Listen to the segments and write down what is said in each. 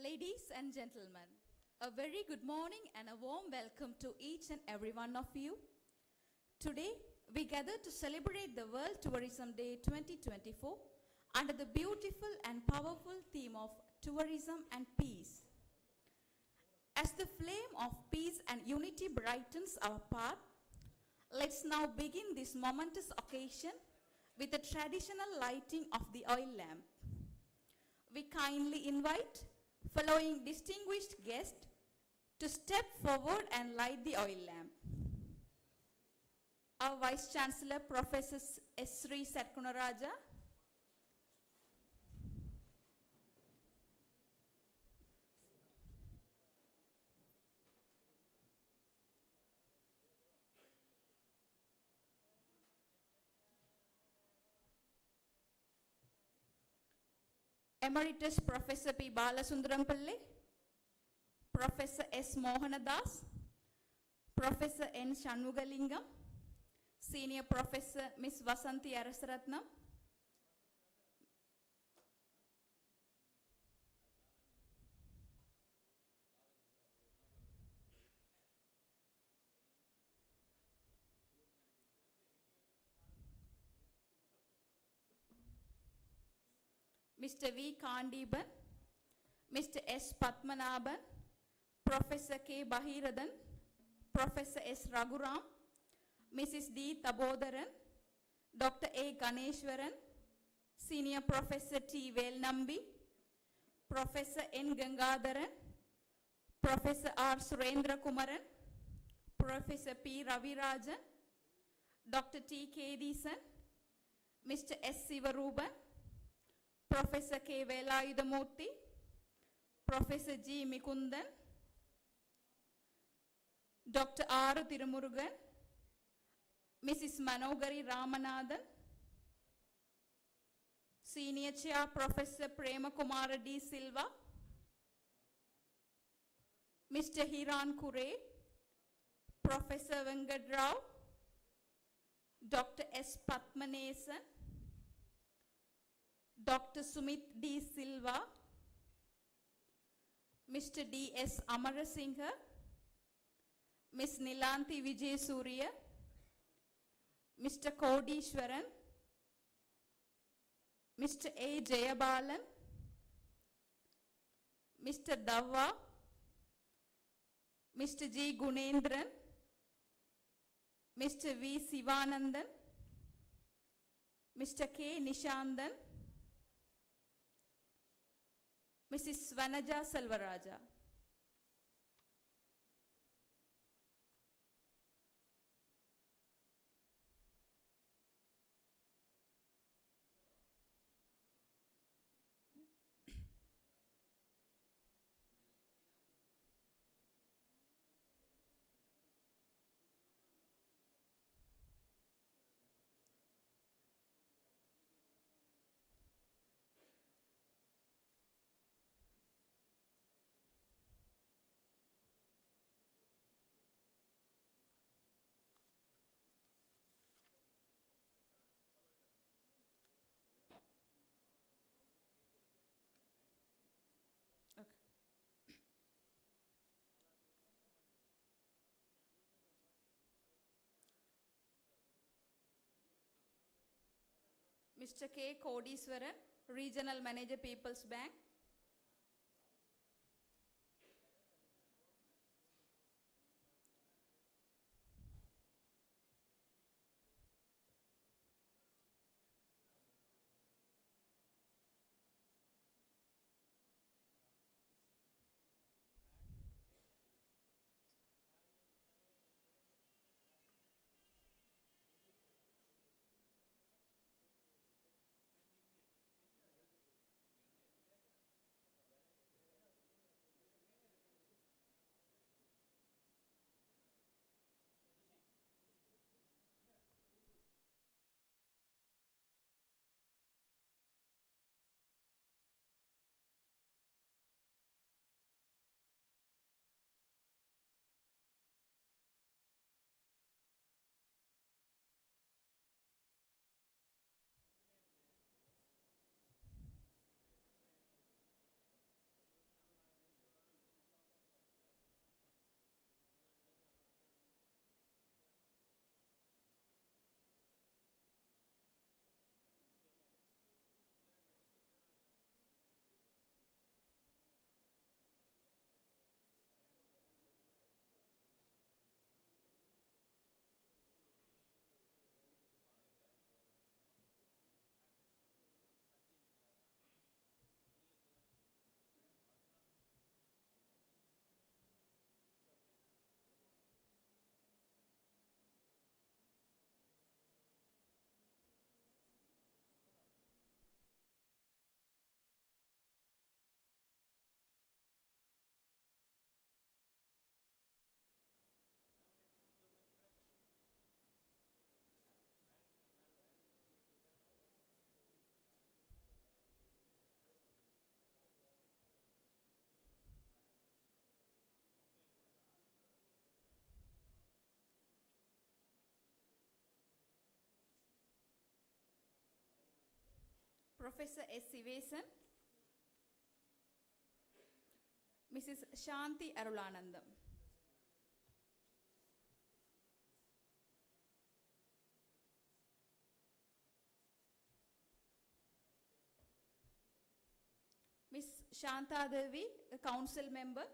Ladies and gentlemen, a very good morning and a warm welcome to each and every one of you. Today, we gather to celebrate the World Tourism Day 2024 under the beautiful and powerful theme of tourism and peace. As the flame of peace and unity brightens our path, let's now begin this momentous occasion with the traditional lighting of the oil lamp. We kindly invite following distinguished guests to step forward and light the oil lamp. Our Vice Chancellor, Professor S. Sri Satkunaraja, Emeritus Professor P. Balasundarampalle, Professor S. Mohanadas, Professor N. Shanmugalingam, Senior Professor Ms. Vasanthi Arasaratnam, Mr. V. Kandiban, Mr. S. Patmanaban, Professor K. Bahiradan, Professor S. Raghuram, Mrs. D. Tabodaran, Dr. A. Ganeshwaran, Senior Professor T. Velnambi, Professor N. Gangadharan, Professor R. Surendra Kumaran, Professor P. Ravirajan, Dr. T. K. Deesan, Mr. S. Sivaruban, Professor K. Velayudamurthy, Professor G. Mikundan, Dr. R. Tirumurugan, Mrs. Manogari Ramanathan, Senior Chair Professor Prema Kumara D. Silva, Mr. Hiran Kure, Professor Venkat Rao, Dr. S. Patmanesan, Dr. Sumit D. Silva, Mr. D. S. Amarasinghe, Ms. Nilanthi Vijay Surya, Mr. Kodishwaran, Mr. A. Jayabalan, Mr. Dava, Mr. G. Gunendran, Mr. V. Sivanandan, Mr. K. Nishandan, Mrs. Svanaja Salvaraja. Mr. K. Kodiswaran, Regional Manager, People's Bank. Professor S. Sivesan, Mrs. Shanti Arulanandam. Ms. Shanta Devi, a council member.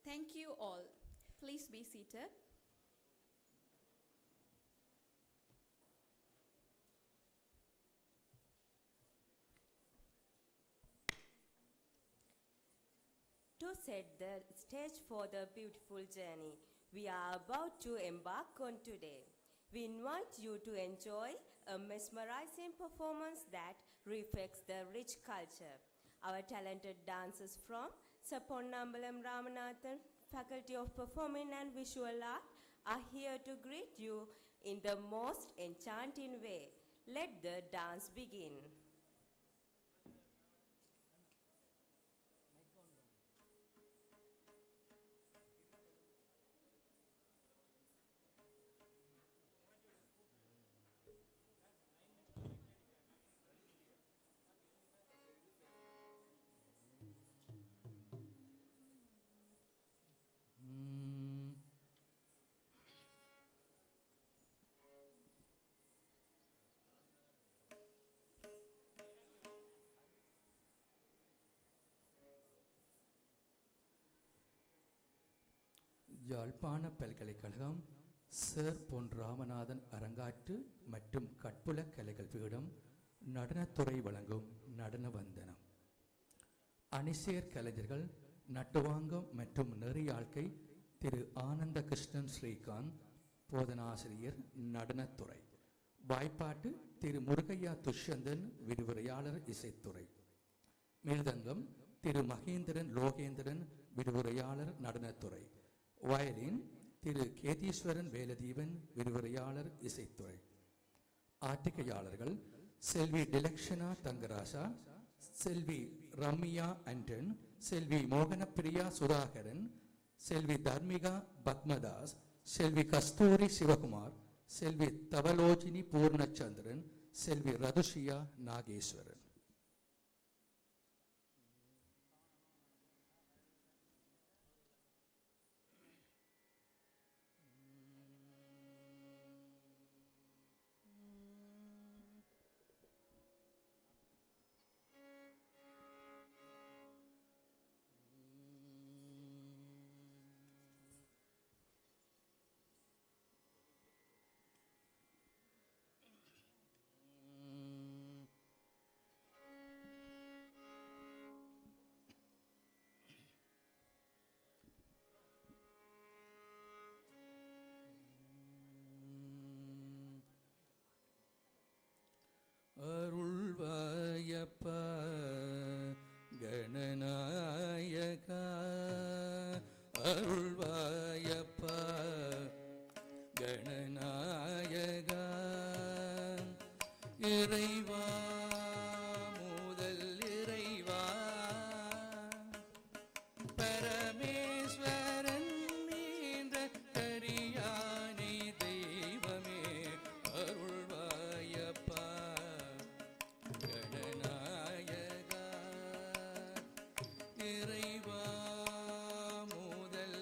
Thank you all. Please be seated. To set the stage for the beautiful journey we are about to embark on today, we invite you to enjoy a mesmerizing performance that reflects the rich culture. Our talented dancers from Saponnambalam Ramanathan Faculty of Performing and Visual Art are here to greet you in the most enchanting way. Let the dance begin. யாழ்ப்பாண பல்கலைக்கழகம் sir பொன் ராமநாதன் அரங்காற்று மற்றும் கற்புல கலைகள் பீடம் நடனத்துறை வழங்கும் நடன வந்தனம். அணிசேர் கலைஞர்கள் நட்டுவாங்கம் மற்றும் நெறியாழ்க்கை திரு ஆனந்த கிருஷ்ணன் ஸ்ரீகாந்த், போதனாசிரியர் நடனத்துறை. வாய்ப்பாட்டு திரு முருகையா துஷ்யந்தன், விரிவுரையாளர் இசைத்துறை. மிருதங்கம் திரு மகேந்திரன் லோகேந்திரன், விரிவுரையாளர் நடனத்துறை. வயலின் திரு கேதீஸ்வரன் வேலதீபன், விரிவுரையாளர் இசைத்துறை. ஆட்டிக்கையாளர்கள் செல்வி டிலக்ஷனா தங்கராசா, செல்வி ரம்யா அண்டன், செல்வி மோகனப்பிரியா சுதாகரன், செல்வி தர்மிகா பத்மதாஸ், செல்வி கஸ்தூரி சிவகுமார், செல்வி தவலோஜினி பூர்ணச்சந்திரன், செல்வி ரதுஷியா நாகேஸ்வரன். அருள்வாயப்பா கணநாயகா, அருள்வாயப்பா கணநாயகா, இறைவா முதல் இறைவா பரமேஸ்வரன் என்ற கரியானை தெய்வமே, அருள்வாயப்பா கணநாயகா, இறைவா முதல்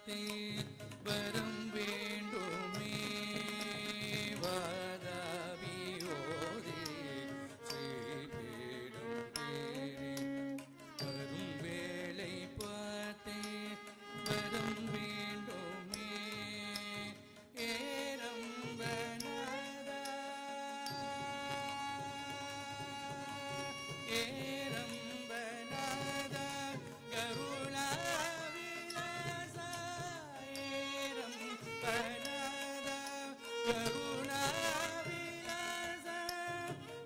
பார்த்தே வரம் வேண்டுமே வாதாபி ஓதே செய்வேடும் தேடி வரும் வேளை பார்த்தே வரம் வேண்டுமே ஏரம்பநாதா ஏரம்பநாதா கருணா விலாசா ஏரம்பநாதா கருணா விலாசா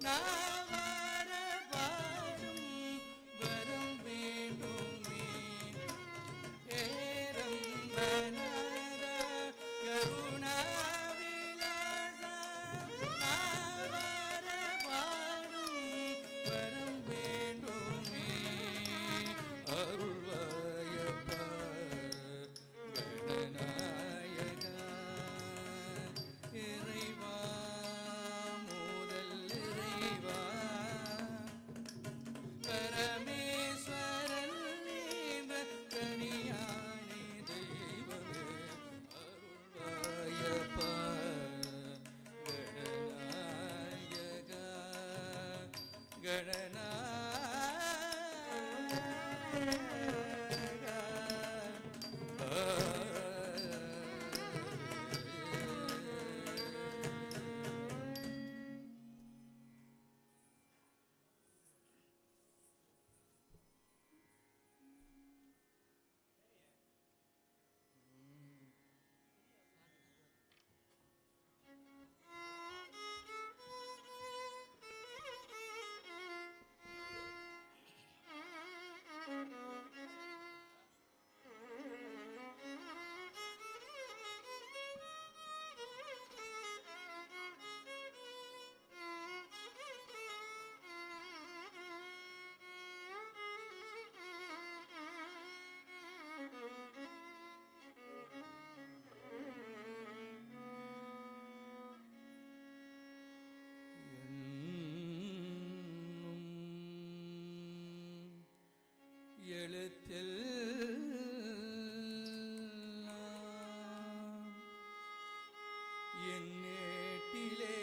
நாவார பாடும் வரம் வேண்டுமே ஏரம்பநாதா கருணா விலாசா நாவார பாடும் வரம் வேண்டுமே அருள்வாயப்பா கணநாயகா இறைவா முதல் இறைவா பரமேஸ்வரன் என்ற கனியானே தெய்வமே அருள்வாயப்பா கணநாயகா எழுத்தில் என் நேட்டிலே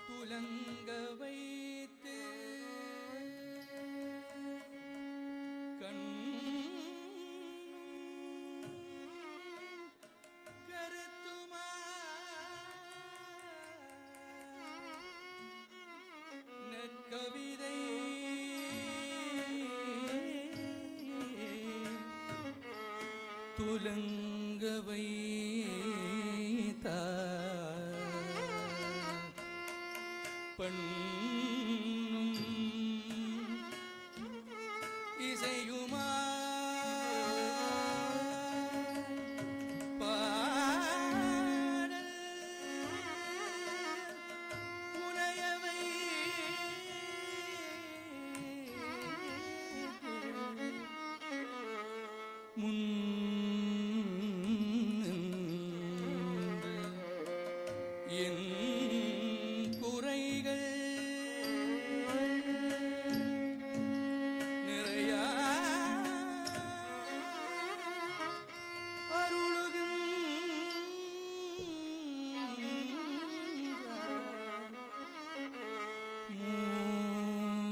துலங்க வைத்து கண் கருத்துமா நற்கவிதை துலங்க வைத்தார் பண்ணும் இசையுமா பாடல் புனையவை முன் என் குறைகள் நிறையா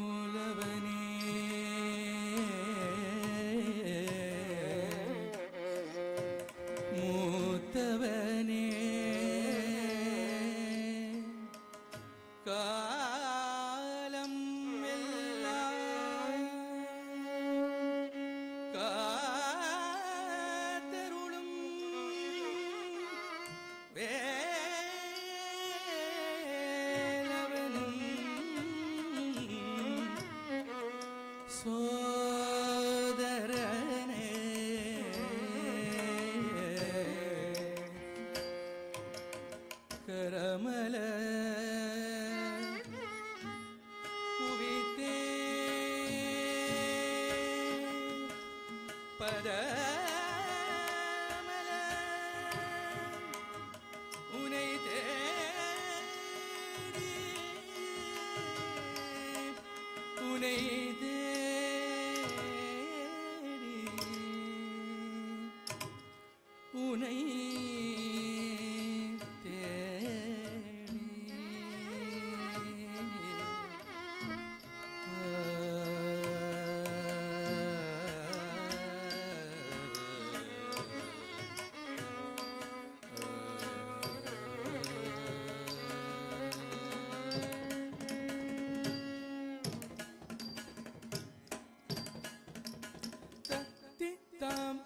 மூலவனே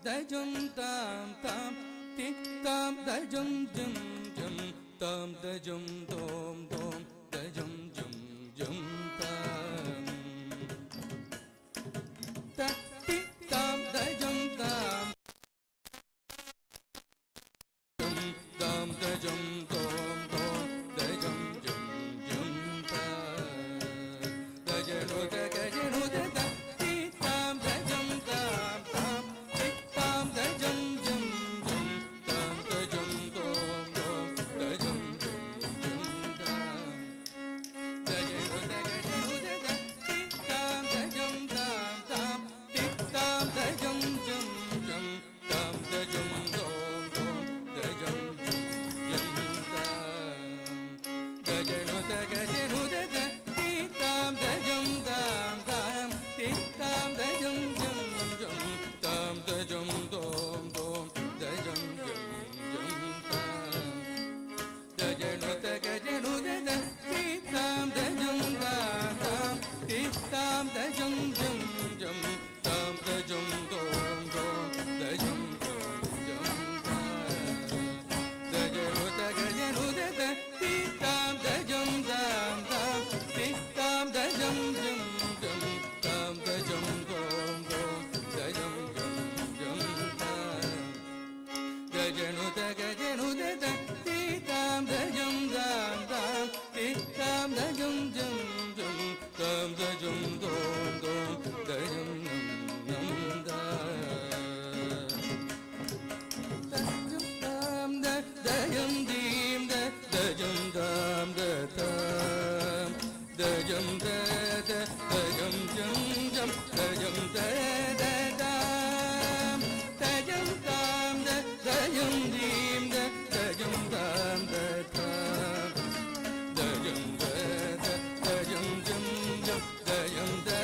dajum tam tam ti tam dajum jum jum tam dajum dom dom dajum jum jum tam ta ti tam dajum tam jum tam dajum dom dom dajum jum jum tam dajanu dajanu da ti tam dajum tam tam ti tam dajum jum jum tam dajum dom dom dajum jum jum tam dajanu dajanu da ti tam dajum tam tam ti tam dajum jum jum tam dajum dom dom dajum jum jum tam dajanu dajanu da ti tam dajum tam tam ti tam dajum jum jum tam dajum dom dom dajum jum jum tam dajanu dajanu da ti tam dajum tam tam ti tam dajum jum jum tam dajum dom dom dajum jum jum tam dajanu dajanu da ti tam dajum tam tam ti tam dajum jum jum tam dajum dom dom dajum jum jum tam dajanu dajanu da ti tam dajum tam tam ti tam dajum jum jum tam dajum dom dom dajum nam nam da dajum tam da dajum dim da dajum tam da tam dajum da da dajum jum jum dajum da da dam dajum tam da dajum dim da dajum tam da tam dajum da da dajum jum jum dajum da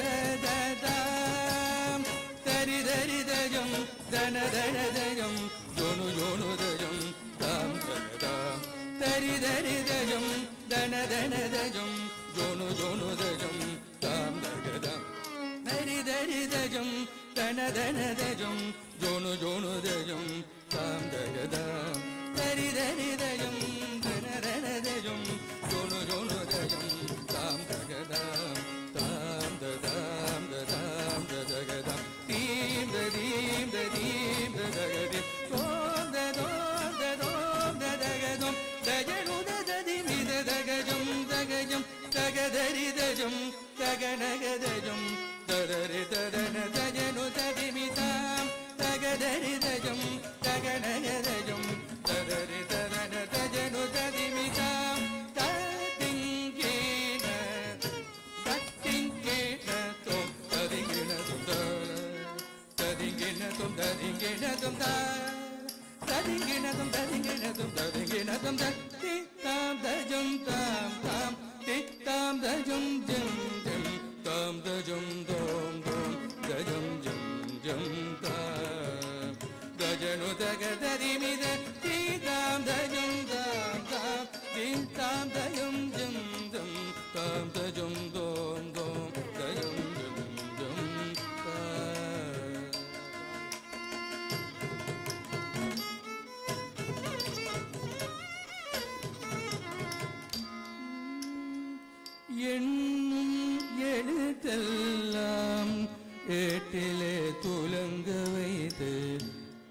da dam dari dari dajum dana dana dajum jonu jonu dajum tam da dam dari dari dajum dana dana dajum jonu jonu dajum tam da dam dari dari dajum dana dana dajum jonu jonu dajum tam da dam dari dari dajum dana dana dajum jonu jonu dajum tam da dam tam da dam da dam da dam dim da dim da dim da dim dom da dom da dom da dom da janu da dim da dagajum dagajum dagadari dajum daganaga dajum dadari dadana dajanu dadimitam dagadari dajum daganaga dajum dadari dadana dajanu dadimitam dadingina dadingina tom dadingina tom dadingina tom dadingina tom dadingina tom dadingina tom dadingina tom ti tam dajum tam tam ti tam dajum jum jum tam dajum dom dom dajum jum jum tam dajanu dagadari mi da ti tam dajum tam tam ti tam dajum jum jum tam dajum dom dom dajum jum jum tam எண்ணும் எழுத்தெல்லாம் ஏட்டிலே துலங்க வைத்து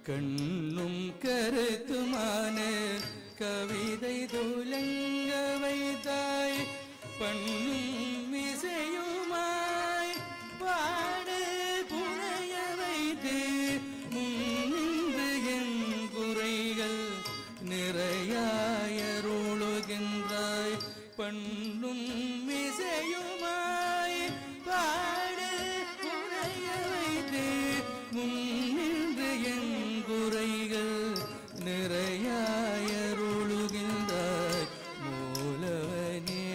கண்ணும் கருத்துமான கவிதை துலங்க வைத்தாய் பண்ணும் இசையுமாய் பாடு புனைய வைத்து முன்னின்று என் குறைகள் நிறையாயருளுகின்றாய் பண்ணும் இசையுமாய் பாடு புனைய வைத்து முன்னின்று என் குறைகள் நிறையாயருளுகின்றாய் மூலவனே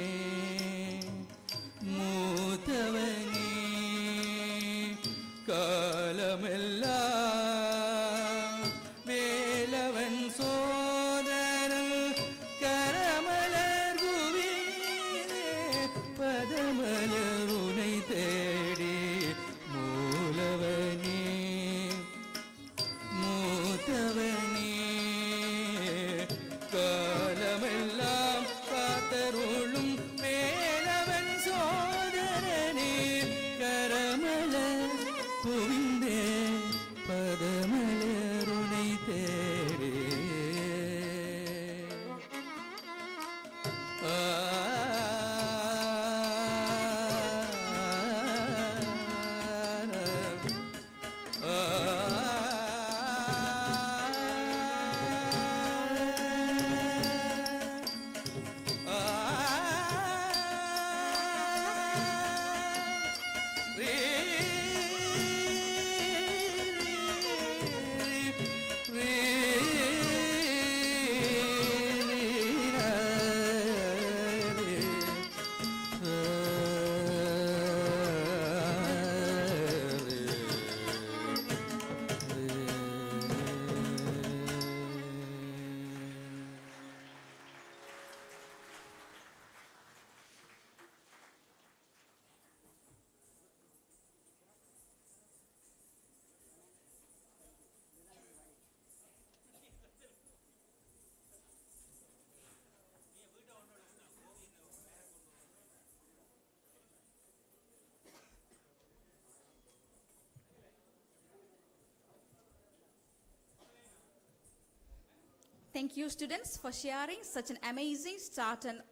Thank you, students, for sharing such an amazing start on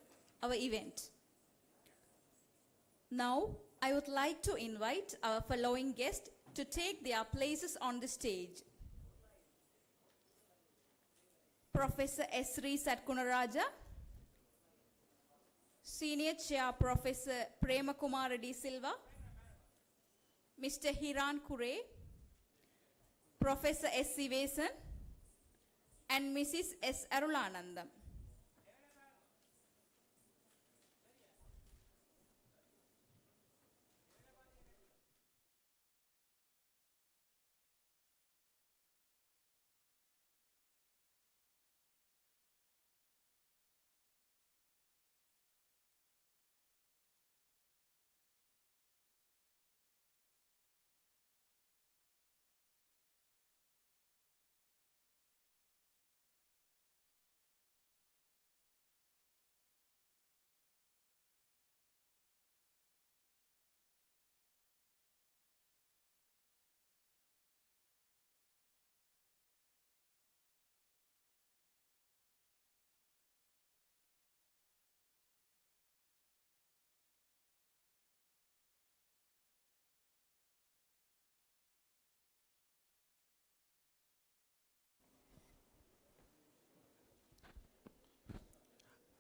our event. Now, I would like to invite our following guests to take their places on the stage. Professor Sri Satkunaraja, Senior Chair Professor Premakumara D. Silva, Mr. Hiran Kure, Professor S. Sivesan, and Mrs. S. Arulanandam.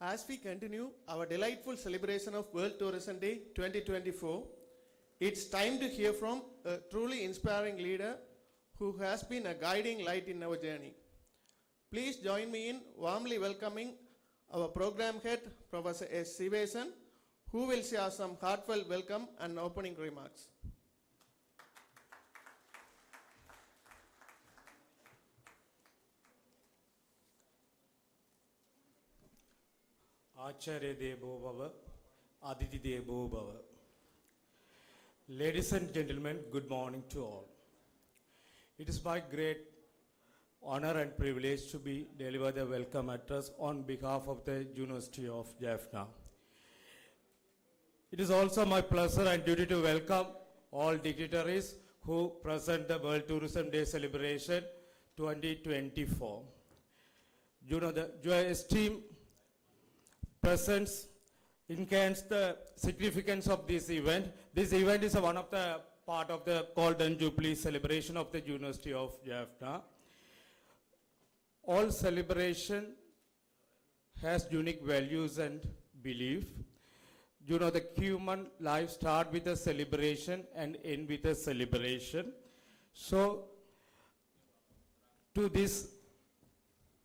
As we continue our delightful celebration of World Tourism Day 2024, it's time to hear from a truly inspiring leader who has been a guiding light in our journey. Please join me in warmly welcoming our program head, Professor S. Sivesan, who will share some heartfelt welcome and opening remarks. Acharya Devo Bhava, Aditi Devo Bhava. Ladies and gentlemen, good morning to all. It is my great honor and privilege to be deliver the welcome address on behalf of the University of Jaffna. It is also my pleasure and duty to welcome all dignitaries who present the World Tourism Day celebration 2024. Your esteemed presence enhance the significance of this event. This event is one of the part of the Golden Jubilee celebration of the University of Jaffna. All celebration has unique values and belief. The human life start with a celebration and end with a celebration. So, to this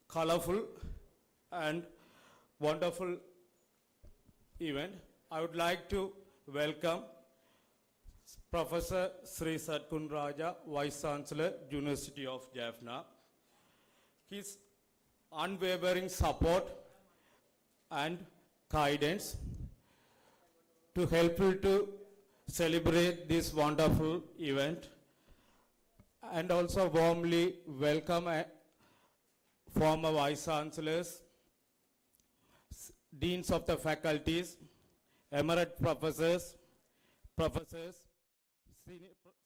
colorful and wonderful event, I would like to welcome Professor Sri Satkunaraja, Vice Chancellor, University of Jaffna. His unwavering support and guidance to help you to celebrate this wonderful event, and also warmly welcome former Vice Chancellors, Deans of the faculties, emerite professors,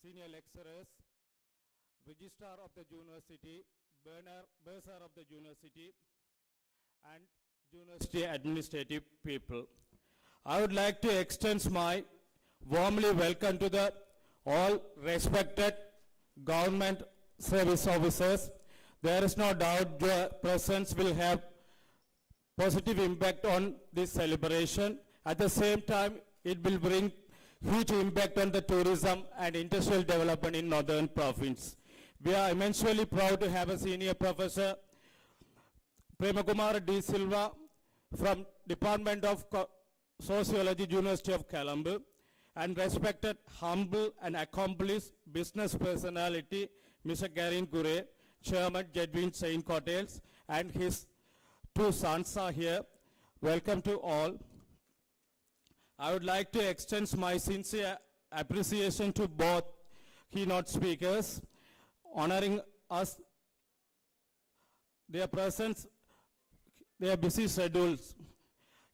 senior lecturers, registrar of the university, bursar of the university, and university administrative people. I would like to extend my warmly welcome to the all respected government service officers. There is no doubt your presence will have positive impact on this celebration. At the same time, it will bring huge impact on the tourism and industrial development in Northern Province. We are immensely proud to have a senior professor, Premakumara D. Silva, from Department of Sociology, University of Colombo, and respected, humble, and accomplished business personality, Mr. Karin Kure, Chairman, Jedwin Saint Hotels, and his two sons are here. Welcome to all. I would like to extend my sincere appreciation to both keynote speakers, honoring us, their presence, their busy schedules.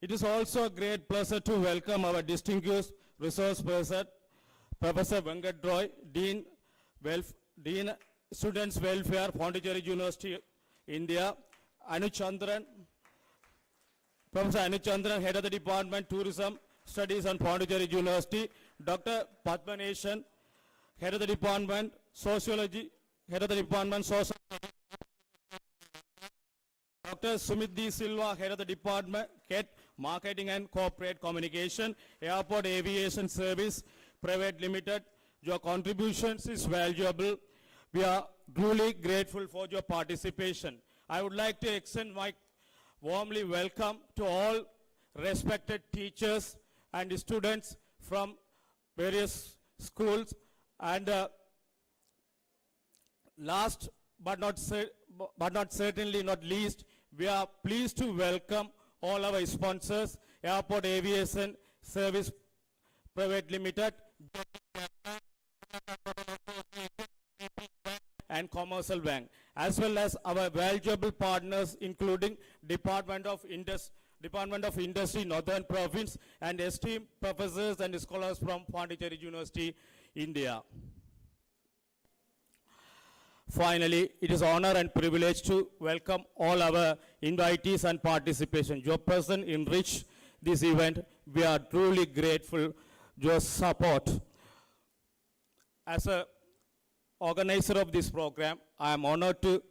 It is also a great pleasure to welcome our distinguished resource person, Professor Venkat Roy, Dean Students Welfare, Pondicherry University, India, Anuchandran, Professor Anuchandran, Head of the Department, Tourism Studies on Pondicherry University. Dr. Padmanation, Head of the Department, Sociology, Head of the Department, Social. Dr. Sumit D. Silva, Head of the Department, Head Marketing and Corporate Communication, Airport Aviation Service, Private Limited. Your contributions is valuable. We are truly grateful for your participation. I would like to extend my warmly welcome to all respected teachers and students from various schools, and last but not certainly not least, we are pleased to welcome all our sponsors, Airport Aviation Service Private Limited and Commercial Bank, as well as our valuable partners including Department of Industry, Northern Province, and esteemed professors and scholars from Pondicherry University, India. Finally, it is honor and privilege to welcome all our invitees and participation. Your presence enrich this event. We are truly grateful your support. As a organizer of this program, I am honored to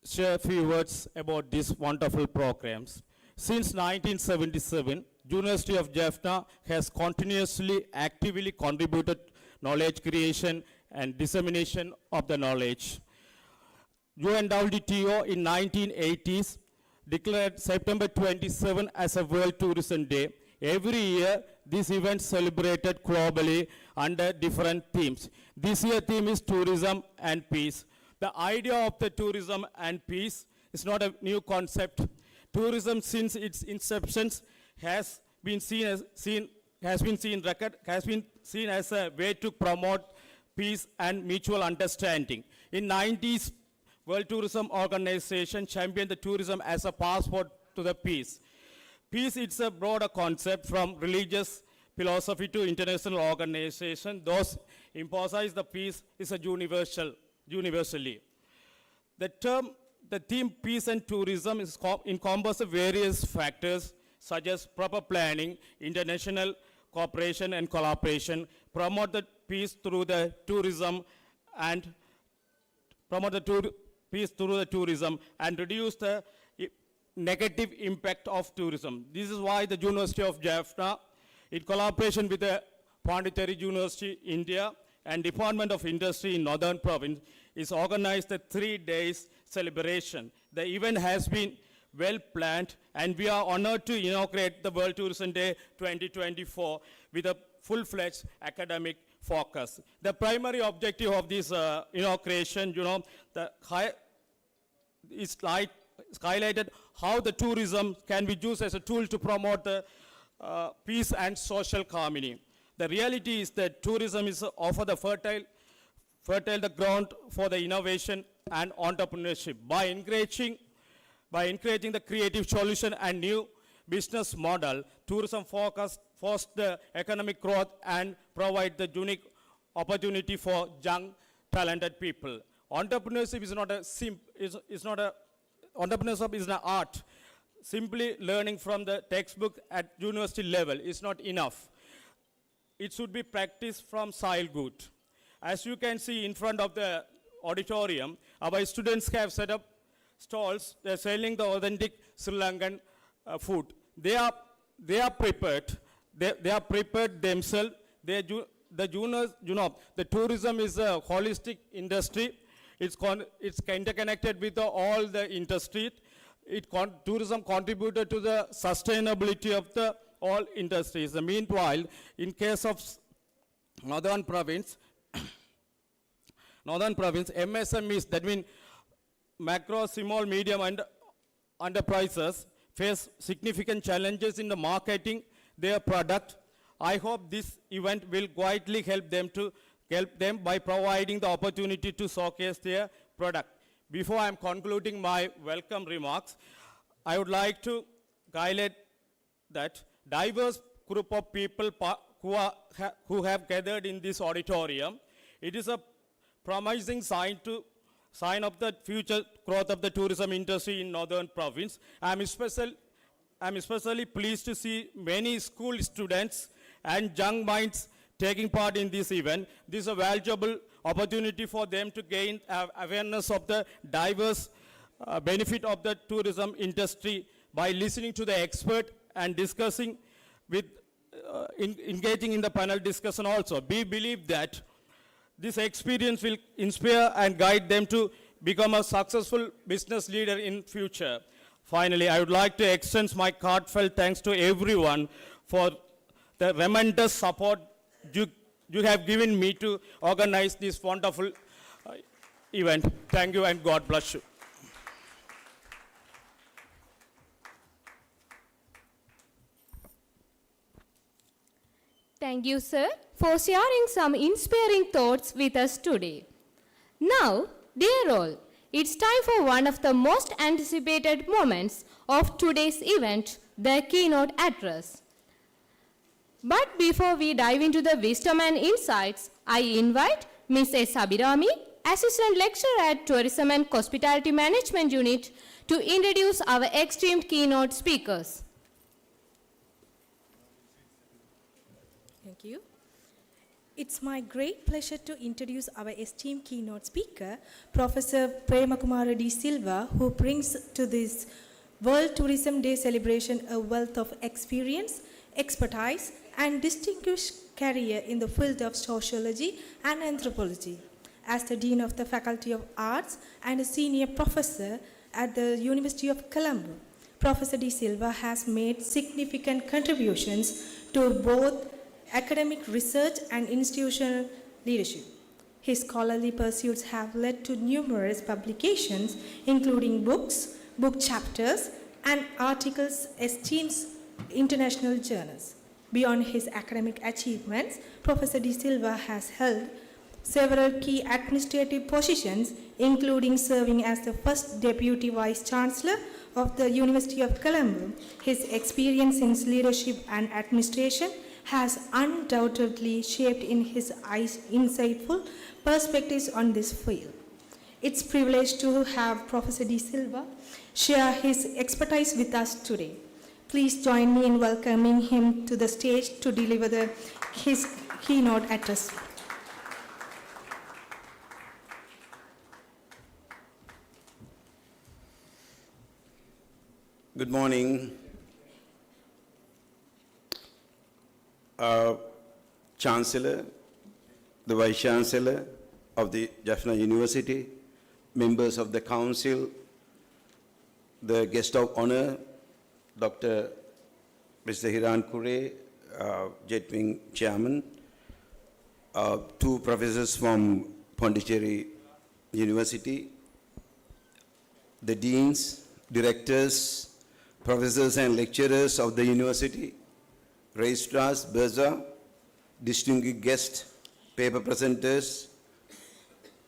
share a few words about these wonderful programs. Since 1977, University of Jaffna has continuously actively contributed knowledge creation and dissemination of the knowledge. UNWTO in 1980s declared September 27 as a World Tourism Day. Every year, this event celebrated globally under different themes. This year's theme is tourism and peace. The idea of the tourism and peace is not a new concept. Tourism, since its inception, has been seen as a way to promote peace and mutual understanding. In 90s, World Tourism Organization championed the tourism as a passport to the peace. Peace is a broader concept from religious philosophy to international organization. Those emphasize the peace is a universally. The theme peace and tourism encompasses various factors such as proper planning, international cooperation and collaboration, promote the peace through the tourism and reduce the negative impact of tourism. This is why the University of Jaffna, in collaboration with the Pondicherry University, India, and Department of Industry in Northern Province, is organized a 3 days celebration. The event has been well planned, and we are honored to inaugurate the World Tourism Day 2024 with a full-fledged academic focus. The primary objective of this inauguration, is highlighted how the tourism can be used as a tool to promote the peace and social harmony. The reality is that tourism is offer the fertile the ground for the innovation and entrepreneurship. By encouraging the creative solution and new business model, tourism fosters the economic growth and provide the unique opportunity for young, talented people. Entrepreneurship is entrepreneurship is an art. Simply learning from the textbook at university level is not enough. It should be practiced from childhood. As you can see in front of the auditorium, our students have set up stalls. They're selling the authentic Sri Lankan food. They are prepared. They are prepared themselves. The tourism is a holistic industry. It's interconnected with all the industry. Tourism contributed to the sustainability of the all industries. Meanwhile, in case of Northern Province, MSMEs, that means macro, small, medium, and enterprises, face significant challenges in the marketing their product. I hope this event will quietly help them by providing the opportunity to showcase their product. Before I am concluding my welcome remarks, I would like to highlight that diverse group of people who have gathered in this auditorium. It is a promising sign to sign of the future growth of the tourism industry in Northern Province. I'm especially pleased to see many school students and young minds taking part in this event. This is a valuable opportunity for them to gain awareness of the diverse benefit of the tourism industry by listening to the expert and discussing with, engaging in the panel discussion also. We believe that this experience will inspire and guide them to become a successful business leader in future. Finally, I would like to extend my heartfelt thanks to everyone for the tremendous support you have given me to organize this wonderful event. Thank you and God bless you. Thank you, sir, for sharing some inspiring thoughts with us today. Now, dear all, it's time for one of the most anticipated moments of today's event, the keynote address. But before we dive into the wisdom and insights, I invite Ms. S. Abirami, Assistant Lecturer at Tourism and Hospitality Management Unit, to introduce our esteemed keynote speakers. Thank you. It's my great pleasure to introduce our esteemed keynote speaker, Professor Premakumara D. Silva, who brings to this World Tourism Day celebration a wealth of experience, expertise, and distinguished career in the field of sociology and anthropology. As the Dean of the Faculty of Arts and a senior professor at the University of Colombo, Professor D. Silva has made significant contributions to both academic research and institutional leadership. His scholarly pursuits have led to numerous publications, including books, book chapters, and articles esteemed international journals. Beyond his academic achievements, Professor D. Silva has held several key administrative positions, including serving as the first Deputy Vice Chancellor of the University of Colombo. His experience in leadership and administration has undoubtedly shaped in his insightful perspectives on this field. It's a privilege to have Professor D. Silva share his expertise with us today. Please join me in welcoming him to the stage to deliver his keynote address. Good morning. Chancellor, the Vice Chancellor of the Jaffna University, members of the Council, the guest of honor, Dr. Mr. Hiran Kure, Jet Wing Chairman, two professors from Pondicherry University, the deans, directors, professors and lecturers of the university, registrars, bursar, distinguished guests, paper presenters,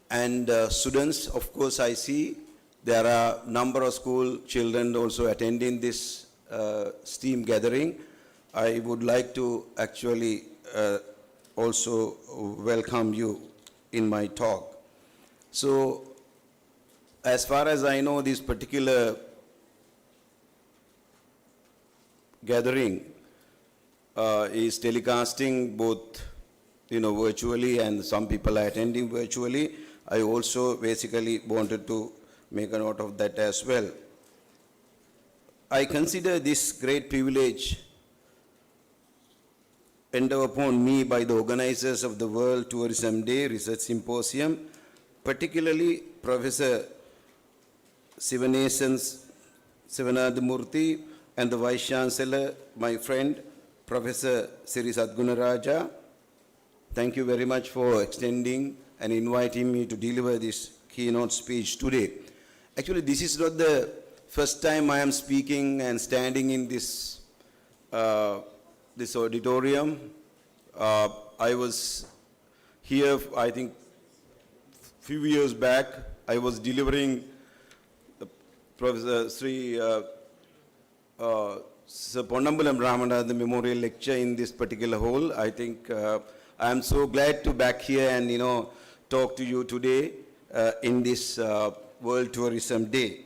and students. Of course, I see there are a number of school children also attending this STEAM gathering. I would like to actually also welcome you in my talk. So, as far as I know, this particular gathering is telecasting both, virtually, and some people are attending virtually. I also basically wanted to make a note of that as well. I consider this great privilege endowed upon me by the organizers of the World Tourism Day Research Symposium, particularly Professor Sivanathan Murthy and the Vice Chancellor, my friend, Professor Siri Sadgunaraja. Thank you very much for extending and inviting me to deliver this keynote speech today. Actually, this is not the first time I am speaking and standing in this, this auditorium. I was here, I think, few years back. I was delivering Professor Sri Sir Ponnambalam Ramana, the memorial lecture in this particular hall. I think I am so glad to back here and talk to you today. in this World Tourism Day.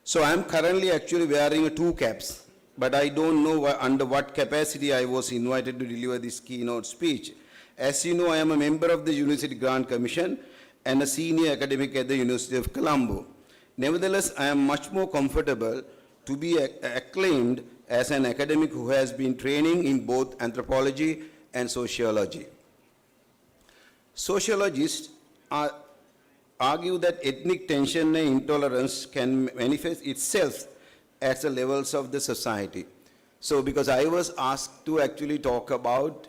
So I'm currently actually wearing two caps, but I don't know under what capacity I was invited to deliver this keynote speech. As you know, I am a member of the University Grant Commission and a senior academic at the University of Colombo. Nevertheless, I am much more comfortable to be acclaimed as an academic who has been training in both anthropology and sociology. Sociologists argue that ethnic tension and intolerance can manifest itself at the levels of the society. So because I was asked to actually talk about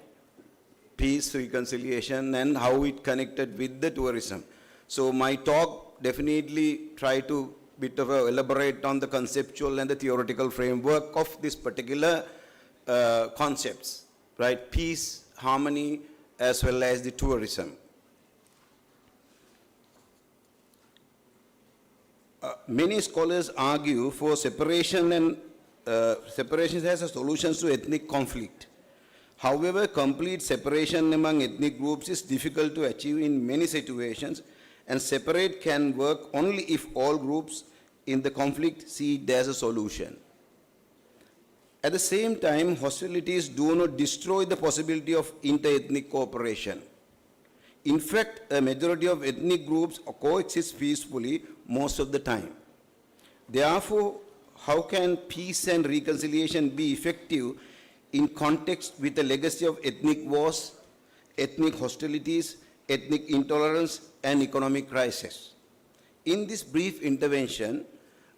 peace, reconciliation, and how it connected with the tourism. So my talk definitely try to elaborate on the conceptual and the theoretical framework of this particular concepts, right? Peace, harmony, as well as the tourism. Many scholars argue for separation and separation as a solution to ethnic conflict. However, complete separation among ethnic groups is difficult to achieve in many situations, and separate can work only if all groups in the conflict see it as a solution. At the same time, hostilities do not destroy the possibility of inter-ethnic cooperation. In fact, a majority of ethnic groups coexist peacefully most of the time. Therefore, how can peace and reconciliation be effective in context with a legacy of ethnic wars, ethnic hostilities, ethnic intolerance, and economic crisis? In this brief intervention,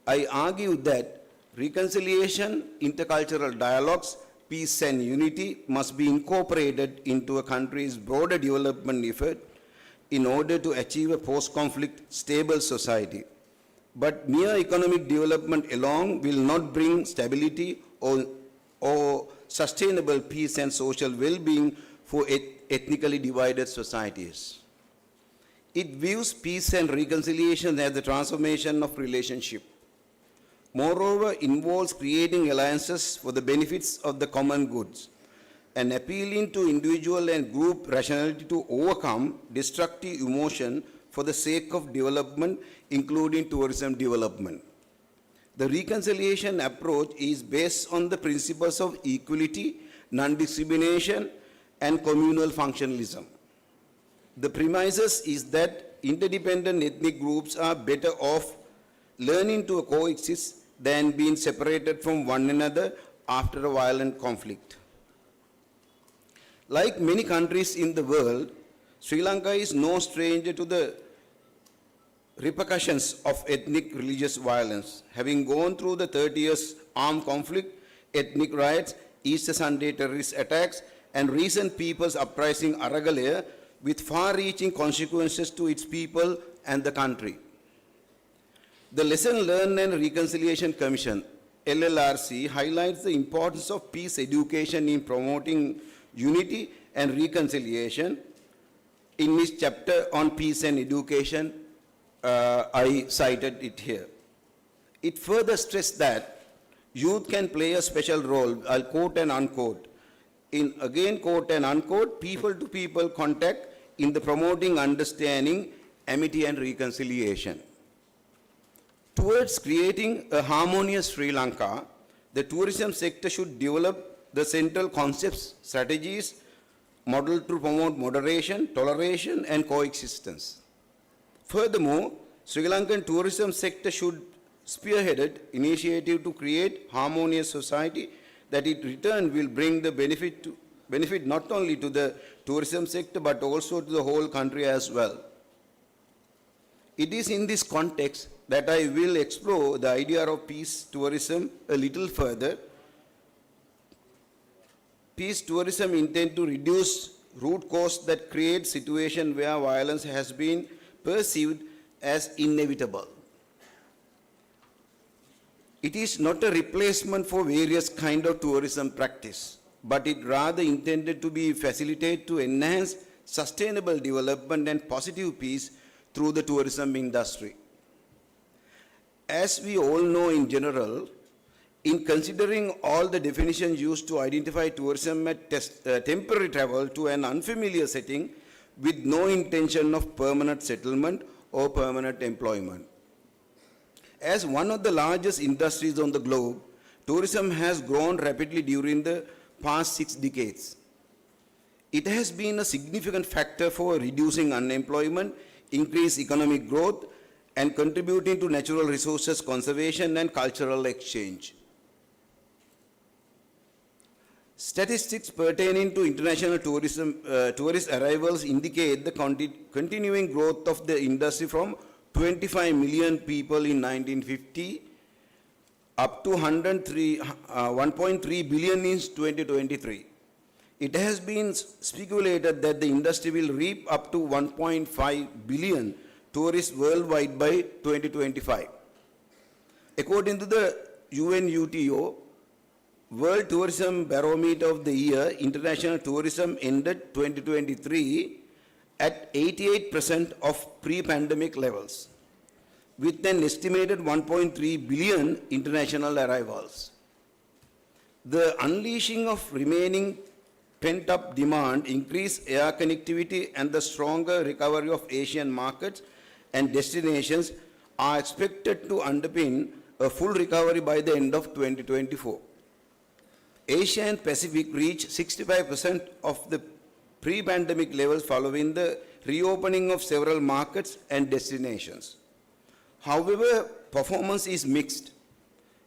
I argue that reconciliation, intercultural dialogues, peace and unity must be incorporated into a country's broader development effort in order to achieve a post-conflict stable society. But mere economic development alone will not bring stability or sustainable peace and social well-being for ethnically divided societies. It views peace and reconciliation as the transformation of relationship. Moreover, involves creating alliances for the benefits of the common goods and appealing to individual and group rationality to overcome destructive emotion for the sake of development, including tourism development. The reconciliation approach is based on the principles of equality, non-discrimination, and communal functionalism. The premises is that interdependent ethnic groups are better off learning to coexist than being separated from one another after a violent conflict. Like many countries in the world, Sri Lanka is no stranger to the repercussions of ethnic religious violence, having gone through the 30 years armed conflict, ethnic riots, Easter Sunday terrorist attacks, and recent people's uprising Aragalaya with far-reaching consequences to its people and the country. The Lesson Learned and Reconciliation Commission, LLRC, highlights the importance of peace education in promoting unity and reconciliation. In its chapter on peace and education, I cited it here. It further stressed that youth can play a special role, I'll quote and unquote, in again quote and unquote, people-to-people contact in the promoting understanding, amity and reconciliation. Towards creating a harmonious Sri Lanka, the tourism sector should develop the central concepts, strategies, model to promote moderation, toleration, and coexistence. Furthermore, Sri Lankan tourism sector should spearhead initiative to create harmonious society that in return will bring the benefit not only to the tourism sector but also to the whole country as well. It is in this context that I will explore the idea of peace tourism a little further. Peace tourism intends to reduce root cause that create situation where violence has been perceived as inevitable. It is not a replacement for various kind of tourism practice, but it rather intended to be facilitated to enhance sustainable development and positive peace through the tourism industry. As we all know in general, in considering all the definitions used to identify tourism as temporary travel to an unfamiliar setting, with no intention of permanent settlement or permanent employment. As one of the largest industries on the globe, tourism has grown rapidly during the past 6 decades. It has been a significant factor for reducing unemployment, increased economic growth, and contributing to natural resources conservation and cultural exchange. Statistics pertaining to international tourist arrivals indicate the continuing growth of the industry from 25 million people in 1950 up to 1.3 billion in 2023. It has been speculated that the industry will reap up to 1.5 billion tourists worldwide by 2025. According to the UNUTO, World Tourism Barometer of the Year, international tourism ended 2023 at 88% of pre-pandemic levels, with an estimated 1.3 billion international arrivals. The unleashing of remaining pent-up demand, increased air connectivity, and the stronger recovery of Asian markets and destinations are expected to underpin a full recovery by the end of 2024. Asia and Pacific reached 65% of the pre-pandemic levels following the reopening of several markets and destinations. However, performance is mixed,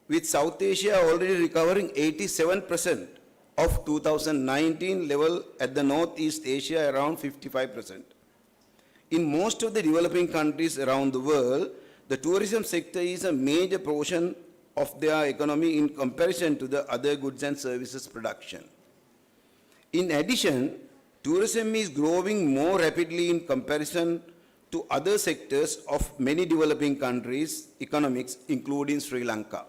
with South Asia already recovering 87% of 2019 level, at the Northeast Asia around 55%. In most of the developing countries around the world, the tourism sector is a major portion of their economy in comparison to the other goods and services production. In addition, tourism is growing more rapidly in comparison to other sectors of many developing countries' economics, including Sri Lanka.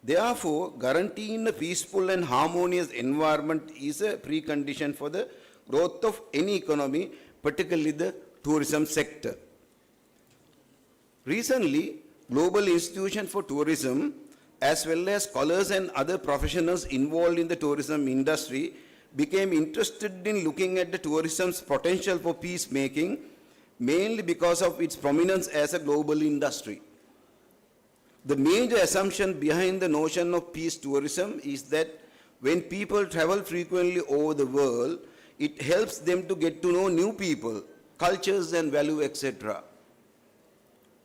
Therefore, guaranteeing a peaceful and harmonious environment is a precondition for the growth of any economy, particularly the tourism sector. Recently, global institutions for tourism, as well as scholars and other professionals involved in the tourism industry, became interested in looking at the tourism's potential for peacemaking, mainly because of its prominence as a global industry. The major assumption behind the notion of peace tourism is that when people travel frequently over the world, it helps them to get to know new people, cultures and values, etc.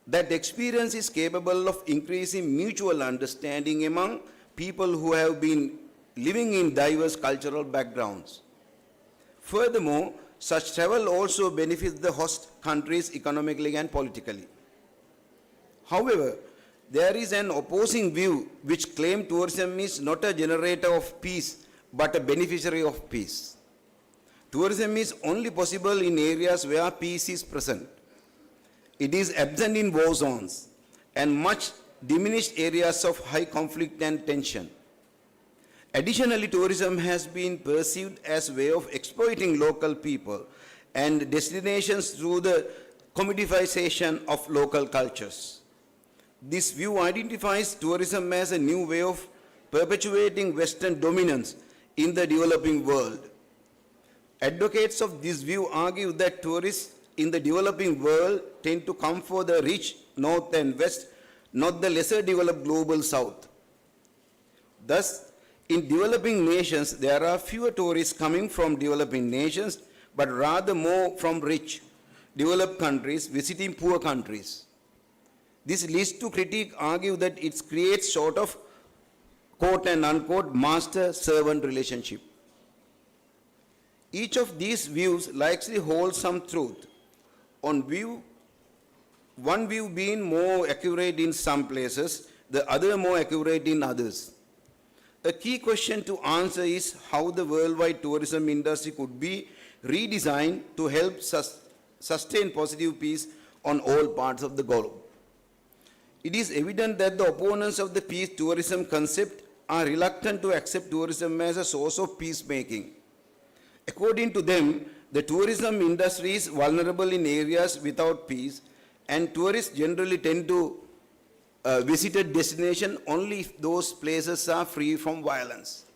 That experience is capable of increasing mutual understanding among people who have been living in diverse cultural backgrounds. Furthermore, such travel also benefits the host countries economically and politically. However, there is an opposing view which claims tourism is not a generator of peace but a beneficiary of peace. Tourism is only possible in areas where peace is present. It is absent in war zones and much diminished areas of high conflict and tension. Additionally, tourism has been perceived as a way of exploiting local people and destinations through the commodification of local cultures. This view identifies tourism as a new way of perpetuating Western dominance in the developing world. Advocates of this view argue that tourists in the developing world tend to come for the rich North and West, not the lesser developed global South. Thus, in developing nations, there are fewer tourists coming from developing nations, but rather more from rich, developed countries visiting poor countries. This leads to critics argue that it creates sort of quote and unquote master-servant relationship. Each of these views likely holds some truth. One view being more accurate in some places, the other more accurate in others. A key question to answer is how the worldwide tourism industry could be redesigned to help sustain positive peace on all parts of the globe. It is evident that the opponents of the peace tourism concept are reluctant to accept tourism as a source of peacemaking. According to them, the tourism industry is vulnerable in areas without peace, and tourists generally tend to visit a destination only if those places are free from violence.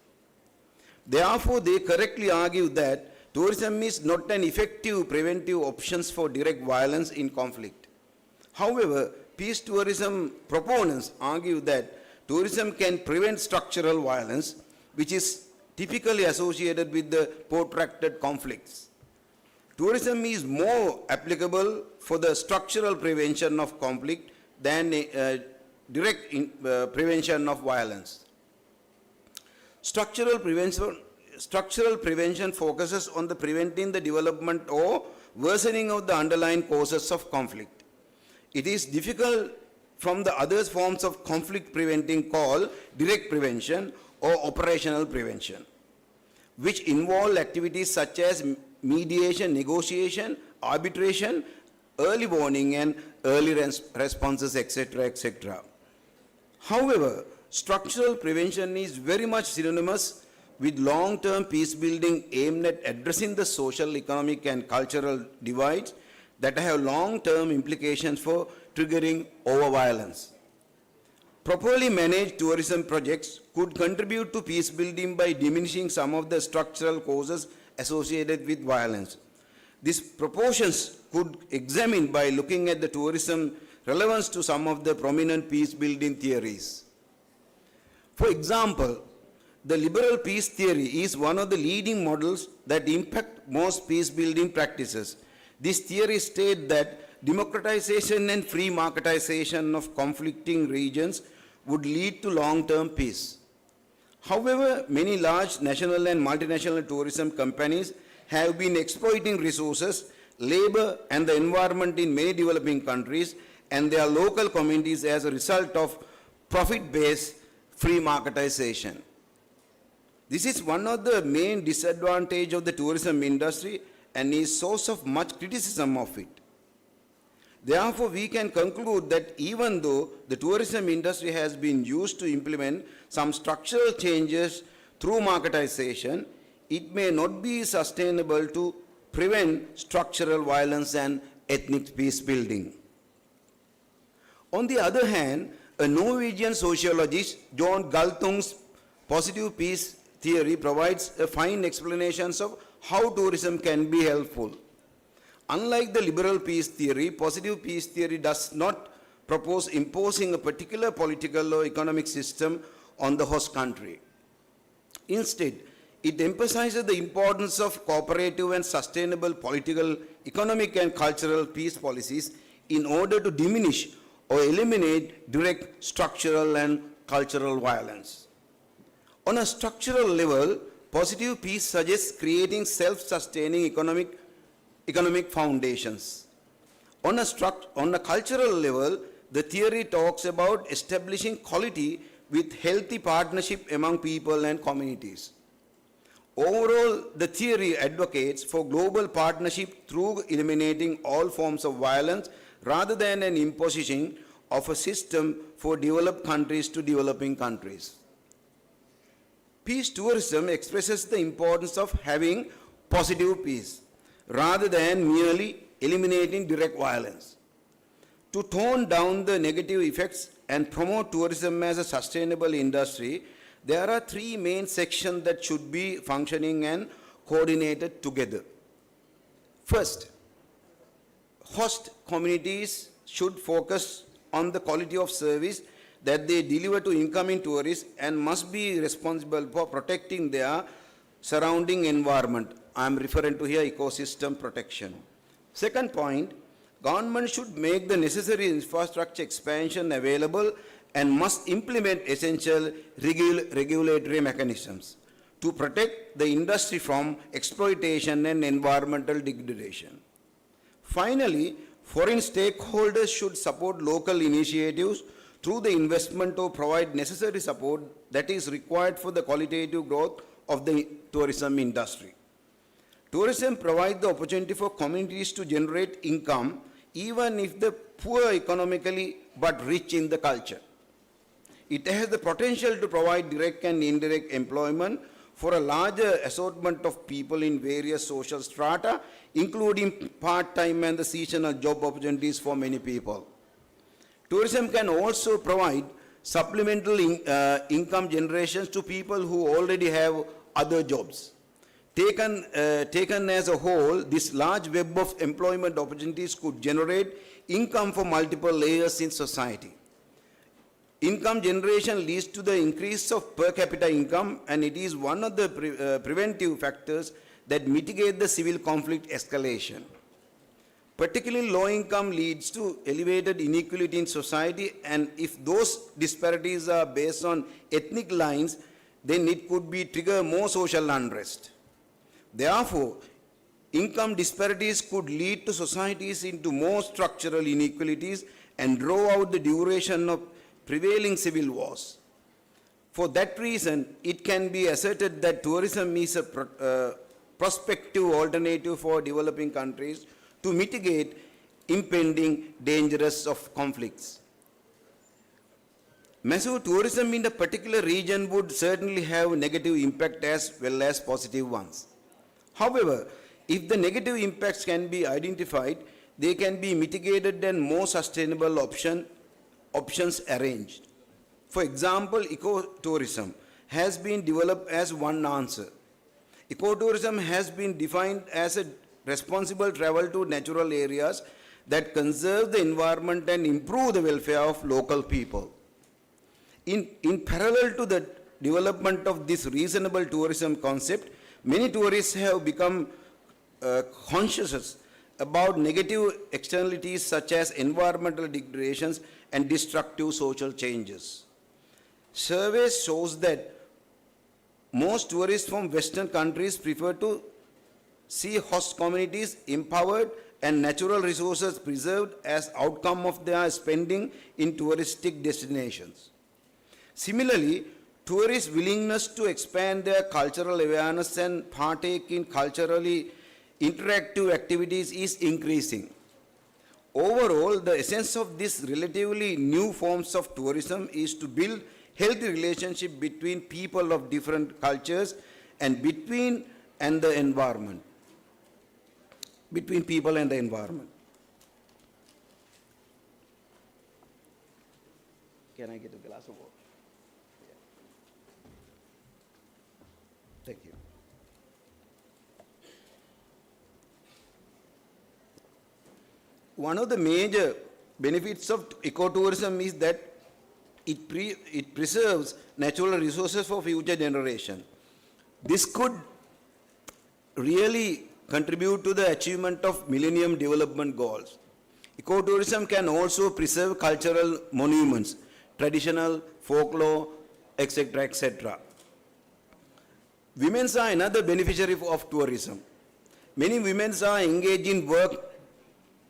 Therefore, they correctly argue that tourism is not an effective preventive option for direct violence in conflict. However, peace tourism proponents argue that tourism can prevent structural violence, which is typically associated with the protracted conflicts. Tourism is more applicable for the structural prevention of conflict than direct prevention of violence. Structural prevention focuses on the preventing the development or worsening of the underlying causes of conflict. It is difficult from the other forms of conflict preventing called direct prevention or operational prevention, which involve activities such as mediation, negotiation, arbitration, early warning and early responses, etc., etc. However, structural prevention is very much synonymous with long-term peace building aimed at addressing the social, economic and cultural divides that have long-term implications for triggering over-violence. Properly managed tourism projects could contribute to peace building by diminishing some of the structural causes associated with violence. These proportions could examine by looking at the tourism relevance to some of the prominent peace building theories. For example, the liberal peace theory is one of the leading models that impact most peace building practices. This theory states that democratization and free marketization of conflicting regions would lead to long-term peace. However, many large national and multinational tourism companies have been exploiting resources, labor and the environment in many developing countries and their local communities as a result of profit-based free marketization. This is one of the main disadvantages of the tourism industry and is source of much criticism of it. Therefore, we can conclude that even though the tourism industry has been used to implement some structural changes through marketization, it may not be sustainable to prevent structural violence and ethnic peace building. On the other hand, a Norwegian sociologist, John Galtung's positive peace theory provides a fine explanations of how tourism can be helpful. Unlike the liberal peace theory, positive peace theory does not propose imposing a particular political or economic system on the host country. Instead, it emphasizes the importance of cooperative and sustainable political, economic and cultural peace policies in order to diminish or eliminate direct structural and cultural violence. On a structural level, positive peace suggests creating self-sustaining economic foundations. On a cultural level, the theory talks about establishing quality with healthy partnership among people and communities. Overall, the theory advocates for global partnership through eliminating all forms of violence rather than an imposition of a system for developed countries to developing countries. Peace tourism expresses the importance of having positive peace rather than merely eliminating direct violence. To tone down the negative effects and promote tourism as a sustainable industry, there are three main sections that should be functioning and coordinated together. First, host communities should focus on the quality of service that they deliver to incoming tourists and must be responsible for protecting their surrounding environment. I am referring to here ecosystem protection. Second point, government should make the necessary infrastructure expansion available and must implement essential regulatory mechanisms to protect the industry from exploitation and environmental degradation. Finally, foreign stakeholders should support local initiatives through the investment or provide necessary support that is required for the qualitative growth of the tourism industry. Tourism provides the opportunity for communities to generate income even if they're poor economically but rich in the culture. It has the potential to provide direct and indirect employment for a larger assortment of people in various social strata, including part-time and the seasonal job opportunities for many people. Tourism can also provide supplemental income generations to people who already have other jobs. Taken as a whole, this large web of employment opportunities could generate income for multiple layers in society. Income generation leads to the increase of per capita income, and it is one of the preventive factors that mitigate the civil conflict escalation. Particularly low income leads to elevated inequality in society, and if those disparities are based on ethnic lines, then it could trigger more social unrest. Therefore, income disparities could lead to societies into more structural inequalities and draw out the duration of prevailing civil wars. For that reason, it can be asserted that tourism is a prospective alternative for developing countries to mitigate impending dangers of conflicts. Massive tourism in a particular region would certainly have negative impact as well as positive ones. However, if the negative impacts can be identified, they can be mitigated and more sustainable options arranged. For example, ecotourism has been developed as one answer. Ecotourism has been defined as a responsible travel to natural areas that conserve the environment and improve the welfare of local people. In parallel to the development of this reasonable tourism concept, many tourists have become conscious about negative externalities such as environmental degradations and destructive social changes. Surveys shows that most tourists from Western countries prefer to see host communities empowered and natural resources preserved as outcome of their spending in touristic destinations. Similarly, tourists' willingness to expand their cultural awareness and partake in culturally interactive activities is increasing. Overall, the essence of these relatively new forms of tourism is to build healthy relationship between people of different cultures and between the environment. Between people and the environment. Can I get a glass of water? Yeah. Thank you. One of the major benefits of ecotourism is that it preserves natural resources for future generation. This could really contribute to the achievement of Millennium Development Goals. Ecotourism can also preserve cultural monuments, traditional, folklore, etc., etc. Women are another beneficiary of tourism. Many women are engaged in work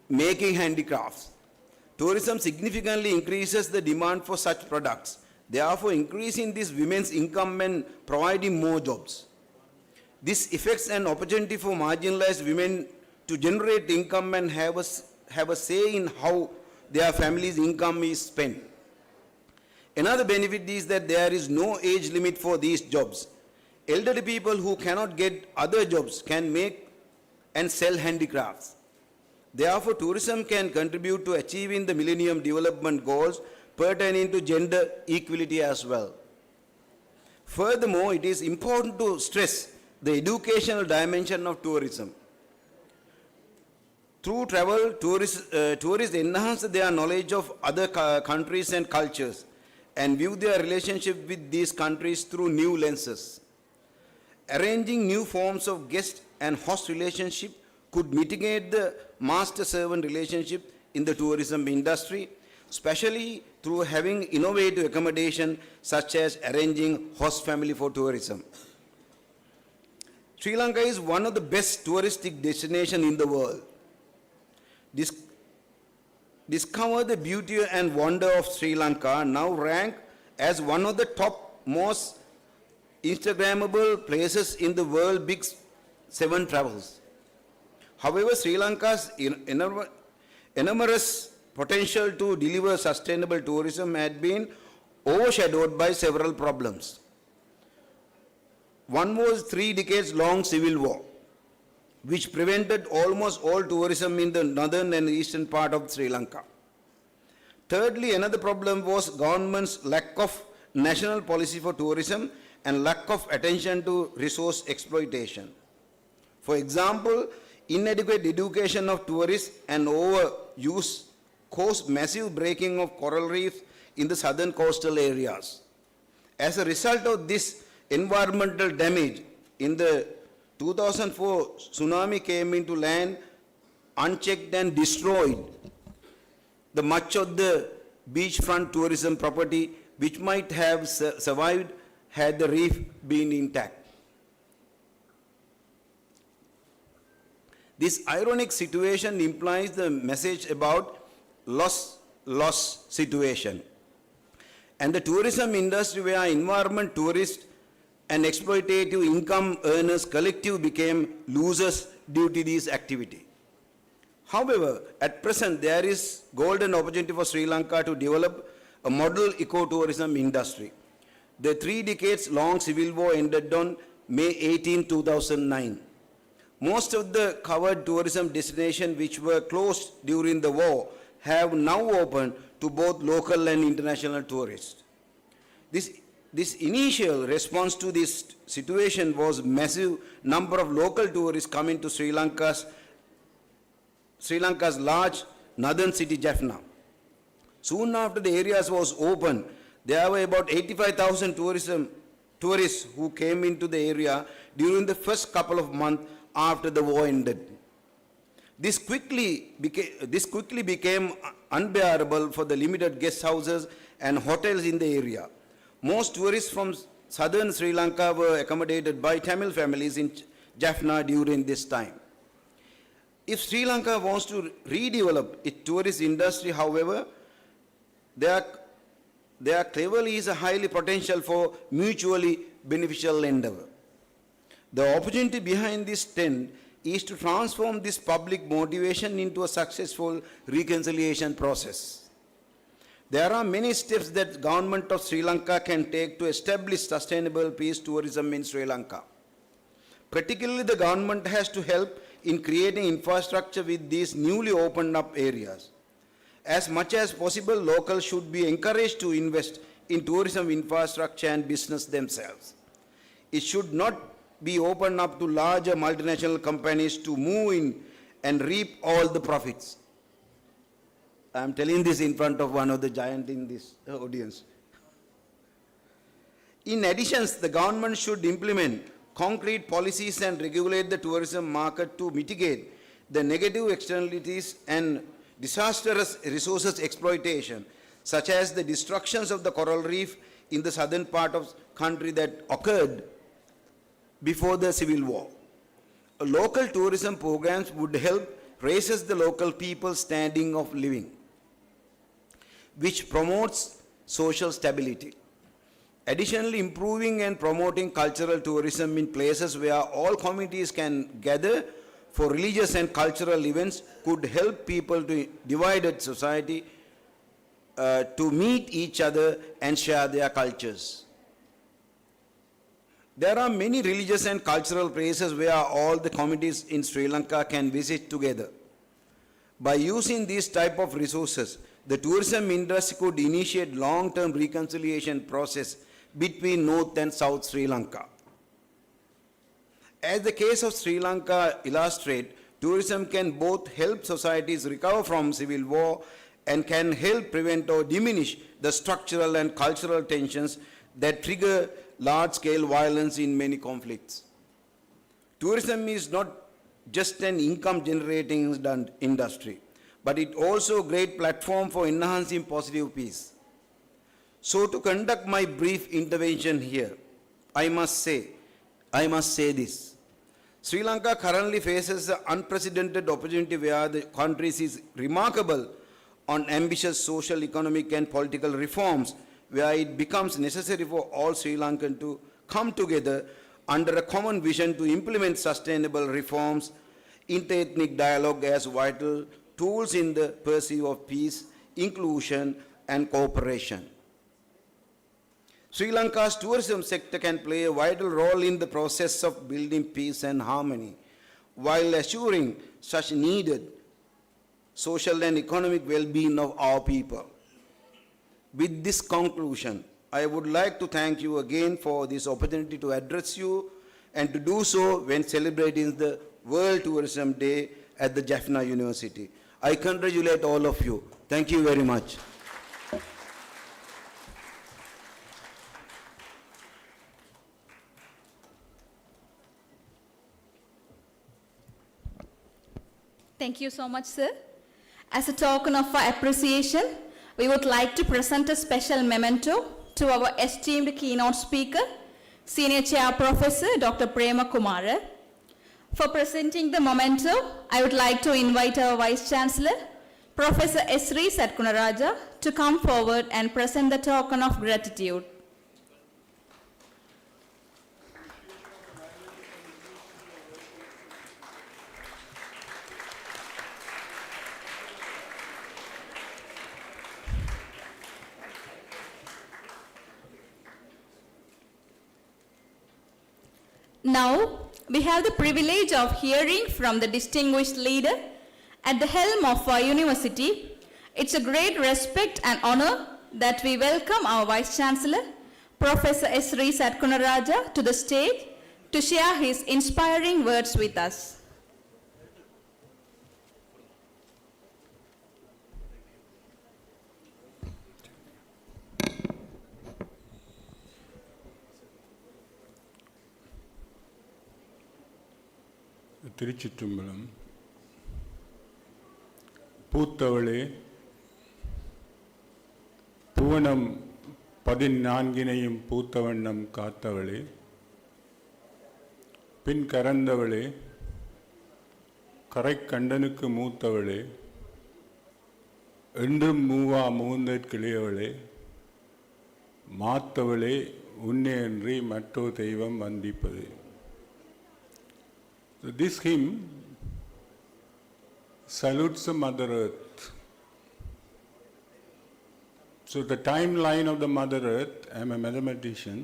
making handicrafts. Tourism significantly increases the demand for such products, therefore increasing this women's income and providing more jobs. This affects an opportunity for marginalized women to generate income and have a say in how their family's income is spent. Another benefit is that there is no age limit for these jobs. Elderly people who cannot get other jobs can make and sell handicrafts. Therefore, tourism can contribute to achieving the Millennium Development Goals pertaining to gender equality as well. Furthermore, it is important to stress the educational dimension of tourism. Through travel, tourists enhance their knowledge of other countries and cultures and view their relationship with these countries through new lenses. Arranging new forms of guest and host relationship could mitigate the master-servant relationship in the tourism industry, especially through having innovative accommodation such as arranging host family for tourism. Sri Lanka is one of the best touristic destinations in the world. Discover the beauty and wonder of Sri Lanka, now ranked as one of the top most Instagrammable places in the world Big 7 travels. However, Sri Lanka's enormous potential to deliver sustainable tourism had been overshadowed by several problems. One was 3 decades long civil war, which prevented almost all tourism in the northern and eastern part of Sri Lanka. Thirdly, another problem was government's lack of national policy for tourism and lack of attention to resource exploitation. For example, inadequate education of tourists and overuse caused massive breaking of coral reefs in the southern coastal areas. As a result of this environmental damage, in the 2004 tsunami came into land unchecked and destroyed the much of the beachfront tourism property which might have survived had the reef been intact. This ironic situation implies the message about loss situation. And the tourism industry, where environment tourists and exploitative income earners collective became losers due to this activity. However, at present there is golden opportunity for Sri Lanka to develop a model ecotourism industry. The 3 decades long civil war ended on May 18, 2009. Most of the covered tourism destinations which were closed during the war have now opened to both local and international tourists. This initial response to this situation was massive number of local tourists coming to Sri Lanka's large northern city Jaffna. Soon after the areas was opened, there were about 85,000 tourists who came into the area during the first couple of months after the war ended. This quickly became unbearable for the limited guest houses and hotels in the area. Most tourists from southern Sri Lanka were accommodated by Tamil families in Jaffna during this time. If Sri Lanka wants to redevelop its tourist industry, however, there clearly is a highly potential for mutually beneficial endeavor. The opportunity behind this trend is to transform this public motivation into a successful reconciliation process. There are many steps that the government of Sri Lanka can take to establish sustainable peace tourism in Sri Lanka. Particularly, the government has to help in creating infrastructure with these newly opened up areas. As much as possible, locals should be encouraged to invest in tourism infrastructure and business themselves. It should not be opened up to larger multinational companies to move in and reap all the profits. I am telling this in front of one of the giants in this audience. In addition, the government should implement concrete policies and regulate the tourism market to mitigate the negative externalities and disastrous resources exploitation, such as the destructions of the coral reef in the southern part of the country that occurred before the civil war. Local tourism programs would help raise the local people's standing of living, which promotes social stability. Additionally, improving and promoting cultural tourism in places where all communities can gather for religious and cultural events could help people to divided society to meet each other and share their cultures. There are many religious and cultural places where all the communities in Sri Lanka can visit together. By using these type of resources, the tourism industry could initiate long-term reconciliation process between North and South Sri Lanka. As the case of Sri Lanka illustrates, tourism can both help societies recover from civil war and can help prevent or diminish the structural and cultural tensions that trigger large-scale violence in many conflicts. Tourism is not just an income-generating industry, but it also a great platform for enhancing positive peace. So to conduct my brief intervention here, I must say this. Sri Lanka currently faces an unprecedented opportunity where the country is remarkable on ambitious social, economic and political reforms, where it becomes necessary for all Sri Lankans to come together under a common vision to implement sustainable reforms, inter-ethnic dialogue as vital tools in the pursuit of peace, inclusion and cooperation. Sri Lanka's tourism sector can play a vital role in the process of building peace and harmony, while assuring such needed social and economic well-being of our people. With this conclusion, I would like to thank you again for this opportunity to address you and to do so when celebrating the World Tourism Day at the Jaffna University. I congratulate all of you. Thank you very much. Thank you so much, sir. As a token of our appreciation, we would like to present a special memento to our esteemed keynote speaker, Senior Chair Professor Dr. Prema Kumara. For presenting the memento, I would like to invite our Vice Chancellor, Professor Sri Satkunaraja, to come forward and present the token of gratitude. Now, we have the privilege of hearing from the distinguished leader at the helm of our university. It's a great respect and honor that we welcome our Vice Chancellor, Professor Sri Satkunaraja, to the stage to share his inspiring words with us. திருச்சிற்றம்பலம். பூத்தவளே, புவனம் 14 பூத்தவண்ணம் காத்தவளே, பின் கரந்தவளே, கரைக்கண்டனுக்கு மூத்தவளே, என்றும் மூவா முகுந்தற்கிளையவளே, மாத்தவளே, உன்னே அன்றி மற்றோ தெய்வம் வந்திப்பது. So this hymn salutes the Mother Earth. So the timeline of the Mother Earth, I am a mathematician,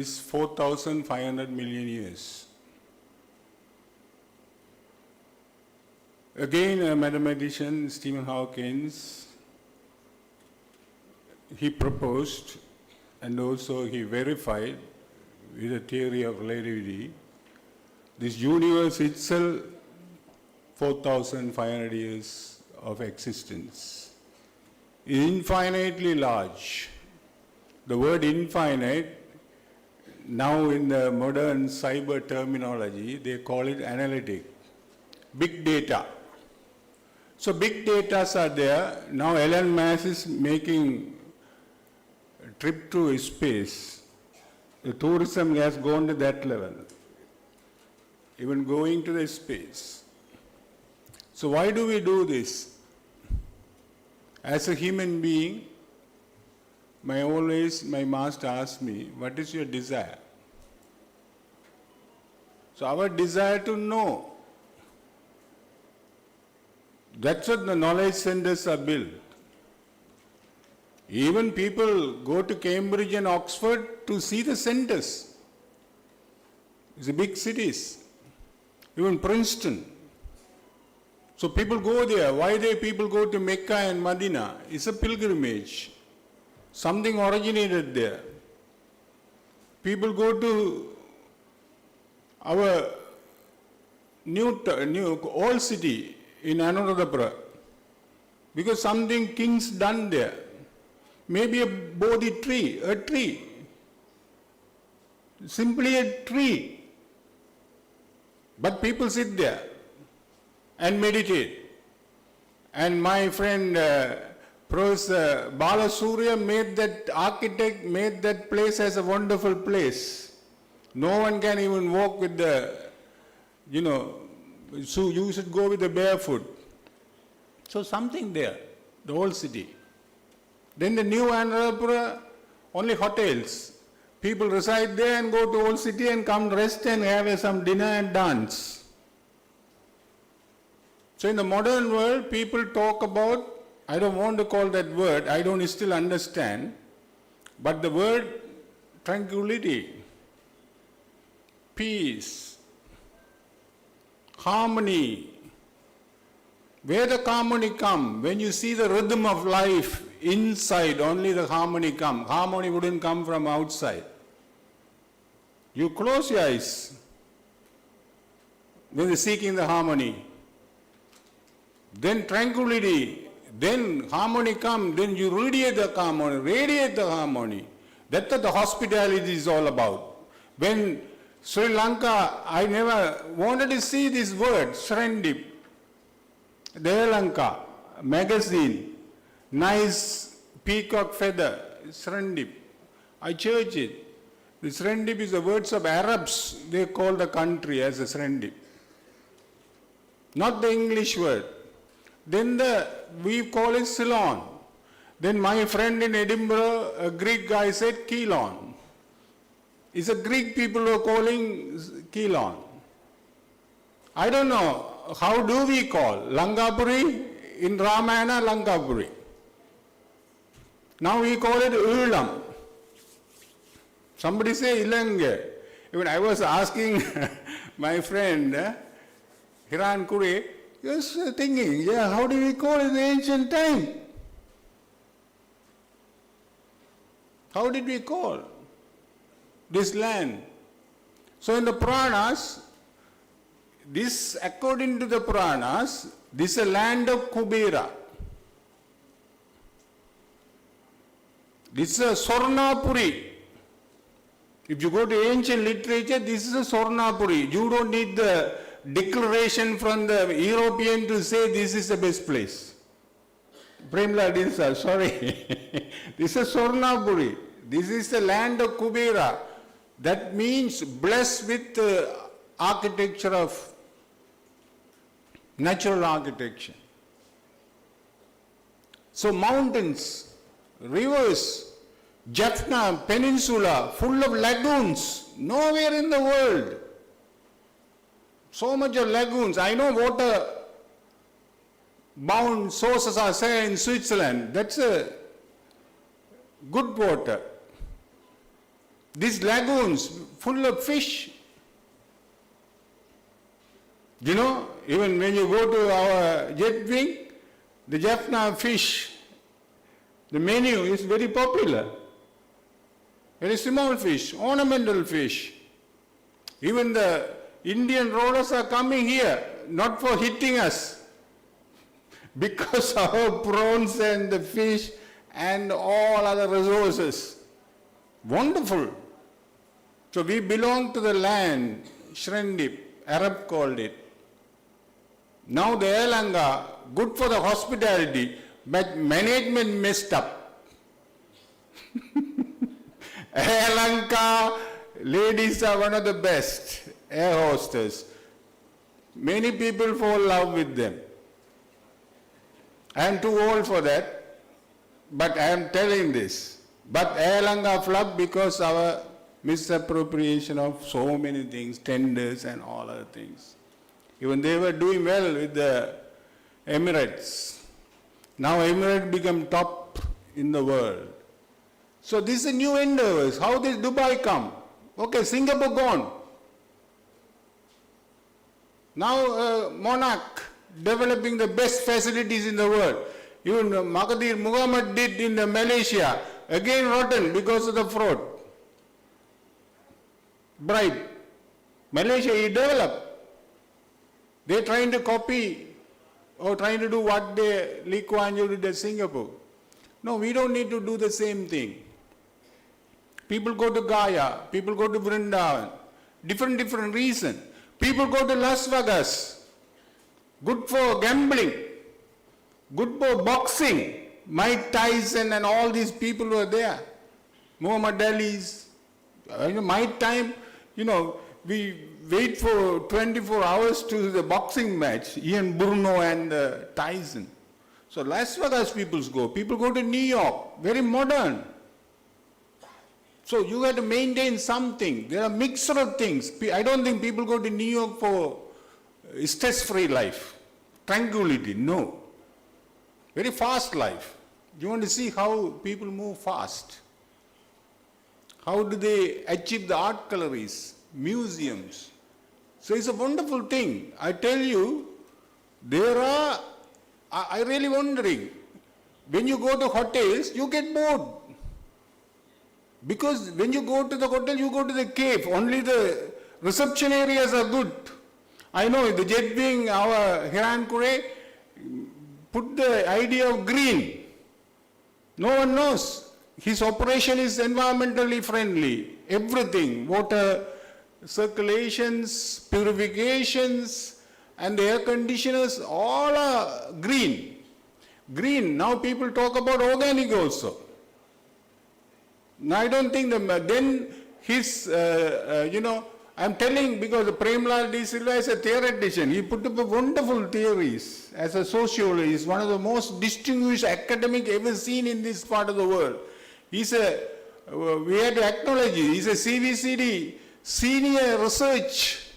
is 4,500 million years. Again, a mathematician, Stephen Hawking, he proposed and also he verified with the theory of relativity, this universe itself 4,500 years of existence is infinitely large. The word infinite, now in the modern cyber terminology, they call it analytic, big data. So big data are there. Now Elon Musk is making a trip to space. The tourism has gone to that level, even going to the space. So why do we do this? As a human being, my master asked me, what is your desire? So our desire to know. That's what the knowledge centers are built. Even people go to Cambridge and Oxford to see the centers. It's the big cities. Even Princeton. So people go there. Why do people go to Mecca and Medina? It's a pilgrimage. Something originated there. People go to our new old city in Anuradhapura because something king's done there. Maybe a Bodhi tree, simply a tree. But people sit there and meditate. And my friend Professor Balasurya architect made that place as a wonderful place. No one can even walk with so you should go with the barefoot. So something there, the old city. Then the new Anuradhapura, only hotels. People reside there and go to old city and come rest and have some dinner and dance. So in the modern world, people talk about, I don't want to call that word, I don't still understand, but the word tranquility, peace, harmony. Where the harmony come? When you see the rhythm of life inside, only the harmony come. Harmony wouldn't come from outside. You close your eyes. when they're seeking the harmony. Then tranquility, then harmony comes, then you radiate the harmony. That's what the hospitality is all about. When Sri Lanka, I never wanted to see this word, Srendip. The Lanka magazine, nice peacock feather, Srendip. I church it. The Srendip is the words of Arabs. They call the country as a Srendip. Not the English word. Then we call it Ceylon. Then my friend in Edinburgh, a Greek guy said Keylon. It's a Greek people who are calling Keylon. I don't know, how do we call? Lankapuri, in Ramayana, Lankapuri. Now we call it Ulam. Somebody say Ilange. Even I was asking my friend, Hiran Kure, he was thinking, yeah, how do we call it in the ancient time? How did we call this land? So in the Puranas, this, according to the Puranas, this is a land of Kubera. This is a Swarnapuri. If you go to ancient literature, this is a Swarnapuri. You don't need the declaration from the European to say this is the best place. Premla Dinsa, sorry. This is Swarnapuri. This is the land of Kubera. That means blessed with architecture of natural architecture. So mountains, rivers, Jaffna Peninsula, full of lagoons, nowhere in the world. So much of lagoons. I know water bound sources are there in Switzerland. That's a good water. These lagoons full of fish. You know, even when you go to our jet wing, the Jaffna fish, the menu is very popular. Very small fish, ornamental fish. Even the Indian rollers are coming here, not for hitting us, because our prawns and the fish and all other resources. Wonderful. So we belong to the land, Shrendip, Arab called it. Now the Lanka, good for the hospitality, but management messed up. Lanka ladies are one of the best air hostess. Many people fall in love with them. I am too old for that, but I am telling this. But Air Lanka flopped because our misappropriation of so many things, tenders and all other things. Even they were doing well with the Emirates. Now Emirates become top in the world. So this is new endeavors. How did Dubai come? Okay, Singapore gone. Now monarch developing the best facilities in the world. Even Mahathir Mohamad did in Malaysia. Again rotten because of the fraud. Bribe. Malaysia, he developed. They're trying to copy or trying to do what Lee Kuan Yew did in Singapore. No, we don't need to do the same thing. People go to Gaya, people go to Vrindavan, different reason. People go to Las Vegas, good for gambling, good for boxing. Mike Tyson and all these people were there. Muhammad Ali's. My time, we wait for 24 hours to the boxing match, Ian Bruno and Tyson. So Las Vegas people go. People go to New York, very modern. So you have to maintain something. There are a mixture of things. I don't think people go to New York for stress-free life, tranquility, no. Very fast life. You want to see how people move fast. How do they achieve the art galleries, museums? So it's a wonderful thing. I tell you, I really wondering, when you go to hotels, you get bored. Because when you go to the hotel, you go to the cave. Only the reception areas are good. I know the jet wing, our Hiran Kure, put the idea of green. No one knows. His operation is environmentally friendly. Everything, water circulations, purifications, and the air conditioners, all are green. Green. Now people talk about organic also. Now I don't think then his, I'm telling because Premlal D. Silva is a theoretician. He put up wonderful theories as a sociologist, one of the most distinguished academic ever seen in this part of the world. We had to acknowledge it. He's a CVCD senior research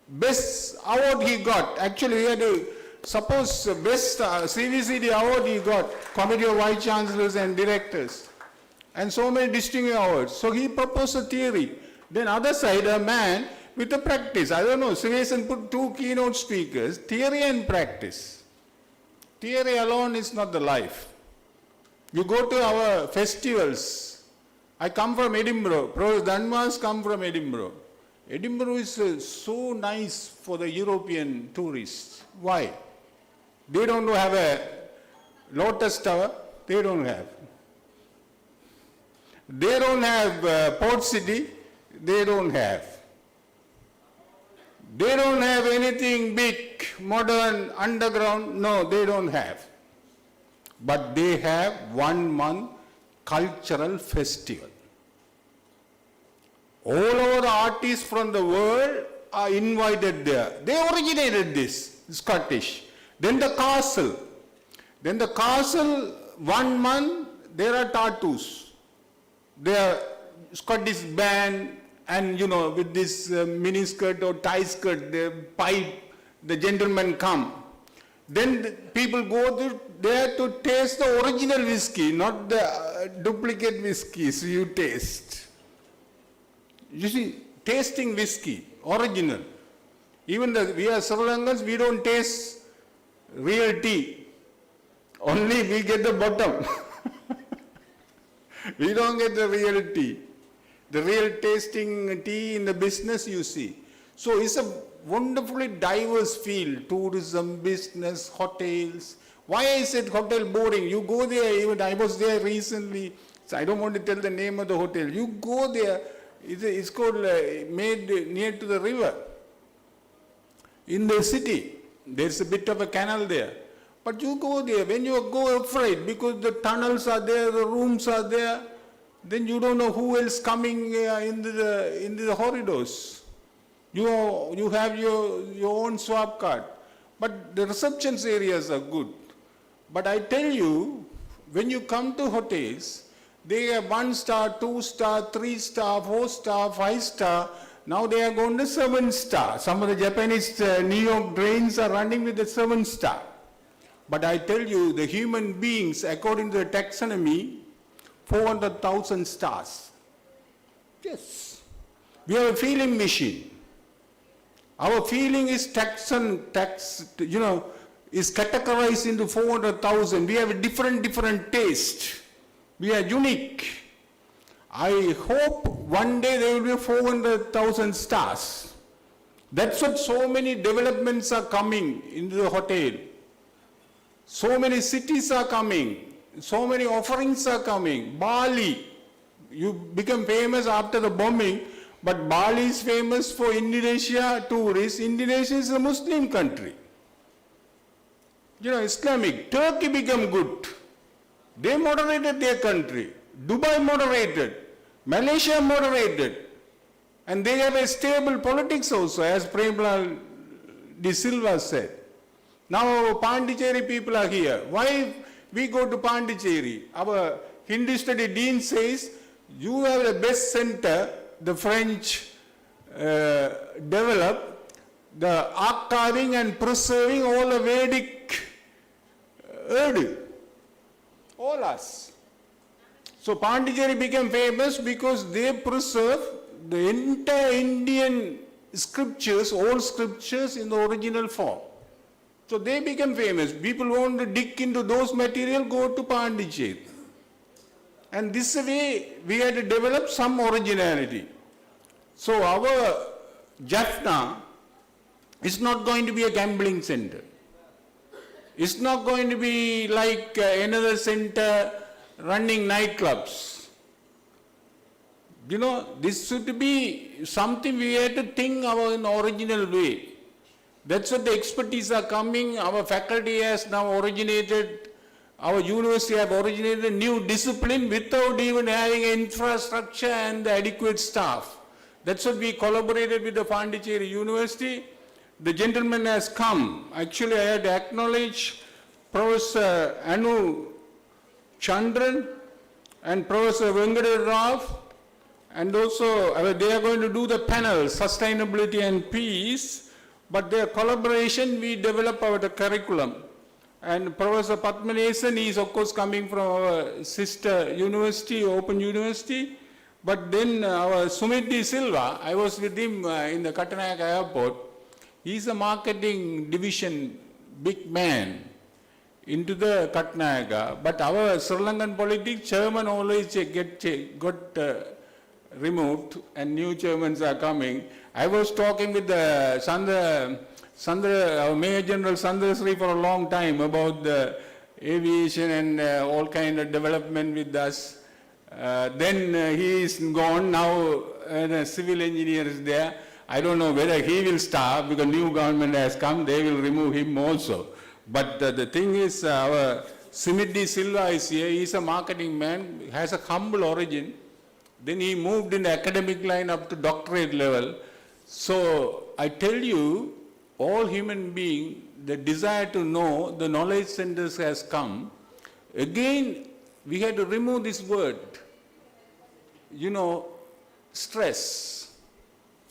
best award he got. Actually, we had to suppose best CVCD award he got, Committee of Vice Chancellors and Directors, and so many distinguished awards. So he proposed a theory. Then other side, a man with a practice. I don't know, Sivesan put two keynote speakers, theory and practice. Theory alone is not the life. You go to our festivals. I come from Edinburgh. Professor Dhanwas come from Edinburgh. Edinburgh is so nice for the European tourists. Why? They don't have a Lotus Tower. They don't have. They don't have Port City. They don't have. They don't have anything big, modern, underground. No, they don't have. But they have 1 month cultural festival. All over the artists from the world are invited there. They originated this, Scottish. Then the castle. Then the castle, 1 month, there are tattoos. There are Scottish band, and with this mini skirt or tie skirt, the pipe, the gentlemen come. Then the people go there to taste the original whiskey, not the duplicate whiskeys you taste. You see, tasting whiskey, original. Even we are Sri Lankans, we don't taste real tea. Only we get the bottom. We don't get the real tea. The real tasting tea in the business you see. So it's a wonderfully diverse field, tourism, business, hotels. Why I said hotel boring? You go there, even I was there recently, so I don't want to tell the name of the hotel. You go there, it's called, made near to the river. In the city, there's a bit of a canal there. But you go there, when you go afraid, because the tunnels are there, the rooms are there, then you don't know who else coming into the corridors. You have your own swap card. But the reception areas are good. But I tell you, when you come to hotels, they have 1 star, 2 star, 3 star, 4 star, 5 star. Now they are going to 7 star. Some of the Japanese New York drains are running with the 7 star. But I tell you, the human beings, according to the taxonomy, 400,000 stars. Yes. We have a feeling machine. Our feeling is is categorized into 400,000. We have a different taste. We are unique. I hope one day there will be 400,000 stars. That's what so many developments are coming into the hotel. So many cities are coming. So many offerings are coming. Bali, you become famous after the bombing, but Bali is famous for Indonesia tourists. Indonesia is a Muslim country. Islamic. Turkey became good. They moderated their country. Dubai moderated. Malaysia moderated. And they have a stable politics also, as Premlal D. Silva said. Now Pondicherry people are here. Why we go to Pondicherry? Our Hindu study dean says, you have the best center, the French developed, the archiving and preserving all the Vedic Urdu. All us. So Pondicherry became famous because they preserved the entire Indian scriptures, all scriptures in the original form. So they became famous. People want to dig into those material, go to Pondicherry. And this way we had to develop some originality. So our Jaffna It's not going to be a gambling center. It's not going to be like another center running nightclubs. You know, this should be something we have to think in original way. That's what the expertise are coming. Our faculty has now originated, our university have originated a new discipline without even having infrastructure and the adequate staff. That's what we collaborated with the Pondicherry University. The gentleman has come. Actually, I had to acknowledge Professor Anu Chandran and Professor Venkata Rao, and also they are going to do the panel, Sustainability and Peace, but their collaboration, we develop our curriculum. And Professor Padmanesan is of course coming from our sister university, Open University, but then our Sumit D. Silva, I was with him in the Katanayaka airport. He's a marketing division big man into the Katanayaka, but our Sri Lankan politics, chairman always got removed and new chairmans are coming. I was talking with the our Mayor General Sandrasri for a long time about the aviation and all kind of development with us. Then he is gone, now a civil engineer is there. I don't know whether he will start because new government has come, they will remove him also. But the thing is, our Sumit D. Silva is here, he is a marketing man, has a humble origin. Then he moved in the academic line up to doctorate level. So I tell you, all human beings, the desire to know, the knowledge centers has come. Again, we had to remove this word, you know, stress.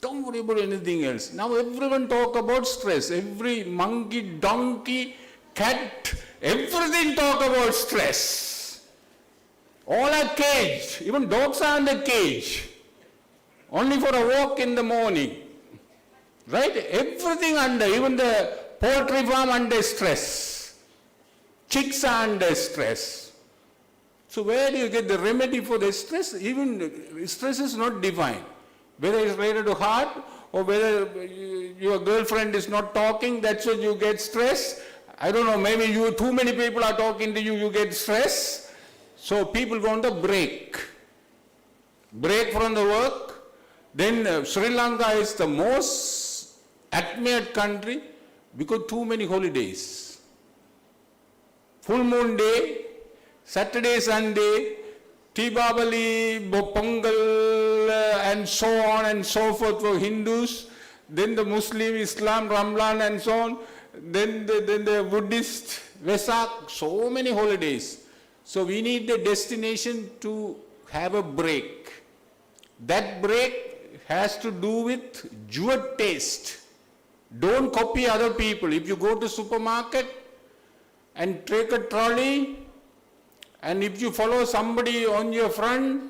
Don't worry about anything else. Now everyone talk about stress. Every monkey, donkey, cat, everything talk about stress. All are caged. Even dogs are in the cage. Only for a walk in the morning. Right? Everything under, even the poultry farm under stress. Chicks are under stress. So where do you get the remedy for the stress? Even stress is not defined. Whether it's related to heart or whether your girlfriend is not talking, that's what you get stress. I don't know, maybe too many people are talking to you, you get stress. So people want a break. Break from the work. Then Sri Lanka is the most admired country because too many holidays. Full moon day, Saturday, Sunday, Deepavali, Pongal, and so on and so forth for Hindus. Then the Muslim, Islam, Ramadan and so on. Then the Buddhist, Vesak, so many holidays. So we need the destination to have a break. That break has to do with your taste. Don't copy other people. If you go to supermarket and take a trolley, and if you follow somebody on your front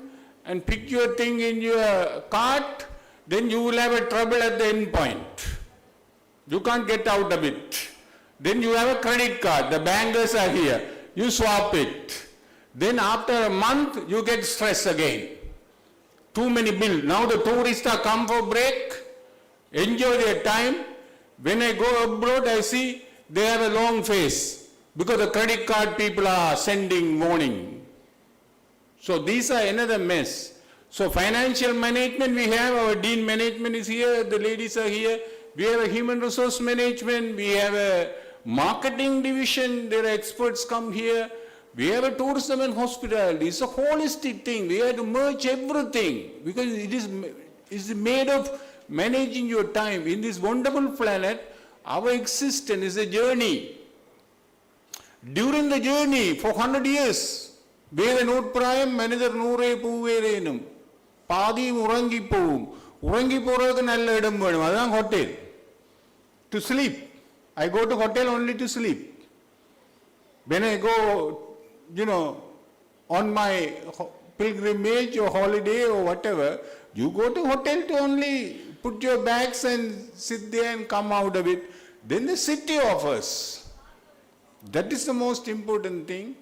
and pick your thing in your cart, then you will have a trouble at the end point. You can't get out of it. Then you have a credit card. The bankers are here. You swap it. Then after a month, you get stress again. Too many bills. Now the tourists are come for break. Enjoy their time. When I go abroad, I see they have a long face. Because the credit card people are sending warning. So these are another mess. So financial management we have, our dean management is here, the ladies are here. We have a human resource management, we have a marketing division, there are experts come here. We have a tourism and hospitality. It's a holistic thing. We have to merge everything because it is made of managing your time. In this wonderful planet, our existence is a journey. During the journey, for 100 years, Veda Notprayam, Manidar Nure Puverenum, Padi Urangi Pum, Urangi Purakan Alladam, Madam Hotel. To sleep. I go to hotel only to sleep. When I go, on my pilgrimage or holiday or whatever, you go to hotel to only put your bags and sit there and come out of it. Then the city offers. That is the most important thing.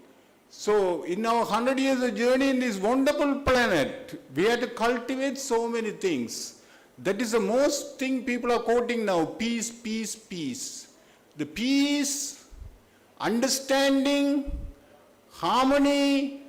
So in our 100 years of journey in this wonderful planet, we have to cultivate so many things. That is the most thing people are quoting now, peace, peace, peace. The peace, understanding, harmony,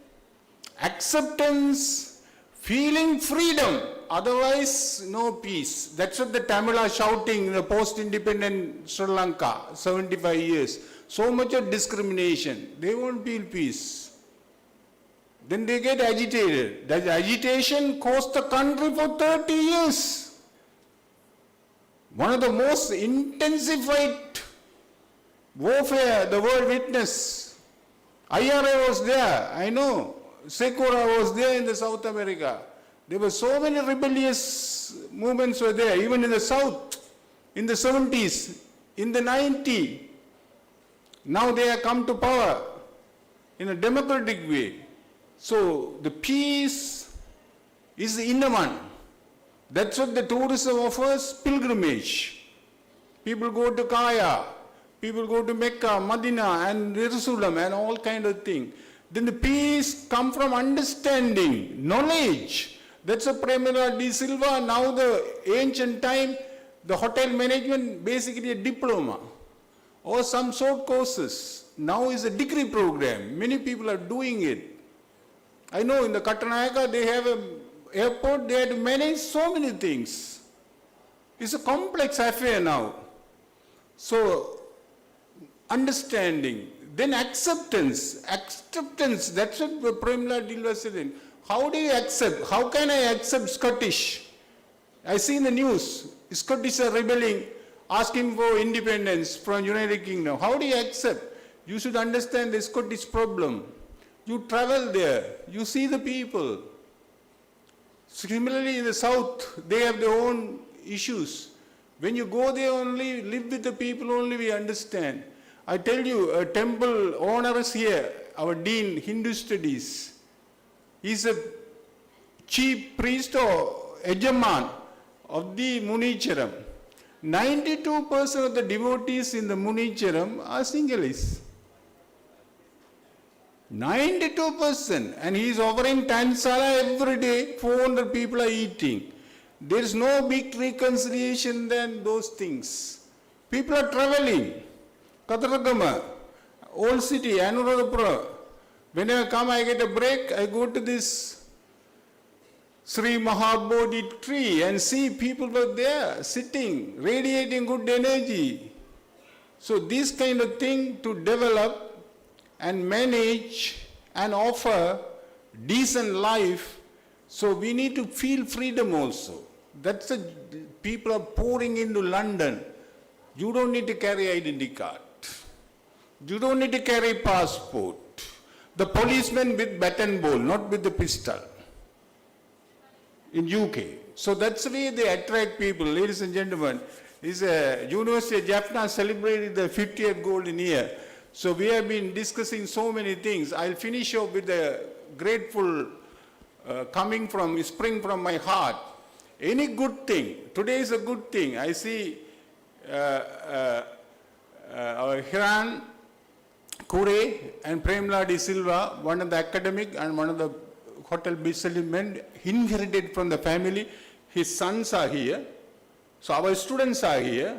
acceptance, feeling freedom. Otherwise, no peace. That's what the Tamil are shouting in the post-independent Sri Lanka, 75 years. So much of discrimination. They won't feel peace. Then they get agitated. That agitation cost the country for 30 years. One of the most intensified warfare the world witnessed. IRA was there, I know. Sekura was there in the South America. There were so many rebellious movements were there, even in the South, in the 70s, in the 90s. Now they have come to power in a democratic way. So the peace is the inner one. That's what the tourism offers, pilgrimage. People go to Kaya, people go to Mecca, Medina and Jerusalem and all kind of things. Then the peace comes from understanding, knowledge. That's a Premera de Silva. Now the ancient time, the hotel management, basically a diploma or some short courses. Now is a degree program. Many people are doing it. I know in the Katanayaka they have an airport, they have to manage so many things. It's a complex affair now. So, understanding, then acceptance. Acceptance, that's what Premla Dilwa said. How do you accept? How can I accept Scottish? I see in the news, Scottish are rebelling, asking for independence from United Kingdom. How do you accept? You should understand the Scottish problem. You travel there, you see the people. Similarly, in the South, they have their own issues. When you go there only, live with the people only, we understand. I tell you, a temple owner is here, our dean, Hindu studies. He's a chief priest or Ejaman of the Municharam. 92% of the devotees in the Municharam are Sinhalese. 92%, and he is offering Tansala every day, 400 people are eating. There is no big reconciliation than those things. People are traveling. Kataragama, old city, Anuradhapura. Whenever I come, I get a break, I go to this Sri Mahabodhi tree and see people were there, sitting, radiating good energy. So this kind of thing to develop and manage and offer decent life, so we need to feel freedom also. That's the people are pouring into London. You don't need to carry identity card. You don't need to carry passport. The policeman with bat and ball, not with the pistol. In UK. So that's the way they attract people. Ladies and gentlemen, University of Jaffna celebrated the 50th golden year. So we have been discussing so many things. I'll finish off with a grateful spring from my heart. Any good thing, today is a good thing. I see our Hiran Kure and Premla de Silva, one of the academic and one of the hotel businessmen, inherited from the family. His sons are here. So our students are here.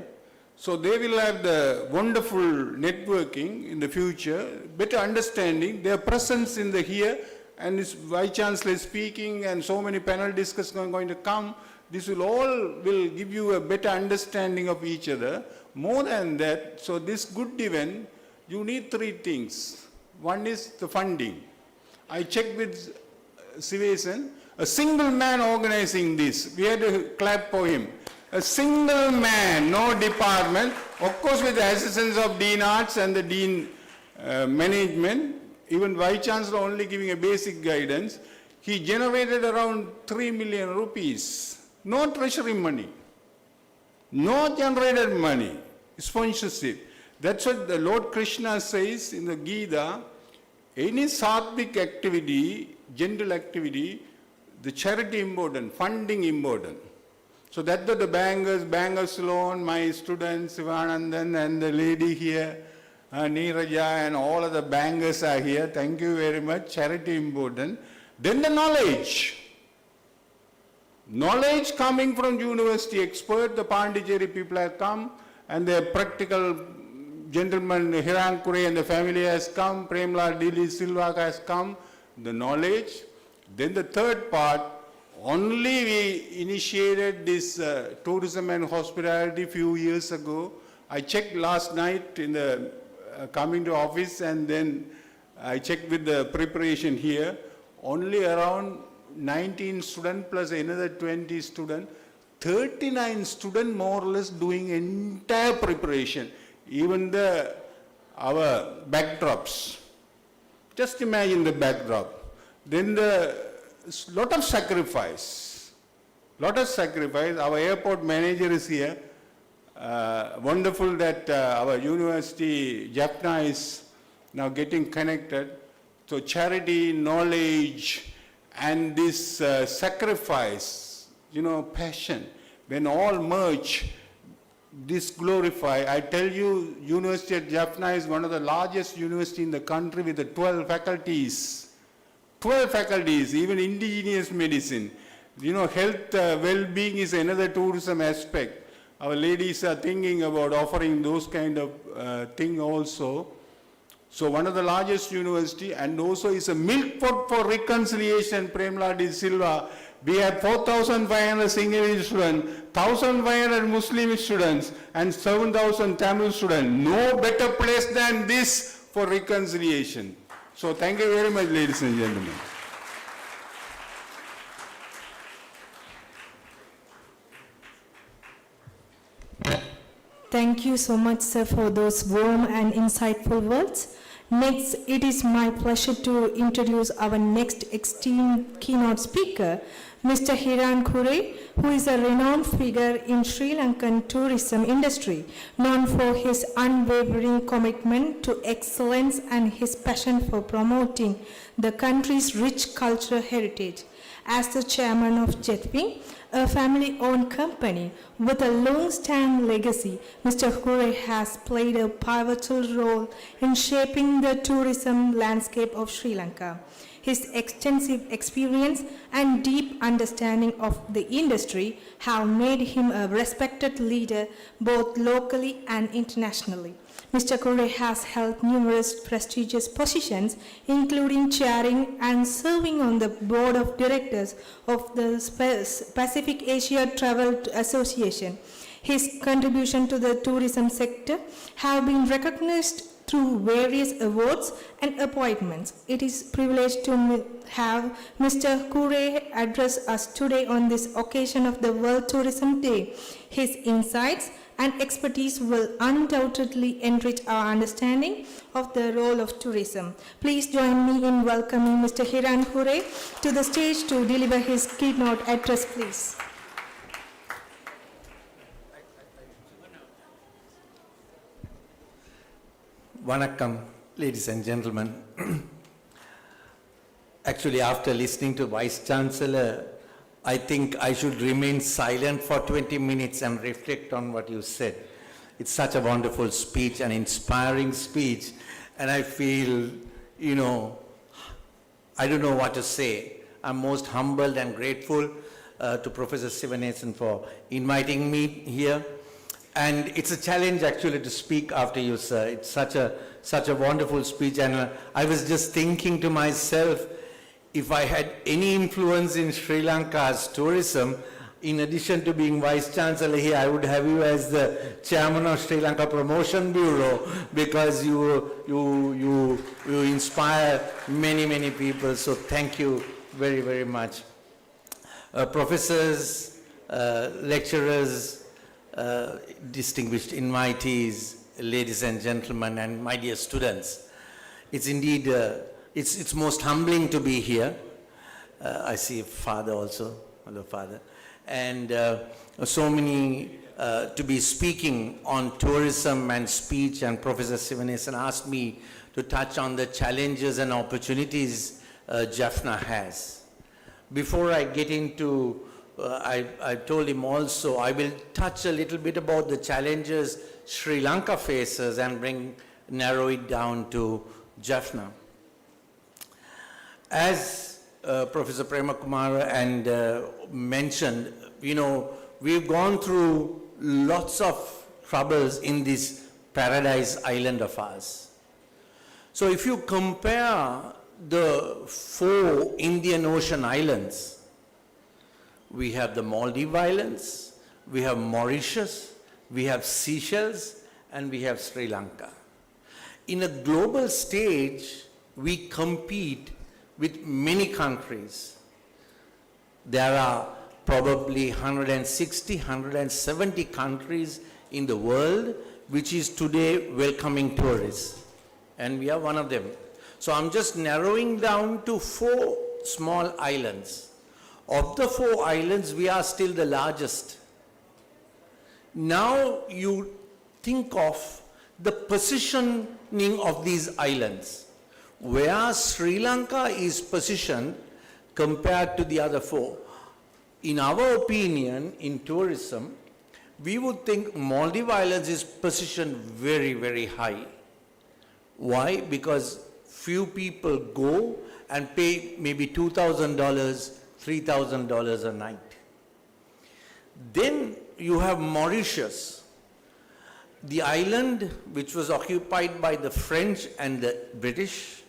So they will have the wonderful networking in the future, better understanding, their presence in the here, and this Vice Chancellor speaking and so many panel discussions are going to come. This will give you a better understanding of each other. More than that, so this good event, you need three things. One is the funding. I checked with Sivesan, a single man organizing this. We had to clap for him. A single man, no department, of course with the assistance of Dean Arts and the Dean Management, even Vice Chancellor only giving a basic guidance. He generated around 3 million rupees. No treasury money. No generated money. Sponsorship. That's what the Lord Krishna says in the Gita. Any sattvic activity, general activity, the charity important, funding important. So that's what the bankers loan, my students, Sivanandan and the lady here, Neeraja and all of the bankers are here. Thank you very much. Charity important. Then the knowledge. Knowledge coming from university expert, the Pondicherry people have come, and the practical gentleman Hiran Kure and the family has come, Premla Dili Silva has come, the knowledge. Then the third part, only we initiated this tourism and hospitality few years ago. I checked last night in the coming to office, and then I checked with the preparation here, only around 19 students plus another 20 students, 39 students more or less doing entire preparation, even our backdrops. Just imagine the backdrop. Then lot of sacrifice. Our airport manager is here. Wonderful that our university, Jaffna, is now getting connected. So charity, knowledge, and this sacrifice, passion, when all merge, this glorify. I tell you, University at Jaffna is one of the largest universities in the country with the 12 faculties. 12 faculties, even indigenous medicine. Health, well-being is another tourism aspect. Our ladies are thinking about offering those kind of thing also. So one of the largest university, and also is a milk pot for reconciliation, Premla de Silva. We have 4,500 Sinhalese students, 1,500 Muslim students, and 7,000 Tamil students. No better place than this for reconciliation. So thank you very much, ladies and gentlemen. Thank you so much, sir, for those warm and insightful words. Next, it is my pleasure to introduce our next esteemed keynote speaker, Mr. Hiran Kure, who is a renowned figure in Sri Lankan tourism industry, known for his unwavering commitment to excellence and his passion for promoting the country's rich cultural heritage. As the chairman of Jetwing, a family-owned company with a long-standing legacy, Mr. Kure has played a pivotal role in shaping the tourism landscape of Sri Lanka. His extensive experience and deep understanding of the industry have made him a respected leader both locally and internationally. Mr. Kure has held numerous prestigious positions, including chairing and serving on the board of directors of the Pacific Asia Travel Association. His contribution to the tourism sector have been recognized through various awards and appointments. It is a privilege to have Mr. Kure address us today on this occasion of the World Tourism Day. His insights and expertise will undoubtedly enrich our understanding of the role of tourism. Please join me in welcoming Mr. Hiran Kure to the stage to deliver his keynote address, please. Vanakkam, ladies and gentlemen. Actually, after listening to Vice Chancellor, I think I should remain silent for 20 minutes and reflect on what you said. It's such a wonderful speech, an inspiring speech, and I feel, I don't know what to say. I'm most humbled and grateful to Professor Sivanesan for inviting me here. And it's a challenge actually to speak after you, sir. It's such a wonderful speech, and I was just thinking to myself, if I had any influence in Sri Lanka's tourism, in addition to being Vice Chancellor here, I would have you as the Chairman of Sri Lanka Promotion Bureau, because you inspire many people. So thank you very, very much. Professors, lecturers, distinguished invitees, ladies and gentlemen, and my dear students. It's indeed, it's most humbling to be here. I see Father also, hello Father. And so many to be speaking on tourism and speech, and Professor Sivanesan asked me to touch on the challenges and opportunities Jaffna has. Before I get into I told him also I will touch a little bit about the challenges Sri Lanka faces and narrow it down to Jaffna. As Professor Prema Kumar and mentioned, we've gone through lots of troubles in this paradise island of ours. So if you compare the 4 Indian Ocean islands, we have the Maldives Islands, we have Mauritius, we have Seychelles, and we have Sri Lanka. In a global stage, we compete with many countries. There are probably 160, 170 countries in the world which is today welcoming tourists. And we are one of them. So I'm just narrowing down to 4 small islands. Of the 4 islands, we are still the largest. Now you think of the positioning of these islands. Where Sri Lanka is positioned compared to the other 4. In our opinion, in tourism, we would think Maldives Islands is positioned very, very high. Why? Because few people go and pay maybe $2,000, $3,000 a night. Then you have Mauritius, the island which was occupied by the French and the British,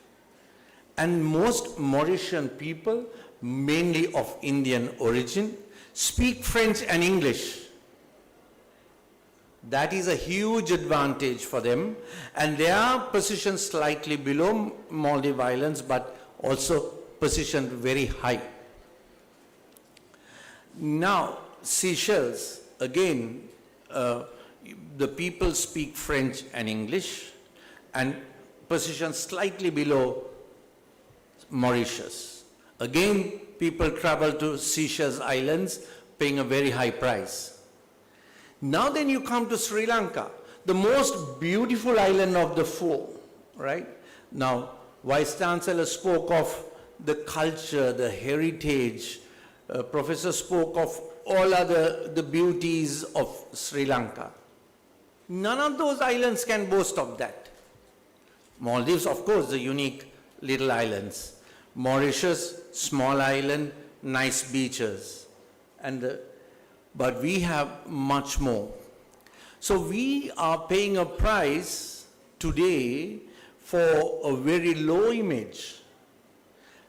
and most Mauritian people, mainly of Indian origin, speak French and English. That is a huge advantage for them, and they are positioned slightly below Maldives Islands, but also positioned very high. Now, Seychelles, again, the people speak French and English, and positioned slightly below Mauritius. Again, people travel to Seychelles Islands, paying a very high price. Now then you come to Sri Lanka, the most beautiful island of the 4, right? Now, Vice Chancellor spoke of the culture, the heritage. Professor spoke of all other the beauties of Sri Lanka. None of those islands can boast of that. Maldives, of course, the unique little islands. Mauritius, small island, nice beaches. But we have much more. So we are paying a price today for a very low image,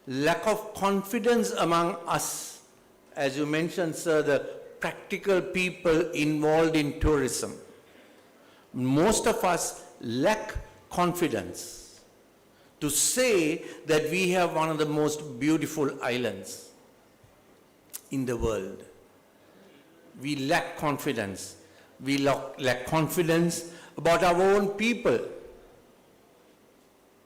lack of confidence among us. As you mentioned, sir, the practical people involved in tourism. Most of us lack confidence to say that we have one of the most beautiful islands in the world. We lack confidence. We lack confidence about our own people.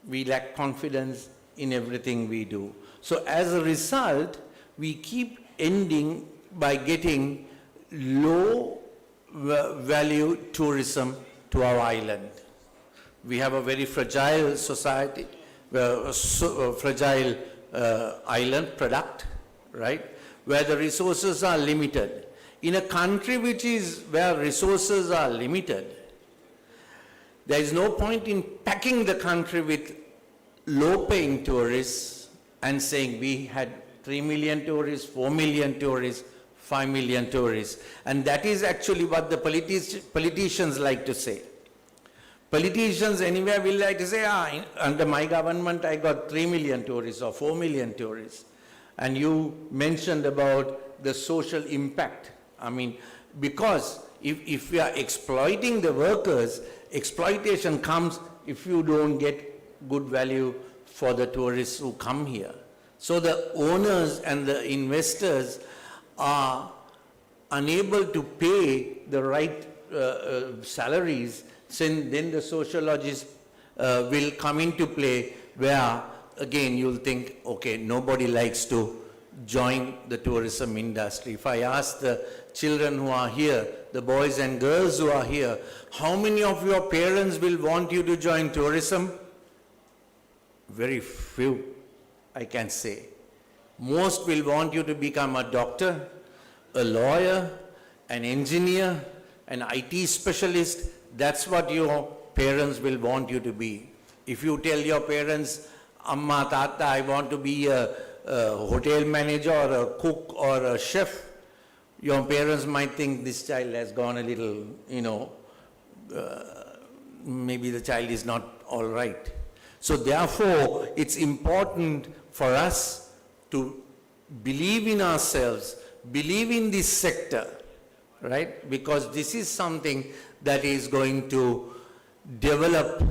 We lack confidence in everything we do. So as a result, we keep ending by getting low value tourism to our island. We have a very fragile society, fragile island product, right? Where the resources are limited. In a country where resources are limited, there is no point in packing the country with low-paying tourists and saying we had 3 million tourists, 4 million tourists, 5 million tourists. And that is actually what the politicians like to say. Politicians anywhere will like to say, under my government I got 3 million tourists or 4 million tourists. And you mentioned about the social impact. I mean, because if we are exploiting the workers, exploitation comes if you don't get good value for the tourists who come here. So the owners and the investors are unable to pay the right salaries, then the sociologists will come into play where again you'll think, okay, nobody likes to join the tourism industry. If I ask the children who are here, the boys and girls who are here, how many of your parents will want you to join tourism? Very few, I can say. Most will want you to become a doctor, a lawyer, an engineer, an IT specialist. That's what your parents will want you to be. If you tell your parents, Amma, Tata, I want to be a hotel manager or a cook or a chef, your parents might think this child has gone a little, maybe the child is not all right. So therefore, it's important for us to believe in ourselves, believe in this sector, right? Because this is something that is going to develop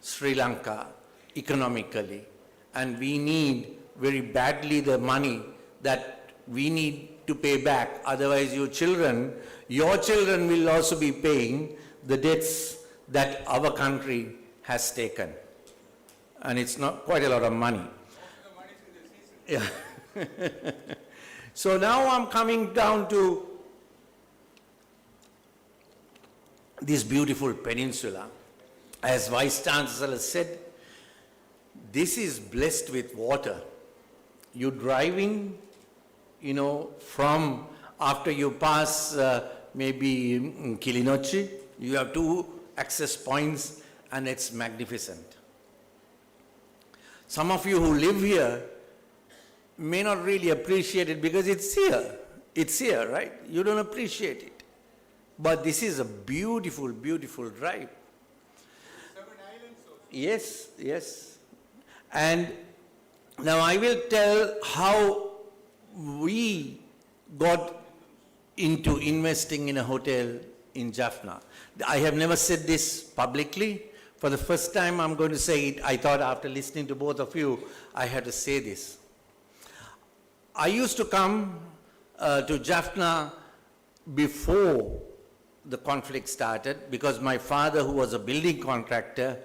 Sri Lanka economically. And we need very badly the money that we need to pay back. Otherwise, your children will also be paying the debts that our country has taken. And it's not quite a lot of money. Yeah. So now I'm coming down to this beautiful peninsula. As Vice Chancellor said, this is blessed with water. You're driving, from after you pass maybe Keynote, you have 2 access points and it's magnificent. Some of you who live here may not really appreciate it because it's here. It's here, right? You don't appreciate it. But this is a beautiful, beautiful drive. 7 islands also. Yes, yes. And now I will tell how we got into investing in a hotel in Jaffna. I have never said this publicly. For the first time I'm going to say it. I thought after listening to both of you, I had to say this. I used to come to Jaffna before the conflict started because my father, who was a building contractor,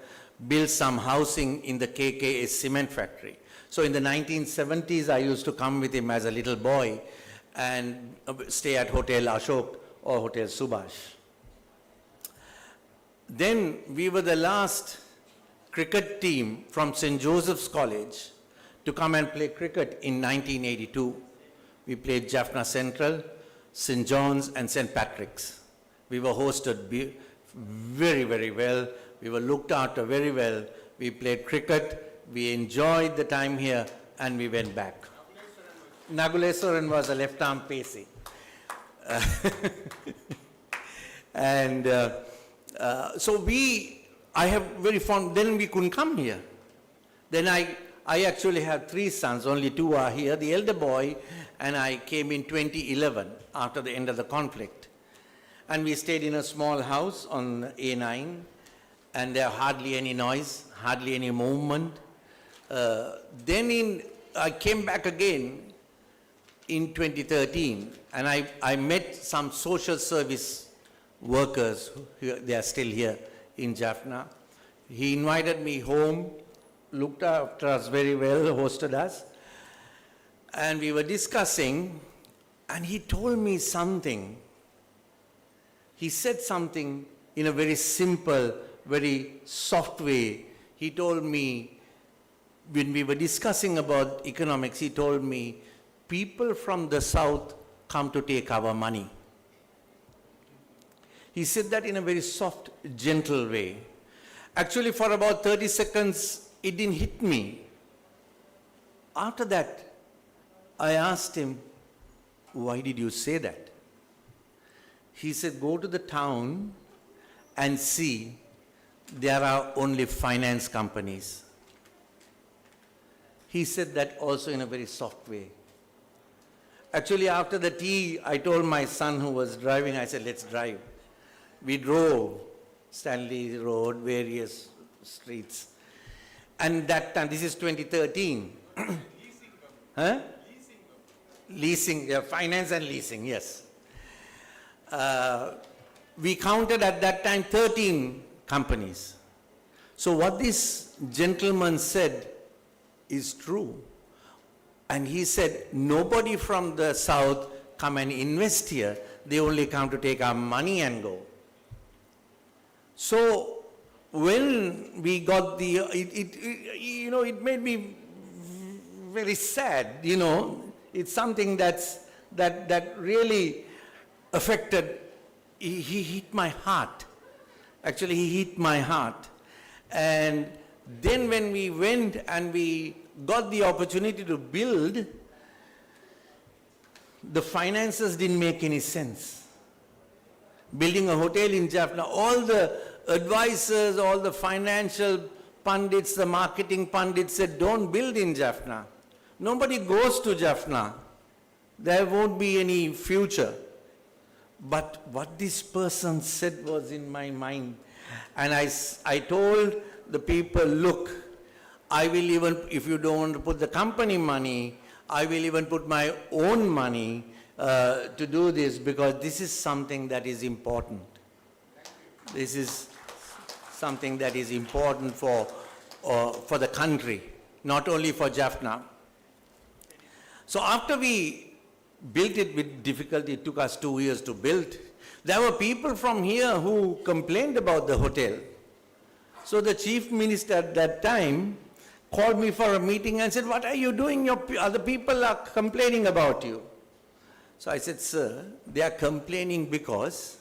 built some housing in the KKA cement factory. So in the 1970s, I used to come with him as a little boy and stay at Hotel Ashok or Hotel Subhash. Then we were the last cricket team from St. Joseph's College to come and play cricket in 1982. We played Jaffna Central, St. John's and St. Patrick's. We were hosted very, very well. We were looked after very well. We played cricket, we enjoyed the time here, and we went back. Naguleswaran was a left-arm pacey. And so I have very fond, then we couldn't come here. Then I actually have 3 sons, only 2 are here. The elder boy and I came in 2011 after the end of the conflict. And we stayed in a small house on A9, and there hardly any noise, hardly any movement. Then I came back again in 2013, and I met some social service workers, they are still here in Jaffna. He invited me home, looked after us very well, hosted us, and we were discussing, and he told me something. He said something in a very simple, very soft way. He told me, when we were discussing about economics, he told me, people from the south come to take our money. He said that in a very soft, gentle way. Actually, for about 30 seconds, it didn't hit me. After that, I asked him, why did you say that? He said, go to the town and see there are only finance companies. He said that also in a very soft way. Actually, after the tea, I told my son who was driving, I said, let's drive. We drove Stanley Road, various streets. And that time, this is 2013. Huh? Leasing, yeah, finance and leasing, yes. We counted at that time 13 companies. So what this gentleman said is true. And he said, nobody from the south come and invest here. They only come to take our money and go. So when we got the, it made me very sad, It's something that really affected, he hit my heart. Actually, he hit my heart. And then when we went and we got the opportunity to build, the finances didn't make any sense. Building a hotel in Jaffna, all the advisors, all the financial pundits, the marketing pundits said, don't build in Jaffna. Nobody goes to Jaffna. There won't be any future. But what this person said was in my mind. And I told the people, look, I will even, if you don't want to put the company money, I will even put my own money to do this, because this is something that is important. This is something that is important for the country, not only for Jaffna. So after we built it with difficulty, it took us 2 years to build. There were people from here who complained about the hotel. So the chief minister at that time called me for a meeting and said, what are you doing? Other people are complaining about you. So I said, sir, they are complaining because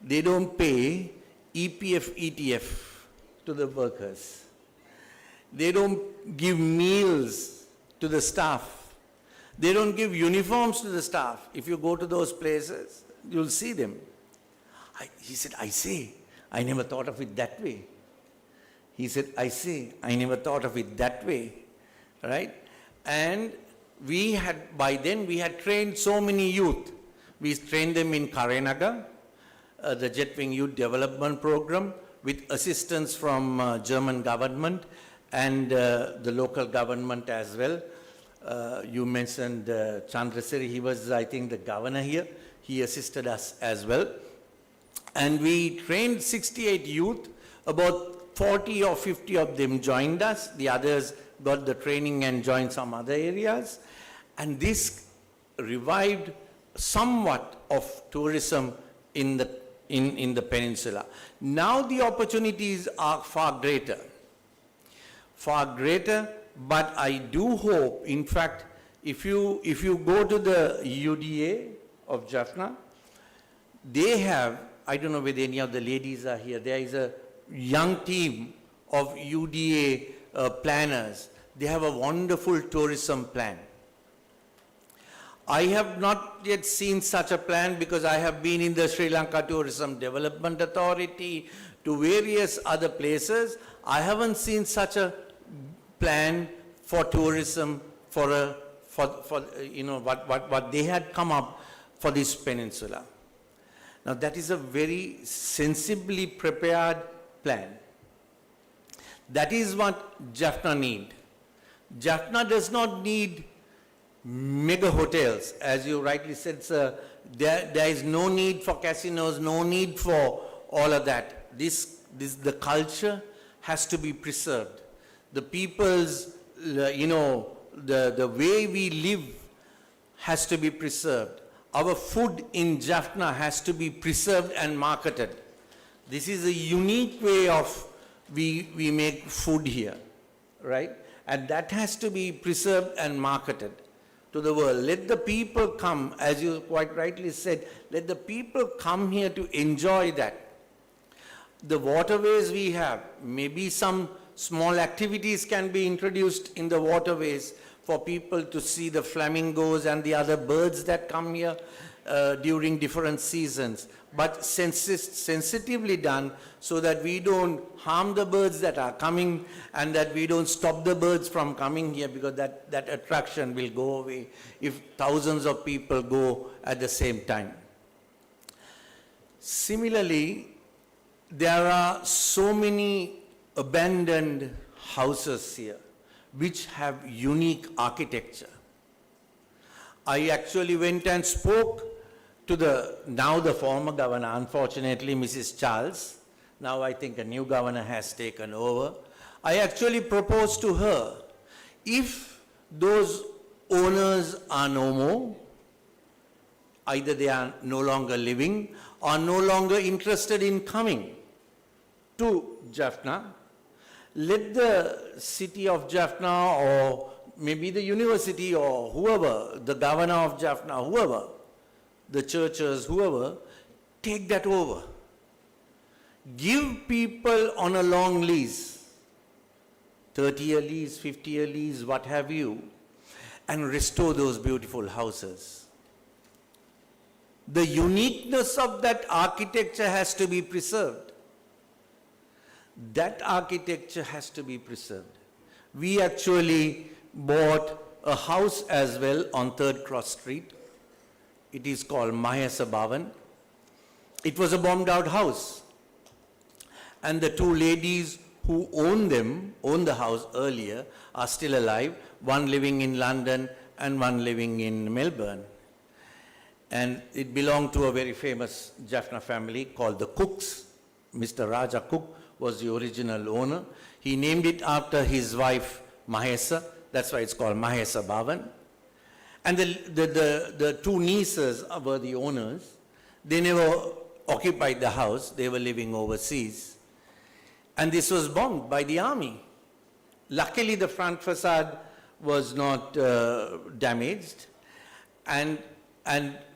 they don't pay EPF, ETF to the workers. They don't give meals to the staff. They don't give uniforms to the staff. If you go to those places, you'll see them. He said, I say, I never thought of it that way. He said, I say, I never thought of it that way. Right? And by then we had trained so many youth. We trained them in Karenaga, the Jet Wing Youth Development Program, with assistance from German government and the local government as well. You mentioned Chancellor, he was, I think, the governor here. He assisted us as well. And we trained 68 youth. About 40 or 50 of them joined us. The others got the training and joined some other areas. And this revived somewhat of tourism in the peninsula. Now the opportunities are far greater. But I do hope, in fact, if you go to the UDA of Jaffna, they have, I don't know whether any of the ladies are here, there is a young team of UDA planners. They have a wonderful tourism plan. I have not yet seen such a plan because I have been in the Sri Lanka Tourism Development Authority to various other places. I haven't seen such a plan for tourism for you know what they had come up for this peninsula. Now that is a very sensibly prepared plan. That is what Jaffna need. Jaffna does not need mega hotels, as you rightly said, sir. There is no need for casinos, no need for all of that. The culture has to be preserved. The people's, you know, the way we live has to be preserved. Our food in Jaffna has to be preserved and marketed. This is a unique way of we make food here, right? And that has to be preserved and marketed to the world. Let the people come, as you quite rightly said, let the people come here to enjoy that. The waterways we have, maybe some small activities can be introduced in the waterways for people to see the flamingos and the other birds that come here during different seasons. But sensitively done so that we don't harm the birds that are coming and that we don't stop the birds from coming here, because that attraction will go away if thousands of people go at the same time. Similarly, there are so many abandoned houses here which have unique architecture. I actually went and spoke to now the former governor, unfortunately Mrs. Charles. Now I think a new governor has taken over. I actually proposed to her, if those owners are no more, either they are no longer living or no longer interested in coming to Jaffna, let the city of Jaffna or maybe the university or whoever, the governor of Jaffna, whoever, the churches, whoever, take that over. Give people on a long lease 30-year lease, 50-year lease, what have you, and restore those beautiful houses. The uniqueness of that architecture has to be preserved. That architecture has to be preserved. We actually bought a house as well on 3rd Cross Street. It is called Mahesa Bhavan. It was a bombed out house. And the two ladies who owned the house earlier, are still alive, one living in London and one living in Melbourne. And it belonged to a very famous Jaffna family called the Cooks. Mr. Raja Cook was the original owner. He named it after his wife Mahesa. That's why it's called Mahesa Bhavan. And the two nieces were the owners. They never occupied the house. They were living overseas. And this was bombed by the army. Luckily, the front facade was not damaged. And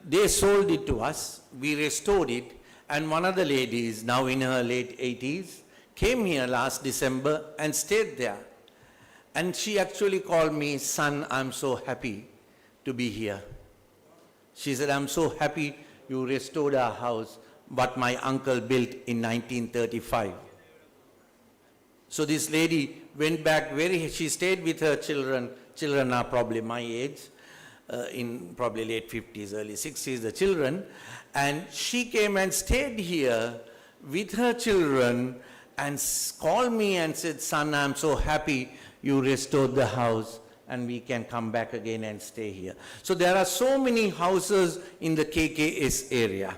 they sold it to us. We restored it. And one of the ladies, now in her late 80s, came here last December and stayed there. And she actually called me, "Son, I'm so happy to be here." She said, "I'm so happy you restored our house, what my uncle built in 1935. So this lady went back she stayed with her children. Children are probably my age, in probably late 50s, early 60s, the children. And she came and stayed here with her children and called me and said, "Son, I'm so happy you restored the house and we can come back again and stay here." So there are so many houses in the KKS area,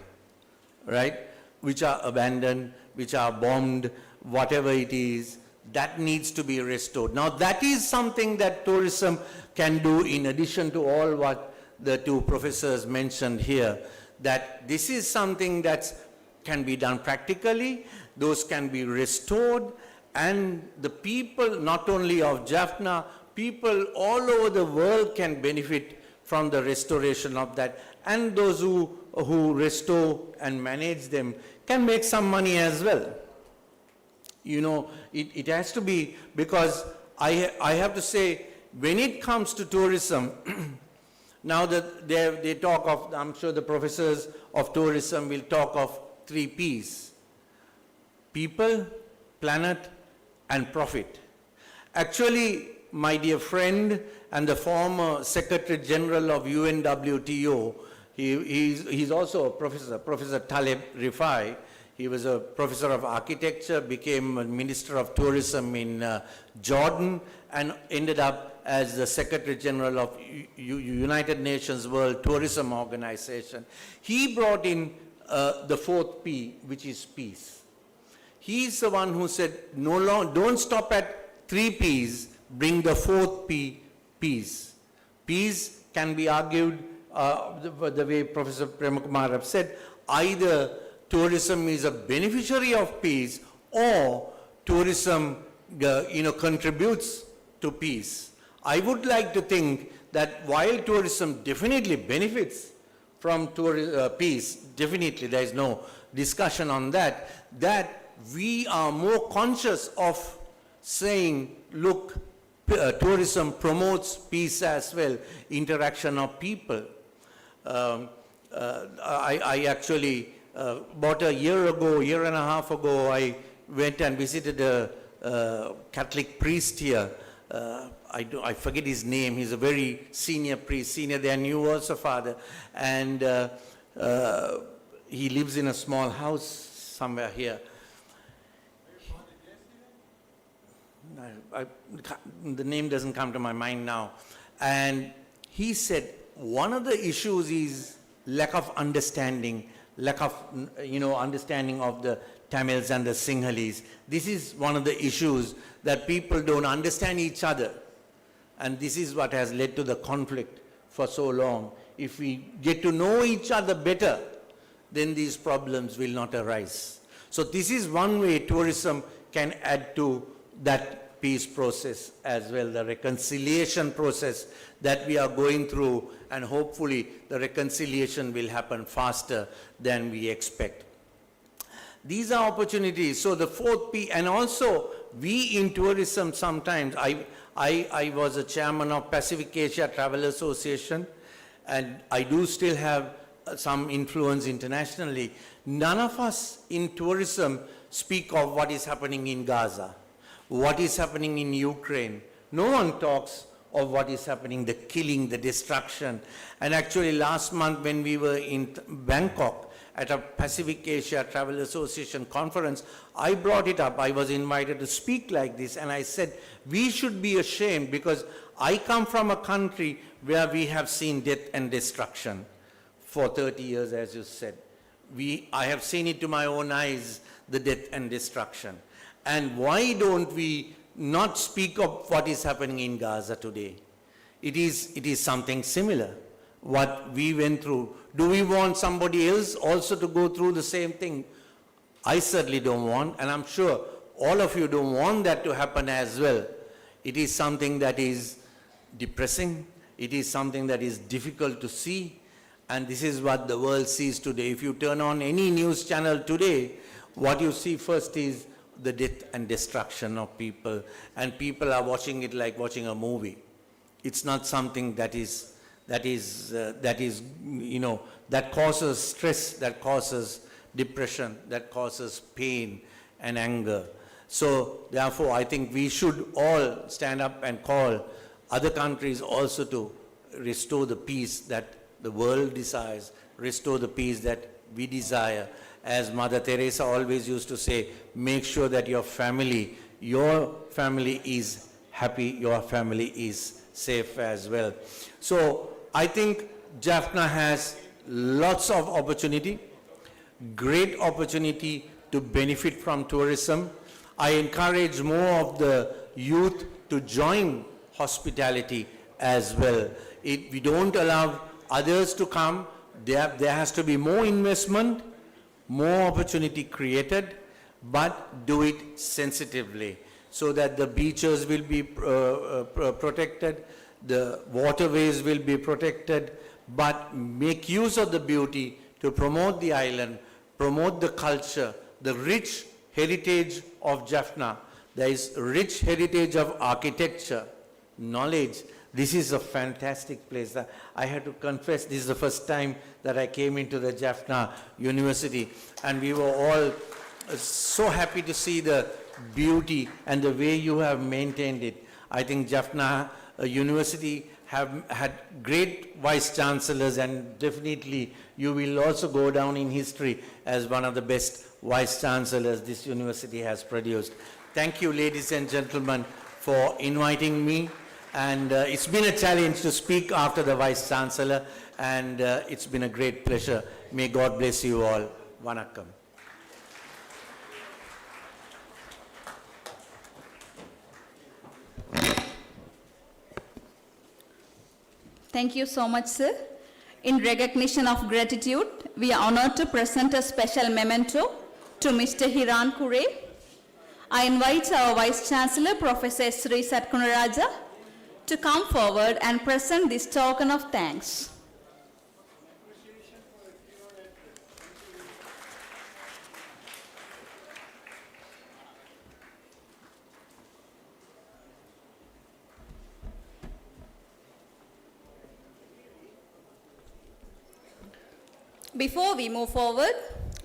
right, which are abandoned, which are bombed, whatever it is, that needs to be restored. Now that is something that tourism can do in addition to all what the two professors mentioned here, that this is something that can be done practically, those can be restored, and the people, not only of Jaffna, people all over the world can benefit from the restoration of that, and those who restore and manage them can make some money as well. You know, it has to be, because I have to say, when it comes to tourism, now that they talk of, I'm sure the professors of tourism will talk of 3 Ps: people, planet, and profit. Actually, my dear friend and the former Secretary General of UNWTO, he's also a professor, Professor Taleb Rifai. He was a professor of architecture, became a minister of tourism in Jordan, and ended up as the Secretary General of United Nations World Tourism Organization. He brought in the 4th P, which is peace. He's the one who said, don't stop at 3 Ps, bring the 4th P, peace. Peace can be argued the way Professor Premakumar have said, either tourism is a beneficiary of peace, or tourism contributes to peace. I would like to think that while tourism definitely benefits from peace, definitely there is no discussion on that, that we are more conscious of saying, look, tourism promotes peace as well, interaction of people. I actually, about a year and a half ago, I went and visited a Catholic priest here. I forget his name. He's a very senior priest, senior than you also, Father. And he lives in a small house somewhere here. The name doesn't come to my mind now. And he said one of the issues is lack of understanding, understanding of the Tamils and the Sinhalese. This is one of the issues, that people don't understand each other. And this is what has led to the conflict for so long. If we get to know each other better, then these problems will not arise. So this is one way tourism can add to that peace process as well, the reconciliation process that we are going through, and hopefully the reconciliation will happen faster than we expect. These are opportunities. So the 4th P, and also we in tourism sometimes, I was a chairman of Pacific Asia Travel Association, and I do still have some influence internationally. None of us in tourism speak of what is happening in Gaza, what is happening in Ukraine. No one talks of what is happening, the killing, the destruction. And actually last month when we were in Bangkok at a Pacific Asia Travel Association conference, I brought it up. I was invited to speak like this, and I said, we should be ashamed because I come from a country where we have seen death and destruction for 30 years, as you said. I have seen it to my own eyes, the death and destruction. And why don't we not speak of what is happening in Gaza today? It is something similar, what we went through. Do we want somebody else also to go through the same thing? I certainly don't want, and I'm sure all of you don't want that to happen as well. It is something that is depressing. It is something that is difficult to see, and this is what the world sees today. If you turn on any news channel today, what you see first is the death and destruction of people, and people are watching it like watching a movie. It's not something that causes stress, that causes depression, that causes pain and anger. So therefore, I think we should all stand up and call other countries also to restore the peace that the world desires, restore the peace that we desire. As Mother Teresa always used to say, make sure that your family is happy, your family is safe as well. So I think Jaffna has lots of opportunity, great opportunity to benefit from tourism. I encourage more of the youth to join hospitality as well. We don't allow others to come. There has to be more investment, more opportunity created, but do it sensitively so that the beaches will be protected, the waterways will be protected, but make use of the beauty to promote the island, promote the culture, the rich heritage of Jaffna. There is rich heritage of architecture, knowledge. This is a fantastic place. I had to confess, this is the first time that I came into the Jaffna University, and we were all so happy to see the beauty and the way you have maintained it. I think Jaffna University have had great vice chancellors, and definitely you will also go down in history as one of the best vice chancellors this university has produced. Thank you, ladies and gentlemen, for inviting me. And it's been a challenge to speak after the Vice Chancellor, and it's been a great pleasure. May God bless you all. Vanakkam. Thank you so much, sir. In recognition of gratitude, we are honored to present a special memento to Mr. Hiran Kure. I invite our Vice Chancellor, Professor Sri Satkunaraja, to come forward and present this token of thanks. Before we move forward,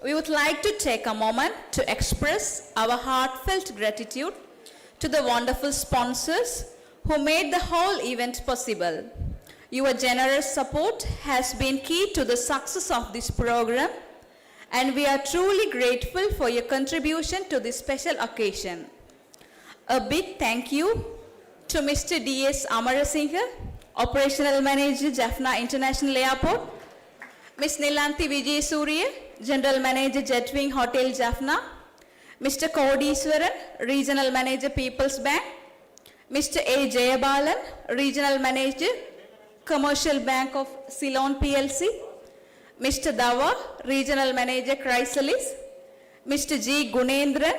we would like to take a moment to express our heartfelt gratitude to the wonderful sponsors who made the whole event possible. Your generous support has been key to the success of this program, and we are truly grateful for your contribution to this special occasion. A big thank you to Mr. D.S. Amarasinghe, Operational Manager, Jaffna International Airport, Ms. Nilanthi Vijayasuriya, General Manager, Jetwing Hotel, Jaffna, Mr. Kodiswaran, Regional Manager, People's Bank, Mr. A. Jayabalan, Regional Manager, Commercial Bank of Ceylon PLC, Mr. Dawa, Regional Manager, Chrysalis, Mr. G. Gunendran,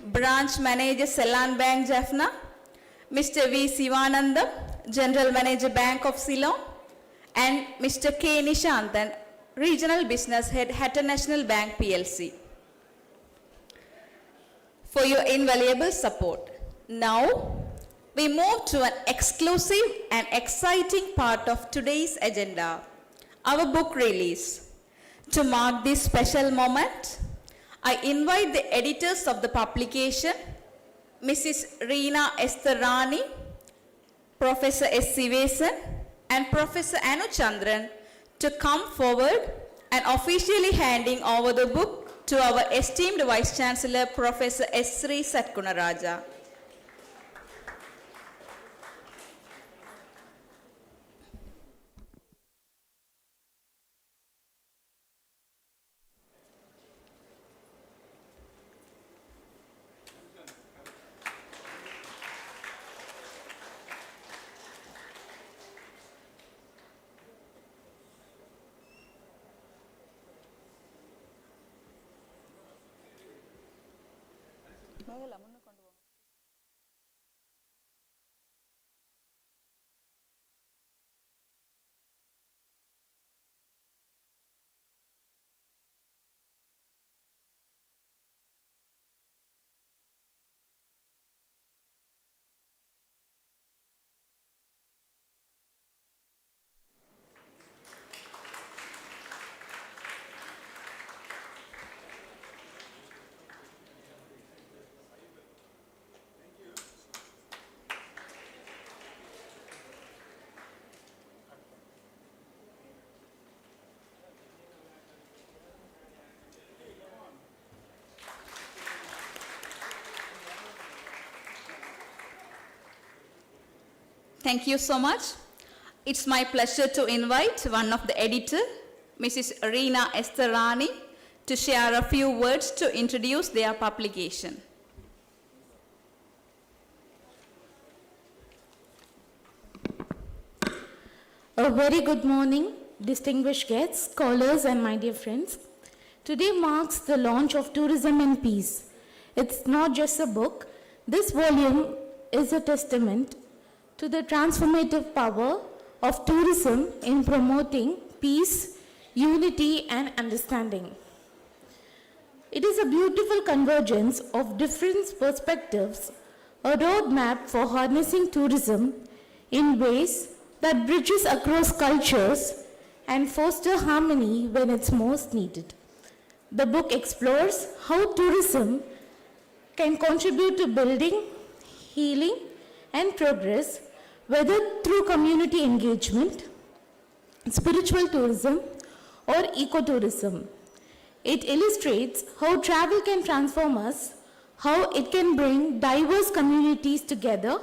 Branch Manager, Ceylon Bank, Jaffna, Mr. V. Sivanandam, General Manager, Bank of Ceylon, and Mr. K. Nishantan, Regional Business Head, Hatton National Bank PLC, for your invaluable support. Now, we move to an exclusive and exciting part of today's agenda, our book release. To mark this special moment, I invite the editors of the publication, Mrs. Reena Estherani, Professor S. Sivesan, and Professor Anu Chandran to come forward and officially handing over the book to our esteemed Vice Chancellor, Professor S. Sri Satgunaraja. Thank you so much. It's my pleasure to invite one of the editor, Mrs. Reena Estherani, to share a few words to introduce their publication. A very good morning, distinguished guests, scholars, and my dear friends. Today marks the launch of Tourism and Peace. It's not just a book. This volume is a testament to the transformative power of tourism in promoting peace, unity, and understanding. It is a beautiful convergence of different perspectives, a roadmap for harnessing tourism in ways that bridges across cultures and foster harmony when it's most needed. The book explores how tourism can contribute to building, healing, and progress, whether through community engagement, spiritual tourism, or ecotourism. It illustrates how travel can transform us, how it can bring diverse communities together,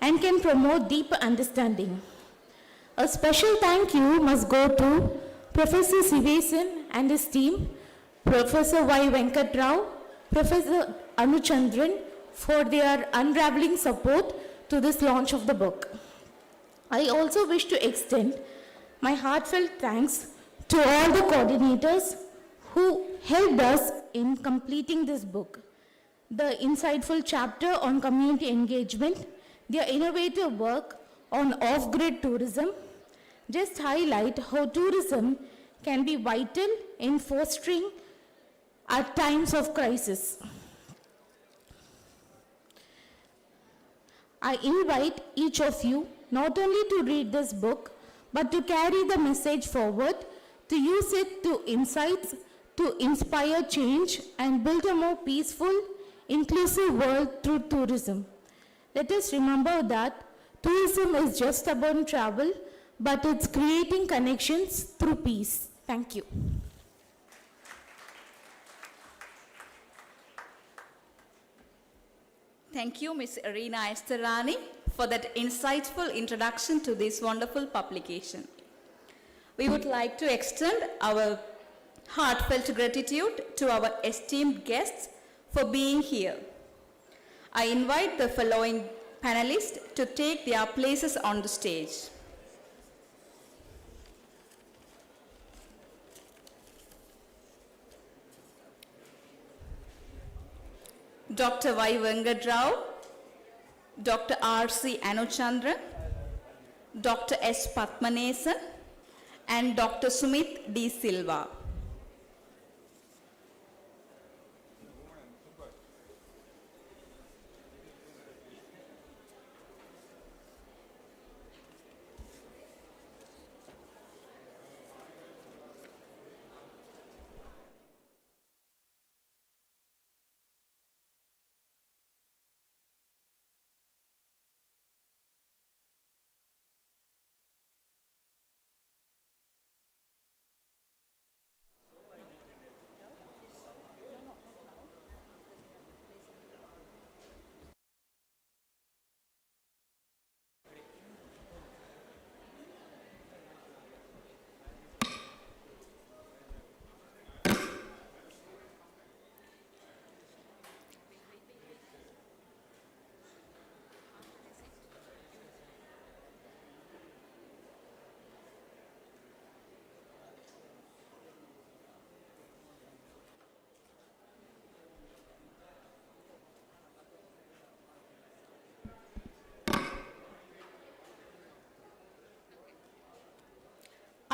and can promote deeper understanding. A special thank you must go to Professor Sivesan and his team, Professor Y. Venkat Rao, Professor Anu Chandran for their unraveling support to this launch of the book. I also wish to extend my heartfelt thanks to all the coordinators who helped us in completing this book. The insightful chapter on community engagement, their innovative work on off-grid tourism, just highlight how tourism can be vital in fostering at times of crisis. I invite each of you not only to read this book, but to carry the message forward, to use it to insights, to inspire change and build a more peaceful, inclusive world through tourism. Let us remember that tourism is just about travel, but it's creating connections through peace. Thank you. Thank you, Ms. Reena Estherani, for that insightful introduction to this wonderful publication. We would like to extend our heartfelt gratitude to our esteemed guests for being here. I invite the following panelists to take their places on the stage. Dr. Y. Venkat Rao, Dr. R.C. Anuchandran, Dr. S. Patmanesan, and Dr. Sumit D. Silva.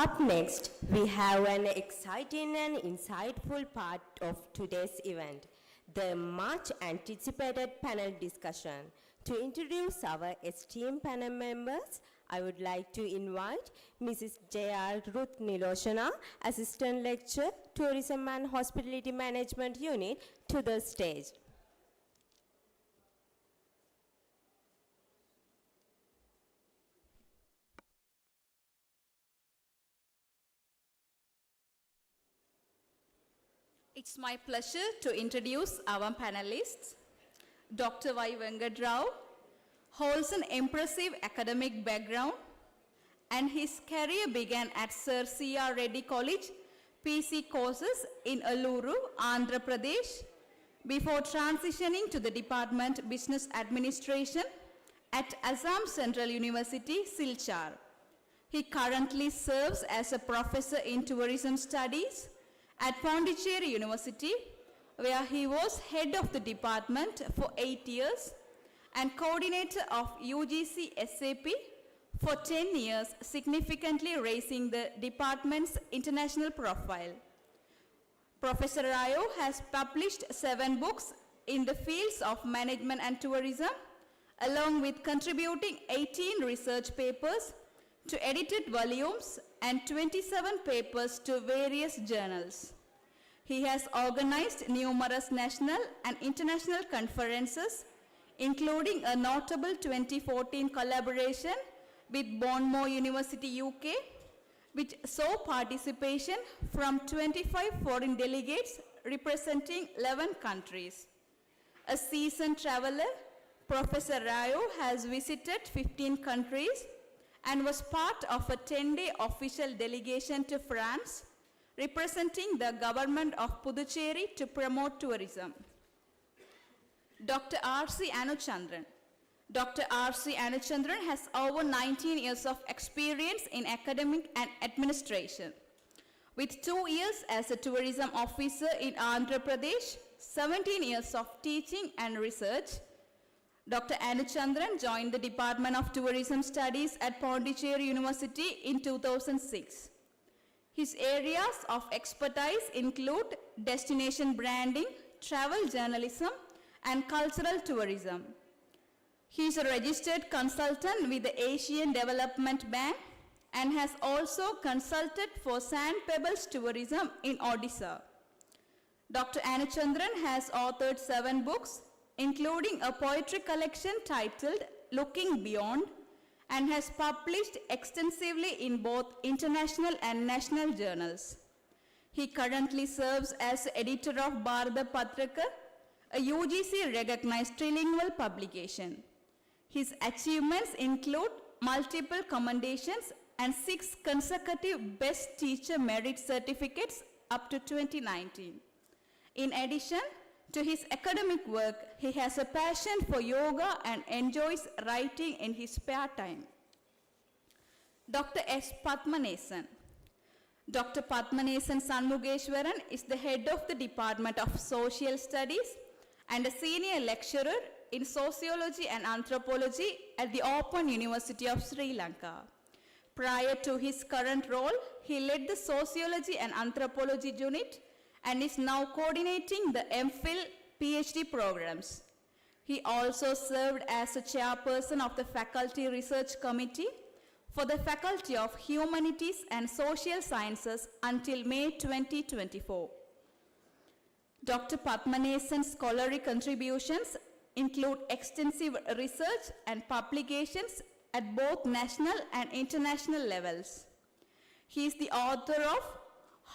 Up next, we have an exciting and insightful part of today's event, the much anticipated panel discussion. To introduce our esteemed panel members, I would like to invite Mrs. J.R. Ruth Niloshana, Assistant Lecturer, Tourism and Hospitality Management Unit, to the stage. It's my pleasure to introduce our panelists. Dr. Y. Venkat Rao holds an impressive academic background, and his career began at Sir C.R. Reddy College, PC courses in Alluru, Andhra Pradesh, before transitioning to the Department Business Administration at Assam Central University, Silchar. He currently serves as a professor in tourism studies at Pondicherry University, where he was head of the department for 8 years and coordinator of UGC SAP for 10 years, significantly raising the department's international profile. Professor Rao has published 7 books in the fields of management and tourism, along with contributing 18 research papers to edited volumes and 27 papers to various journals. He has organized numerous national and international conferences, including a notable 2014 collaboration with Bournemouth University, UK, which saw participation from 25 foreign delegates representing 11 countries. A seasoned traveler, Professor Rao has visited 15 countries and was part of a 10-day official delegation to France, representing the government of Puducherry to promote tourism. Dr. R.C. Anuchandran. Dr. R.C. Anuchandran has over 19 years of experience in academic and administration. With 2 years as a tourism officer in Andhra Pradesh, 17 years of teaching and research, Dr. Anuchandran joined the Department of Tourism Studies at Pondicherry University in 2006. His areas of expertise include destination branding, travel journalism, and cultural tourism. He is a registered consultant with the Asian Development Bank and has also consulted for Sand Pebbles Tourism in Odisha. Dr. Anuchandran has authored 7 books, including a poetry collection titled Looking Beyond, and has published extensively in both international and national journals. He currently serves as editor of Bharata Patrika, a UGC-recognized trilingual publication. His achievements include multiple commendations and 6 consecutive Best Teacher Merit Certificates up to 2019. In addition to his academic work, he has a passion for yoga and enjoys writing in his spare time. Dr. S. Padmanesan. Dr. Padmanesan Sanmugeshwaran is the head of the Department of Social Studies and a senior lecturer in Sociology and Anthropology at the Open University of Sri Lanka. Prior to his current role, he led the Sociology and Anthropology unit and is now coordinating the MPhil PhD programs. He also served as a chairperson of the Faculty Research Committee for the Faculty of Humanities and Social Sciences until May 2024. Dr. Padmanesan's scholarly contributions include extensive research and publications at both national and international levels. He is the author of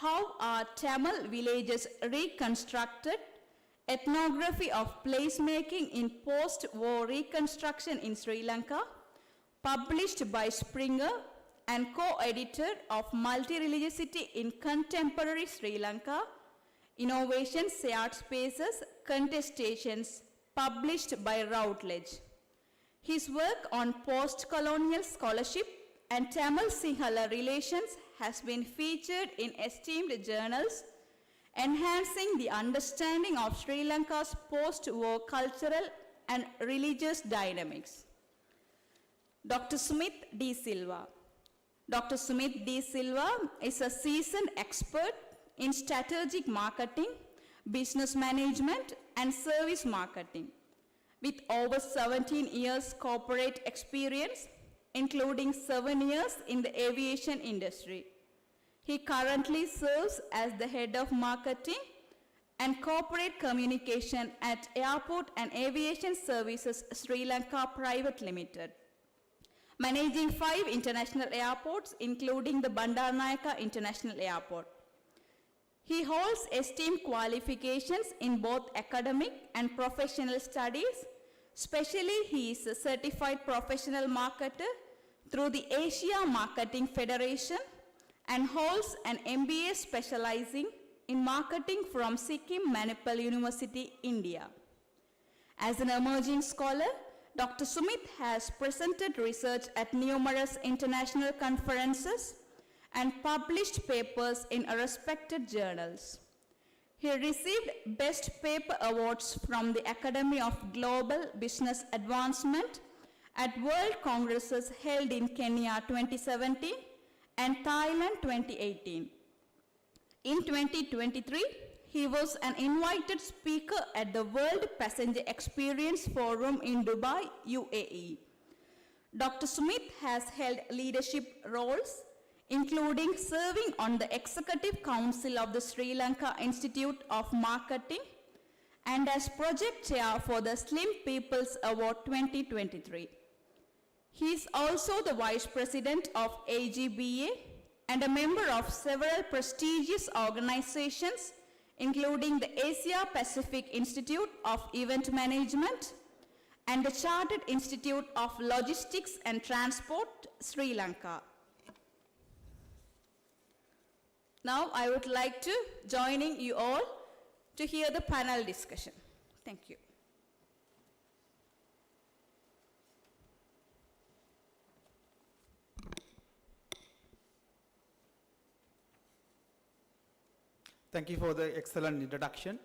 How Are Tamil Villages Reconstructed? Ethnography of Placemaking in Post-War Reconstruction in Sri Lanka, published by Springer, and co-editor of Multi-Religiousity in Contemporary Sri Lanka, Innovation, Shared Spaces, Contestations, published by Routledge. His work on post-colonial scholarship and Tamil-Sinhala relations has been featured in esteemed journals, enhancing the understanding of Sri Lanka's post-war cultural and religious dynamics. Dr. Smith D. Silva. Dr. Sumit D. Silva is a seasoned expert in strategic marketing, business management, and service marketing, with over 17 years corporate experience, including 7 years in the aviation industry. He currently serves as the head of marketing and corporate communication at Airport and Aviation Services Sri Lanka Private Limited, managing 5 international airports, including the Bandaranaike International Airport. He holds esteemed qualifications in both academic and professional studies. Especially, he is a certified professional marketer through the Asia Marketing Federation and holds an MBA specializing in marketing from Sikkim Manipal University, India. As an emerging scholar, Dr. Sumit has presented research at numerous international conferences and published papers in respected journals. He received Best Paper Awards from the Academy of Global Business Advancement at World Congresses held in Kenya 2017 and Thailand 2018. In 2023, he was an invited speaker at the World Passenger Experience Forum in Dubai, UAE. Dr. Sumit has held leadership roles, including serving on the Executive Council of the Sri Lanka Institute of Marketing and as project chair for the Slim People's Award 2023. He is also the vice president of AGBA and a member of several prestigious organizations, including the Asia Pacific Institute of Event Management and the Chartered Institute of Logistics and Transport, Sri Lanka. Now I would like to join you all to hear the panel discussion. Thank you. Thank you for the excellent introduction.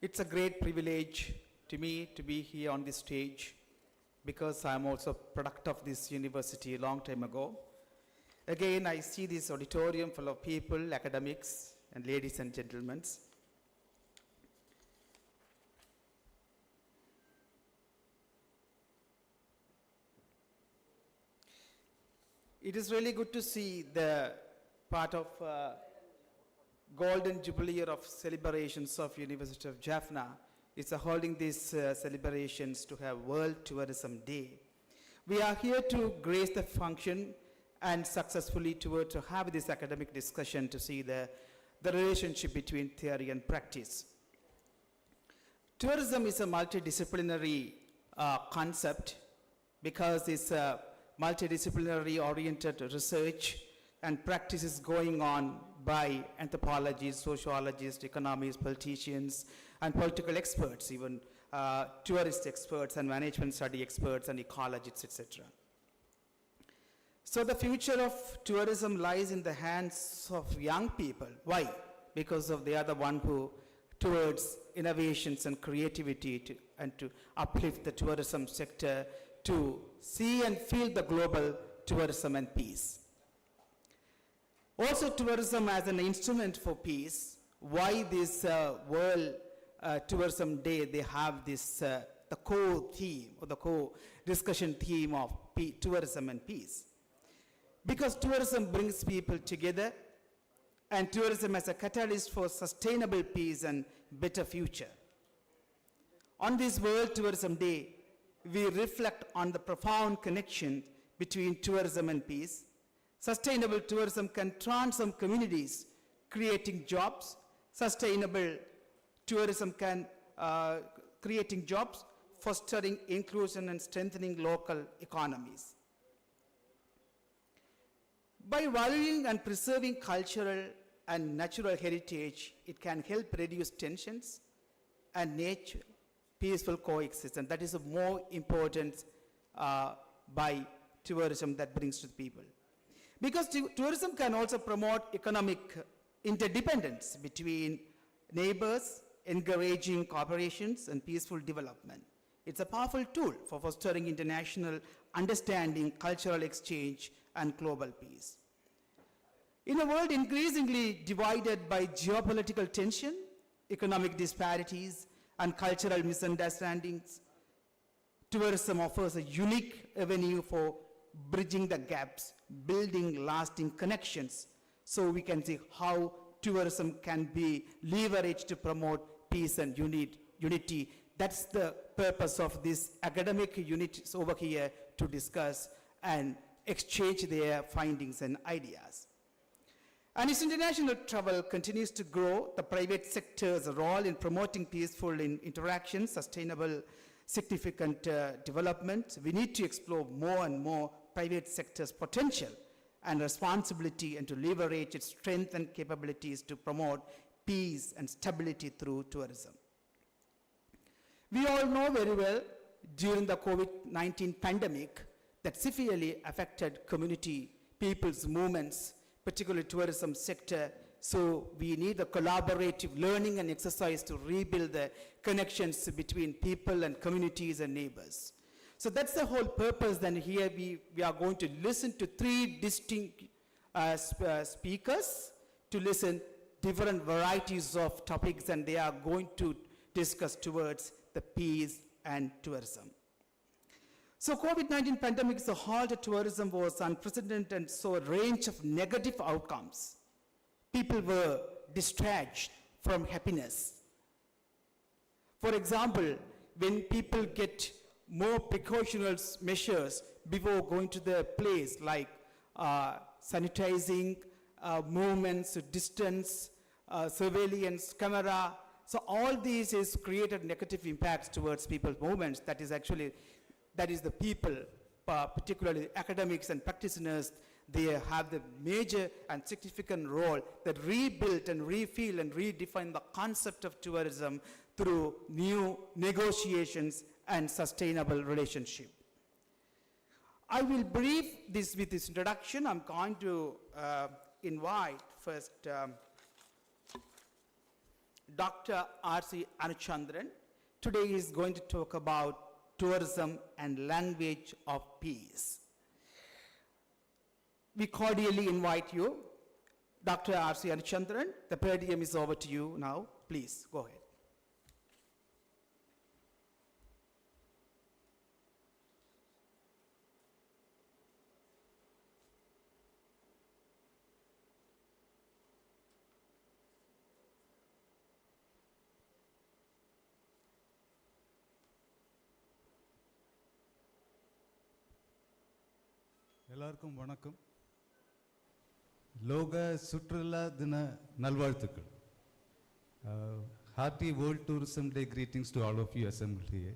It's a great privilege to me to be here on this stage because I'm also a product of this university a long time ago. Again, I see this auditorium full of people, academics, and ladies and gentlemen. It is really good to see the part of Golden Jubilee of celebrations of University of Jaffna is holding these celebrations to have World Tourism Day. We are here to grace the function and successfully to have this academic discussion to see the relationship between theory and practice. Tourism is a multidisciplinary concept because it's a multidisciplinary oriented research and practice is going on by anthropologists, sociologists, economists, politicians, and political experts, even tourist experts and management study experts and ecologists, etc. So the future of tourism lies in the hands of young people. Why? Because they are the one who towards innovations and creativity and to uplift the tourism sector, to see and feel the global tourism and peace. Also tourism as an instrument for peace. Why this World Tourism Day, they have this, the core theme or the core discussion theme of tourism and peace. Because tourism brings people together and tourism as a catalyst for sustainable peace and better future. On this World Tourism Day, we reflect on the profound connection between tourism and peace. Sustainable tourism can transform communities, creating jobs. Sustainable tourism can creating jobs, fostering inclusion and strengthening local economies. By valuing and preserving cultural and natural heritage, it can help reduce tensions and nature peaceful coexistence. That is a more important by tourism that brings to the people. Because tourism can also promote economic interdependence between neighbors, encouraging cooperations and peaceful development. It's a powerful tool for fostering international understanding, cultural exchange, and global peace. In a world increasingly divided by geopolitical tension, economic disparities, and cultural misunderstandings, tourism offers a unique avenue for bridging the gaps, building lasting connections, so we can see how tourism can be leveraged to promote peace and unity. That's the purpose of this academic unit over here, to discuss and exchange their findings and ideas. And as international travel continues to grow, the private sector's role in promoting peaceful interaction, sustainable, significant development, we need to explore more and more private sector's potential and responsibility, and to leverage its strength and capabilities to promote peace and stability through tourism. We all know very well during the COVID-19 pandemic that severely affected community, people's movements, particularly tourism sector. So we need a collaborative learning and exercise to rebuild the connections between people and communities and neighbors. So that's the whole purpose. Then here we are going to listen to three distinct speakers to listen different varieties of topics, and they are going to discuss towards the peace and tourism. So COVID-19 pandemic's halt to tourism was unprecedented and saw a range of negative outcomes. People were distracted from happiness. For example, when people get more precautionary measures before going to the place, like sanitizing, movements, distance, surveillance, camera. So all these is created negative impacts towards people's movements. That is the people, particularly academics and practitioners, they have the major and significant role that rebuilt and refeel and redefine the concept of tourism through new negotiations and sustainable relationship. I will brief this with this introduction. I'm going to invite first Dr. R.C. Anuchandran. Today he is going to talk about tourism and language of peace. We cordially invite you, Dr. R.C. Anuchandran. The podium is over to you now. Please, go ahead. எல்லாருக்கும் வணக்கம். லோக சுற்றுலா தின நல்வாழ்த்துக்கள். Hearty World Tourism Day greetings to all of you assembled here.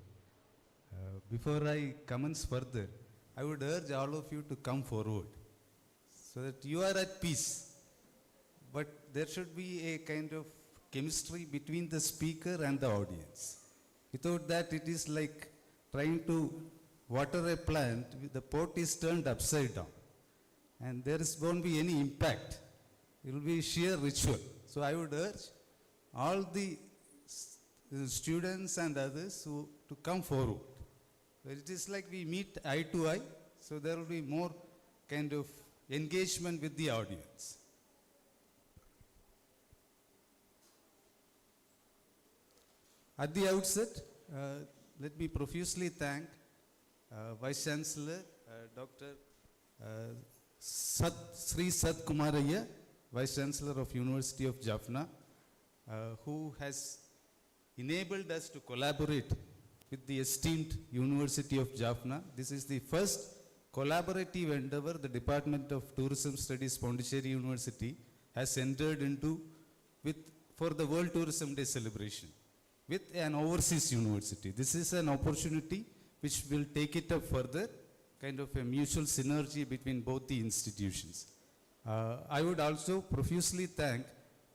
Before I commence further, I would urge all of you to come forward so that you are at peace. But there should be a kind of chemistry between the speaker and the audience. Without that, it is like trying to water a plant, the pot is turned upside down. And there won't be any impact. It will be sheer ritual. So I would urge all the students and others to come forward. It is like we meet eye to eye, so there will be more kind of engagement with the audience. At the outset, let me profusely thank Vice Chancellor, Dr. Sri Sat Kumaraya, Vice Chancellor of University of Jaffna, who has enabled us to collaborate with the esteemed University of Jaffna. This is the first collaborative endeavor the Department of Tourism Studies, Pondicherry University, has entered into for the World Tourism Day celebration with an overseas university. This is an opportunity which will take it up further, kind of a mutual synergy between both the institutions. I would also profusely thank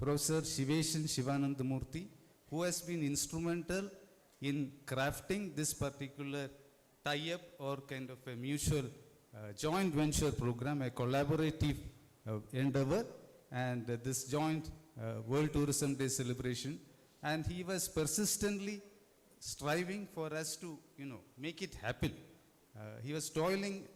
Professor Shiveshan Shivanandamurthy, who has been instrumental in crafting this particular tie-up or kind of a mutual joint venture program, a collaborative endeavor, and this joint World Tourism Day celebration. And he was persistently striving for us to, make it happen. He was toiling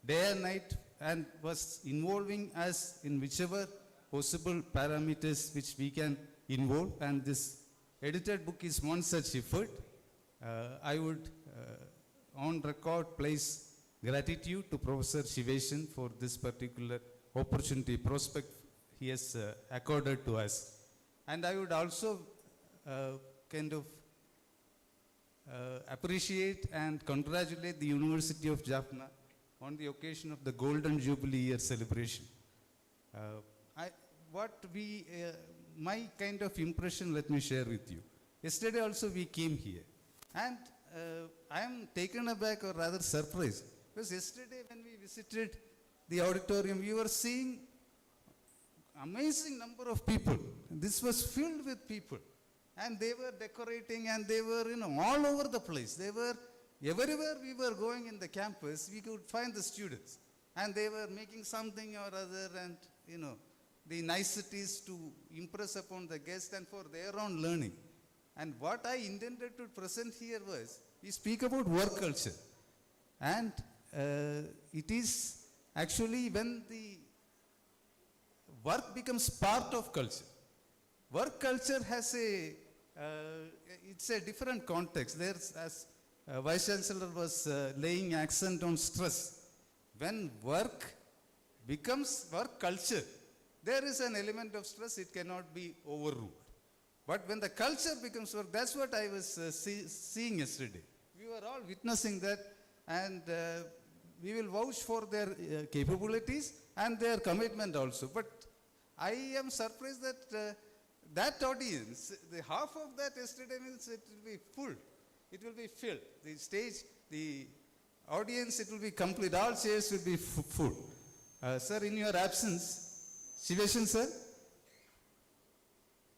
day and night and was involving us in whichever possible parameters which we can involve, and this edited book is one such effort. I would on record place gratitude to Professor Shiveshan for this particular opportunity, prospect he has accorded to us. And I would also appreciate and congratulate the University of Jaffna on the occasion of the Golden Jubilee Year celebration. My kind of impression, let me share with you. Yesterday also we came here, and I am taken aback, or rather surprised, because yesterday when we visited the auditorium, we were seeing amazing number of people. This was filled with people, and they were decorating, and they were, all over the place. They were, everywhere we were going in the campus, we could find the students, and they were making something or other, and, the niceties to impress upon the guest and for their own learning. And what I intended to present here was, we speak about work culture. And it is actually when the work becomes part of culture. Work culture has it's a different context. There's, as Vice Chancellor was laying accent on stress. When work becomes work culture, there is an element of stress, it cannot be overruled. But when the culture becomes work, that's what I was seeing yesterday. We were all witnessing that, and we will vouch for their capabilities and their commitment also. But I am surprised that that audience, the half of that yesterday means it will be full. It will be filled. The stage, the audience, it will be complete. All chairs will be full. Sir, in your absence, Shiveshan sir,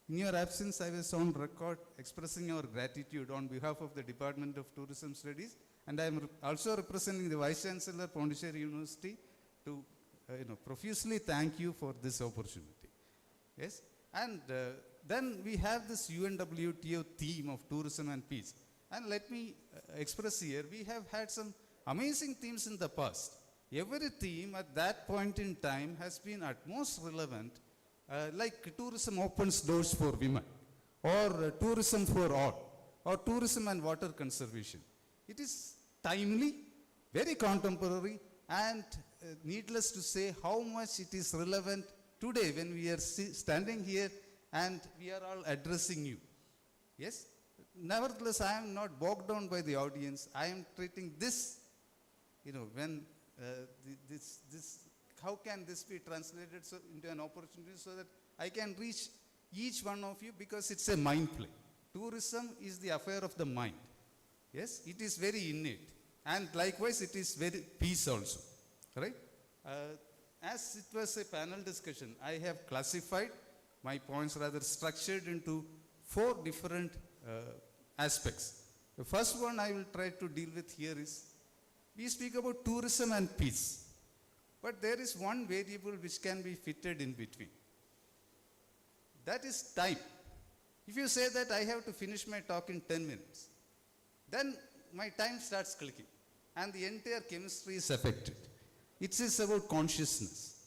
in your absence, I was on record expressing our gratitude on behalf of the Department of Tourism Studies, and I am also representing the Vice Chancellor, Pondicherry University, to profusely thank you for this opportunity. Yes, and then we have this UNWTO theme of tourism and peace. And let me express here, we have had some amazing themes in the past. Every theme at that point in time has been at most relevant, like tourism opens doors for women, or tourism for all, or tourism and water conservation. It is timely, very contemporary, and needless to say how much it is relevant today when we are standing here and we are all addressing you. Yes? Nevertheless, I am not bogged down by the audience. I am treating this, when how can this be translated into an opportunity so that I can reach each one of you, because it's a mind play. Tourism is the affair of the mind. Yes, it is very innate. And likewise, it is very peace also. Right? As it was a panel discussion, I have classified my points, rather structured into 4 different aspects. The first one I will try to deal with here is, we speak about tourism and peace, but there is one variable which can be fitted in between. That is time. If you say that I have to finish my talk in 10 minutes, then my time starts clicking and the entire chemistry is affected. It is about consciousness.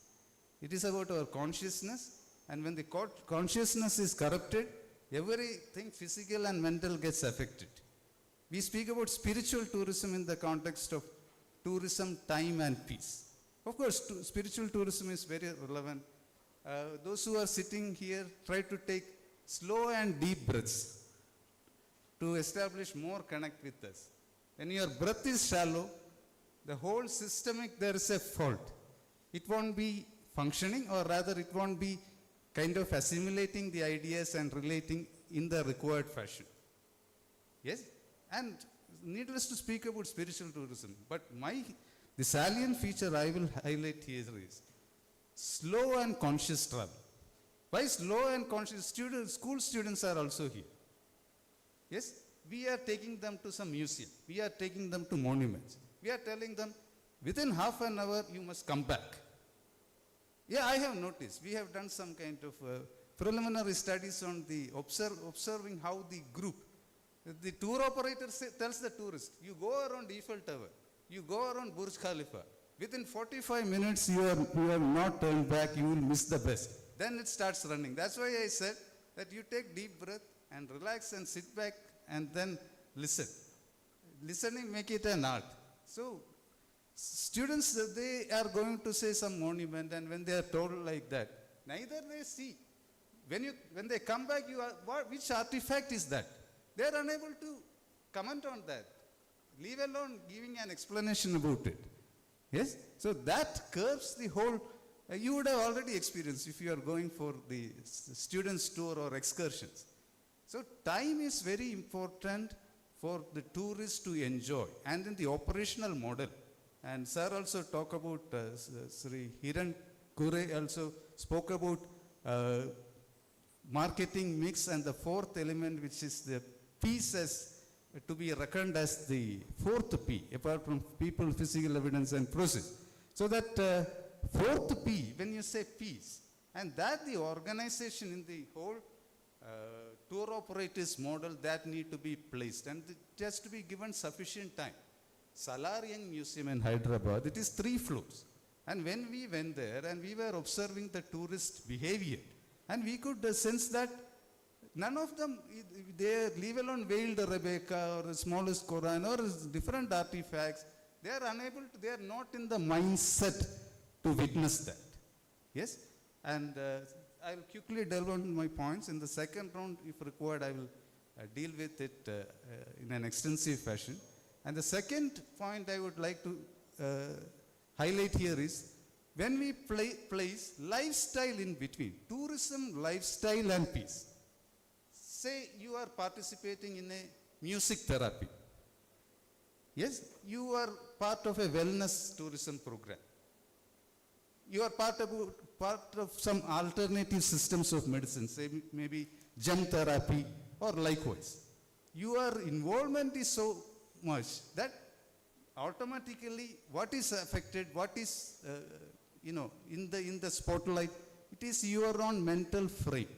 It is about our consciousness, and when the consciousness is corrupted, everything physical and mental gets affected. We speak about spiritual tourism in the context of tourism, time and peace. Of course, spiritual tourism is very relevant. Those who are sitting here, try to take slow and deep breaths to establish more connect with us. When your breath is shallow, the whole systemic, there is a fault. It won't be functioning, or rather it won't be kind of assimilating the ideas and relating in the required fashion. Yes? And needless to speak about spiritual tourism, but the salient feature I will highlight here is slow and conscious travel. Why slow and conscious? School students are also here. Yes? We are taking them to some museum. We are taking them to monuments. We are telling them, within half an hour, you must come back. Yeah, I have noticed. We have done some kind of preliminary studies on the observing how the group, The tour operator tells the tourist, you go around Eiffel Tower, you go around Burj Khalifa. Within 45 minutes, you have not turned back, you will miss the best. Then it starts running. That's why I said that you take deep breath and relax and sit back and then listen. Listening, make it an art. So, students, they are going to say some monument, and when they are told like that, neither they see. When they come back, which artifact is that? They are unable to comment on that, leave alone giving an explanation about it. Yes? So that curbs the whole, you would have already experienced if you are going for the students' tour or excursions. So time is very important for the tourists to enjoy. And in the operational model, and sir also talked about, Sri Hiran Kure also spoke about marketing mix, and the fourth element, which is the peace, as to be reckoned as the fourth P, apart from people, physical evidence, and process. So that fourth P, when you say peace, and that the organization in the whole tour operators model, that need to be placed, and it has to be given sufficient time. Salarian Museum in Hyderabad, it is 3 floors. And when we went there and we were observing the tourist behavior, and we could sense that none of them, they leave alone veiled Rebecca or the smallest Quran or different artifacts, they are unable to, they are not in the mindset to witness that. Yes? And I will quickly delve on my points. In the second round, if required, I will deal with it in an extensive fashion. And the second point I would like to highlight here is, when we place lifestyle in between, tourism, lifestyle, and peace. Say you are participating in a music therapy. Yes, you are part of a wellness tourism program. You are part of some alternative systems of medicine, say maybe gem therapy or likewise. Your involvement is so much that automatically what is affected, what is in the spotlight, it is your own mental frame.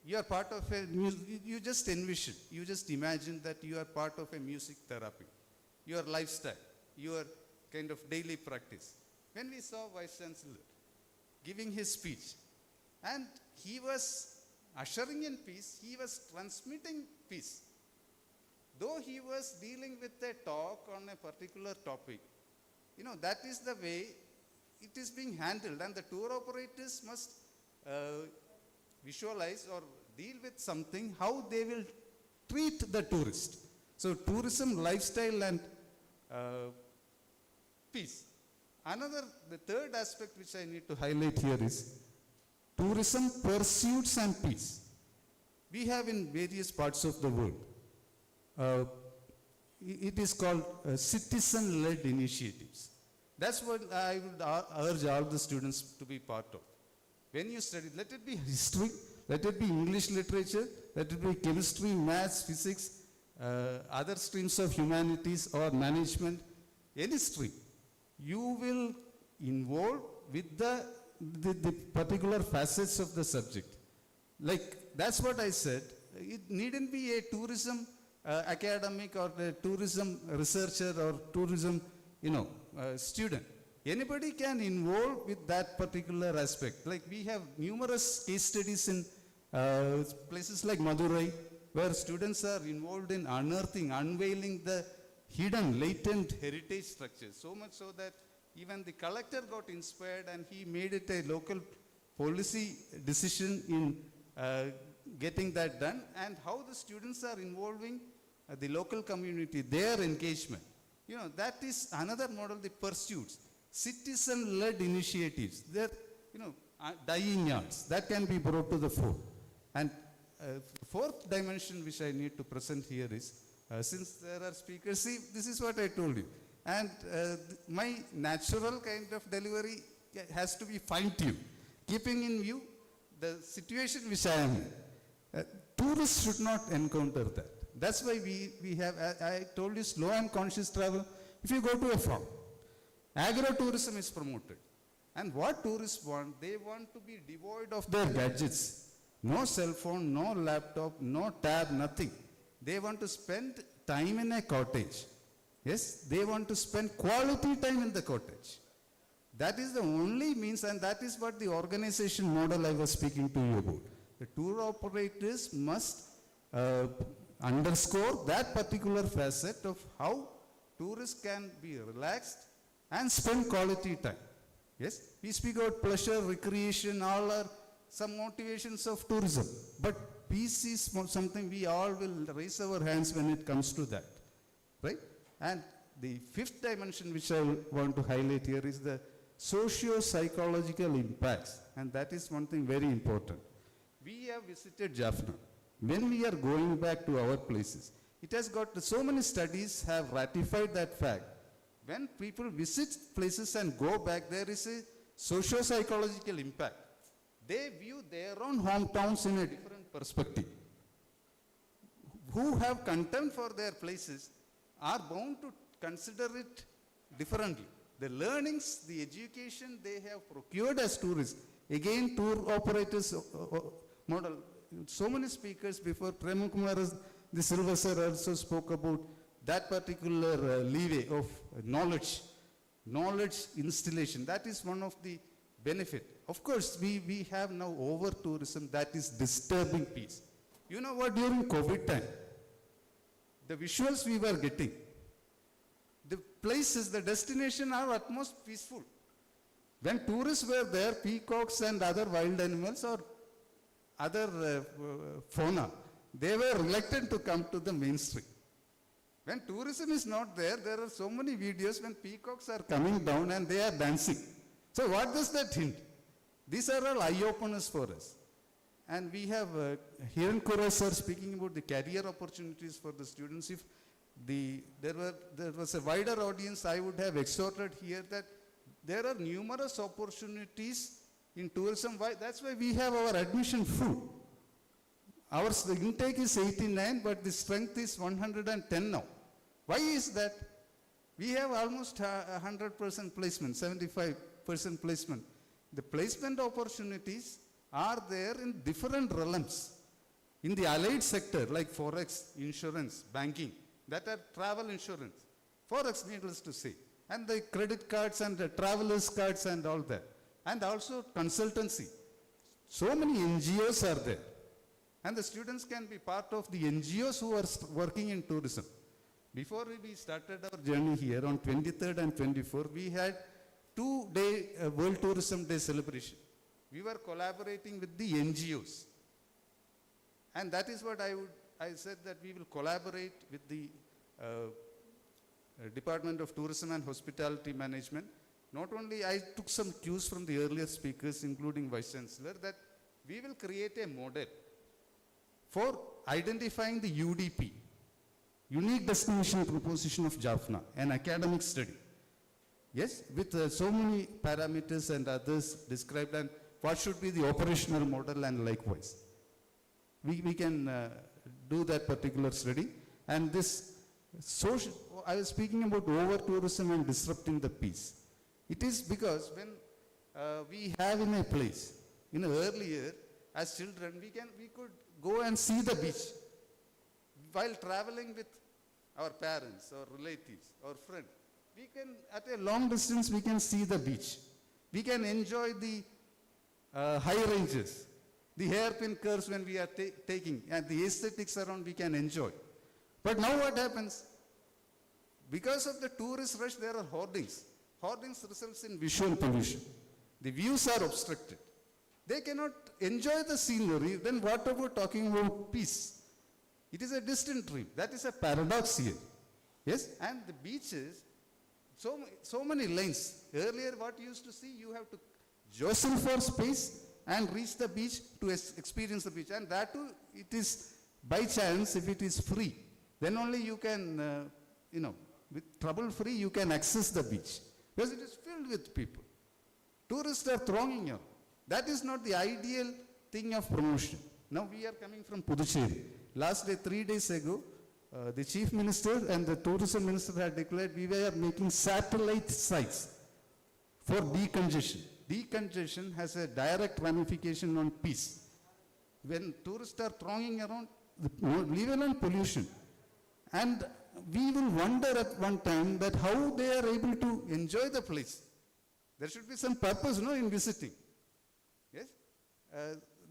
You are part of a, you just envision, you just imagine that you are part of a music therapy, your lifestyle, your kind of daily practice. When we saw Vice Chancellor giving his speech, and he was ushering in peace, he was transmitting peace. Though he was dealing with a talk on a particular topic, that is the way it is being handled, and the tour operators must visualize or deal with something, how they will treat the tourist. So tourism, lifestyle, and peace. The third aspect which I need to highlight here is tourism, pursuits, and peace. We have in various parts of the world, it is called citizen-led initiatives. That's what I would urge all the students to be part of. When you study, let it be history, let it be English literature, let it be chemistry, maths, physics, other streams of humanities or management, any stream, you will involve with the particular facets of the subject. Like, that's what I said. It needn't be a tourism academic or a tourism researcher or tourism, student. Anybody can involve with that particular aspect. Like, we have numerous case studies in places like Madurai, where students are involved in unearthing, unveiling the hidden, latent heritage structures. So much so that even the collector got inspired and he made it a local policy decision in getting that done, and how the students are involving the local community, their engagement. That is another model, the pursuits. Citizen-led initiatives, they're, dying yards, that can be brought to the fore. And fourth dimension which I need to present here is, since there are speakers, see, this is what I told you. And my natural kind of delivery has to be fine-tuned, keeping in view the situation which I am in. Tourists should not encounter that. That's why we have, I told you, slow and conscious travel. If you go to a farm, agro-tourism is promoted. And what tourists want, they want to be devoid of their gadgets. No cell phone, no laptop, no tab, nothing. They want to spend time in a cottage. Yes, they want to spend quality time in the cottage. That is the only means, and that is what the organization model I was speaking to you about. The tour operators must underscore that particular facet of how tourists can be relaxed and spend quality time. Yes, we speak about pleasure, recreation, all are some motivations of tourism. But peace is something we all will raise our hands when it comes to that. Right? And the fifth dimension which I want to highlight here is the socio-psychological impacts. And that is one thing very important. We have visited Jaffna. When we are going back to our places, it has got, so many studies have ratified that fact. When people visit places and go back, there is a socio-psychological impact. They view their own hometowns in a different perspective. Who have contempt for their places are bound to consider it differently. The learnings, the education they have procured as tourists, again tour operators model. So many speakers before, Premakumar the Silva sir also spoke about that particular leeway of knowledge installation. That is one of the benefit. Of course, we have now over-tourism that is disturbing peace. You know what, during COVID time, the visuals we were getting, the places, the destination are at most peaceful. When tourists were there, peacocks and other wild animals or other fauna, they were reluctant to come to the mainstream. When tourism is not there, there are so many videos when peacocks are coming down and they are dancing. So what does that hint? These are all eye-openers for us. And we have Hiran Kura sir speaking about the career opportunities for the students. If there was a wider audience, I would have exhorted here that there are numerous opportunities in tourism. That's why we have our admission full. Our intake is 89, but the strength is 110 now. Why is that? We have almost 100% placement, 75% placement. The placement opportunities are there in different realms. In the allied sector, like forex, insurance, banking, that are travel insurance. Forex, needless to say. And the credit cards and the travelers cards and all that. And also consultancy. So many NGOs are there. And the students can be part of the NGOs who are working in tourism. Before we started our journey here on 23rd and 24th, we had 2-day World Tourism Day celebration. We were collaborating with the NGOs. And that is what I said, that we will collaborate with the Department of Tourism and Hospitality Management. Not only I took some cues from the earlier speakers, including Vice Chancellor, that we will create a model for identifying the UDP, Unique Destination Proposition of Jaffna, an academic study. Yes, with so many parameters and others described, and what should be the operational model and likewise. We can do that particular study. And this social, I was speaking about over-tourism and disrupting the peace. It is because when we have in a place, earlier, as children, we could go and see the beach. While traveling with our parents or relatives or friends, we can, at a long distance, we can see the beach. We can enjoy the high ranges, the hairpin curves when we are taking, and the aesthetics around we can enjoy. But now what happens? Because of the tourist rush, there are hoardings. Hoardings results in visual pollution. The views are obstructed. They cannot enjoy the scenery. Then what about talking about peace? It is a distant dream. That is a paradox here. Yes, and the beaches, so many lanes. Earlier what you used to see, you have to jostle for space and reach the beach to experience the beach. And that too, it is by chance, if it is free, then only you can, with trouble-free, you can access the beach. Because it is filled with people. Tourists are thronging here. That is not the ideal thing of promotion. Now we are coming from Puducherry. Last day, 3 days ago, the Chief Minister and the Tourism Minister had declared we were making satellite sites for decongestion. Decongestion has a direct ramification on peace. when tourists are thronging around, leave alone pollution. And we will wonder at one time that how they are able to enjoy the place. There should be some purpose, no, in visiting. Yes?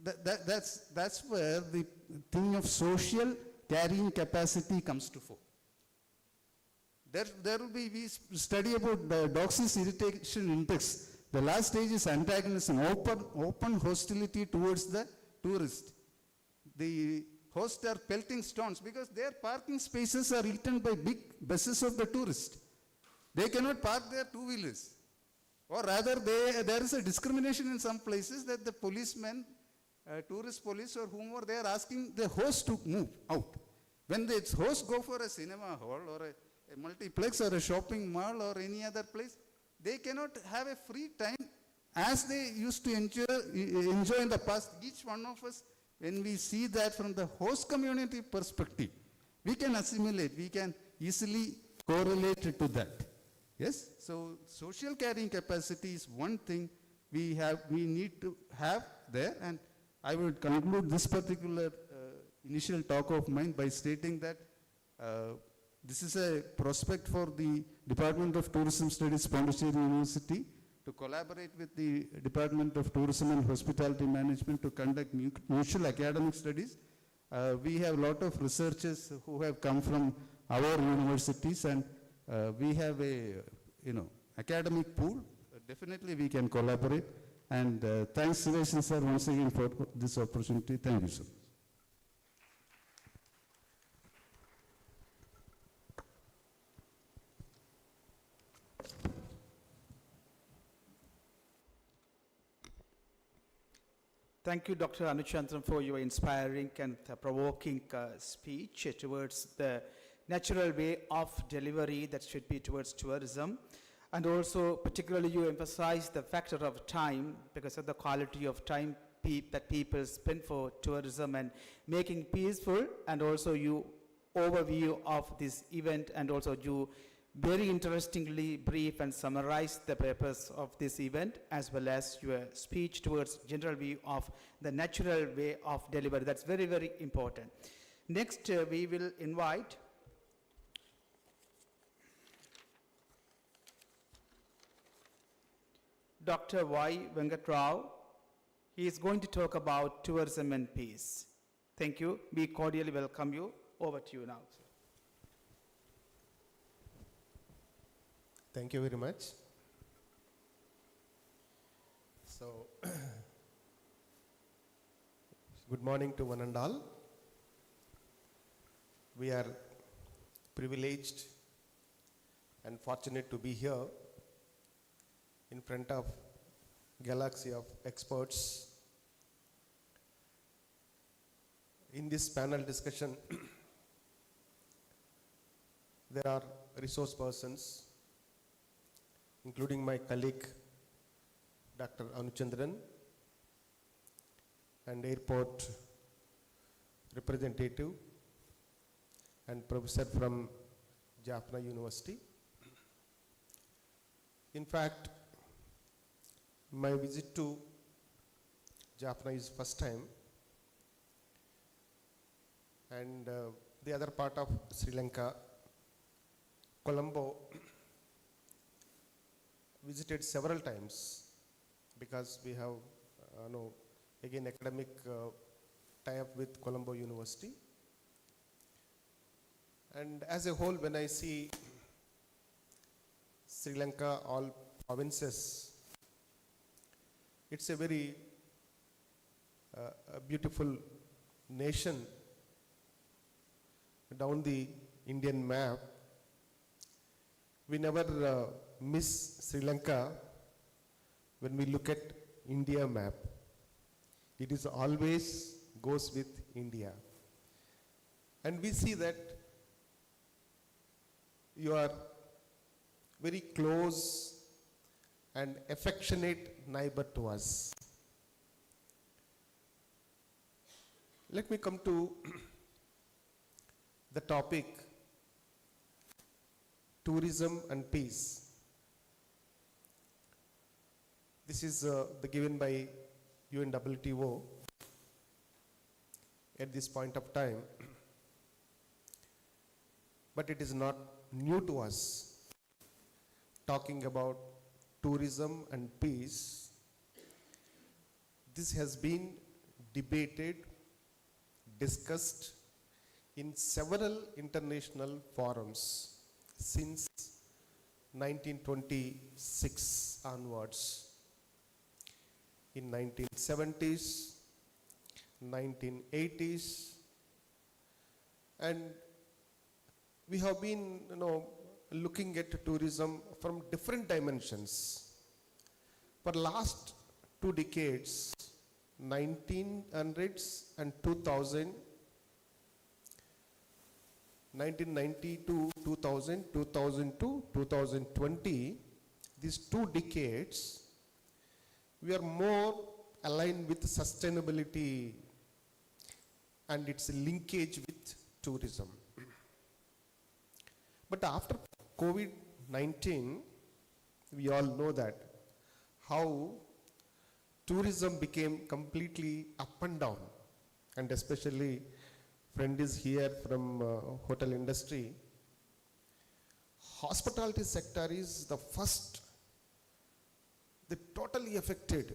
That's where the thing of social carrying capacity comes to fore. There will be, we study about the Doxis irritation index. The last stage is antagonism, open hostility towards the tourist. The hosts are pelting stones because their parking spaces are eaten by big buses of the tourists. They cannot park their two-wheelers. Or rather, there is a discrimination in some places that the policemen, tourist police or whomever, they are asking the host to move out. When the hosts go for a cinema hall or a multiplex or a shopping mall or any other place, they cannot have a free time as they used to enjoy in the past. Each one of us, when we see that from the host community perspective, we can assimilate, we can easily correlate to that. Yes, so social carrying capacity is one thing we need to have there, and I would conclude this particular initial talk of mine by stating that this is a prospect for the Department of Tourism Studies, Pondicherry University, to collaborate with the Department of Tourism and Hospitality Management to conduct mutual academic studies. We have a lot of researchers who have come from our universities, and we have a, academic pool. Definitely we can collaborate. And thanks, Sivesh sir, once again for this opportunity. Thank you, sir. Thank you, Dr. Anuchandran, for your inspiring and provoking speech towards the natural way of delivery that should be towards tourism. And also, particularly, you emphasize the factor of time because of the quality of time that people spend for tourism and making peaceful, and also you overview of this event, and also you very interestingly brief and summarize the purpose of this event, as well as your speech towards general view of the natural way of delivery. That's very, very important. Next, we will invite Dr. Y. Venkatrao. He is going to talk about tourism and peace. Thank you. We cordially welcome you. Over to you now, sir. Thank you very much. So, good morning to one and all. We are privileged and fortunate to be here in front of galaxy of experts. In this panel discussion, there are resource persons, including my colleague, Dr. Anuchandran, and airport representative and professor from Jaffna University. In fact, my visit to Jaffna is first time, and the other part of Sri Lanka, Colombo, visited several times because we have again academic tie-up with Colombo University. And as a whole, when I see Sri Lanka, all provinces, it's a very a beautiful nation down the Indian map. We never miss Sri Lanka when we look at India map. It is always goes with India. And we see that you are very close and affectionate neighbor to us. Let me come to the topic, tourism and peace. This is given by UNWTO. at this point of time, but it is not new to us. Talking about tourism and peace, this has been debated, discussed in several international forums since 1926 onwards. In 1970s, 1980s, and we have been, looking at tourism from different dimensions. For last 2 decades, 1900s and 2000, 1992, 2000, 2002, 2020, these 2 decades, we are more aligned with sustainability and its linkage with tourism. But after COVID-19, we all know that how tourism became completely up and down, and especially friend is here from hotel industry. Hospitality sector is the first, totally affected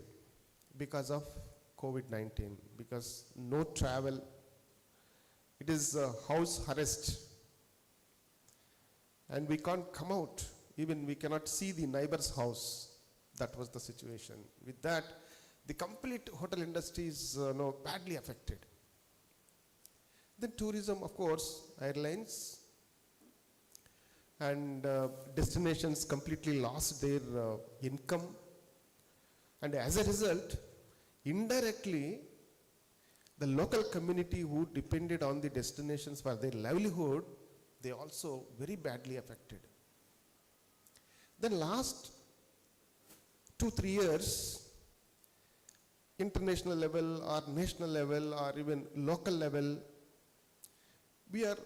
because of COVID-19, because no travel, it is house arrest, and we can't come out, even we cannot see the neighbor's house. That was the situation. With that, the complete hotel industry is badly affected. Then tourism, of course, airlines and destinations completely lost their income, and as a result, indirectly, the local community who depended on the destinations for their livelihood, they also very badly affected. Then last 2-3 years, international level or national level or even local level, we are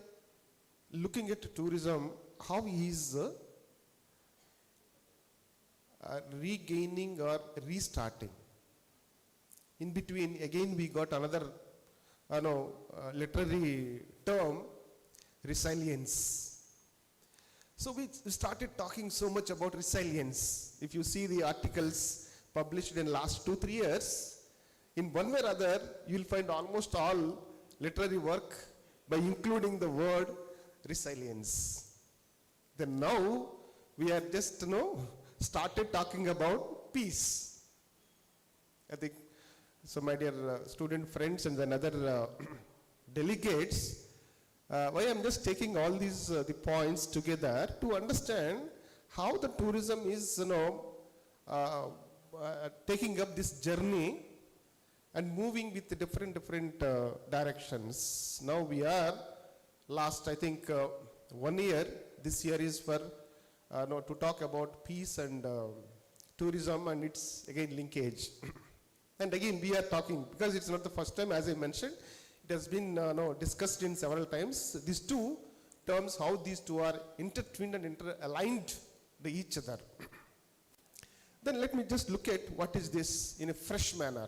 looking at tourism, how is regaining or restarting. In between, again we got another literary term, resilience. So we started talking so much about resilience. If you see the articles published in last 2-3 years, in one way or other, you will find almost all literary work by including the word resilience. Then now we are just started talking about peace. I think so, my dear student friends and then other delegates. Why I'm just taking all these the points together to understand how the tourism is taking up this journey and moving with the different directions. Now we are last, I think 1 year. This year is for to talk about peace and tourism and its again linkage. And again we are talking, because it's not the first time, as I mentioned, it has been discussed in several times. These two terms, how these two are intertwined and interaligned to each other. Then let me just look at what is this in a fresh manner.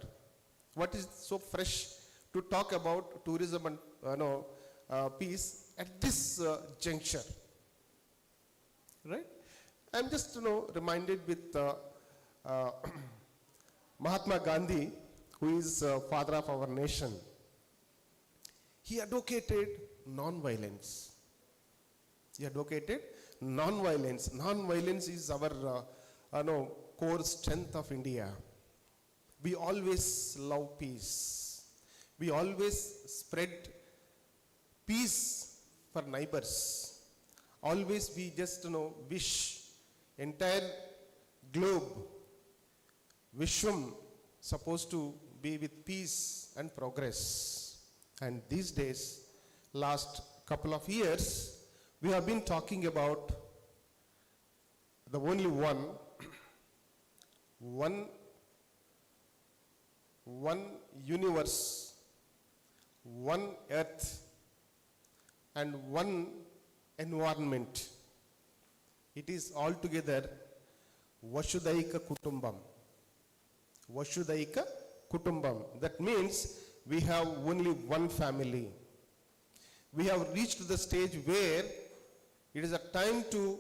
What is so fresh to talk about tourism and peace at this juncture, right? I'm just reminded with Mahatma Gandhi, who is father of our nation. He advocated non-violence. He advocated non-violence. Non-violence is our core strength of India. We always love peace. We always spread peace for neighbors. Always we just wish entire globe, Vishwam, supposed to be with peace and progress. And these days, last couple of years, we have been talking about the only one universe, one earth, and one environment. It is altogether Vasudhaika Kutumbam. Vasudhaika Kutumbam. That means we have only one family. We have reached the stage where it is a time to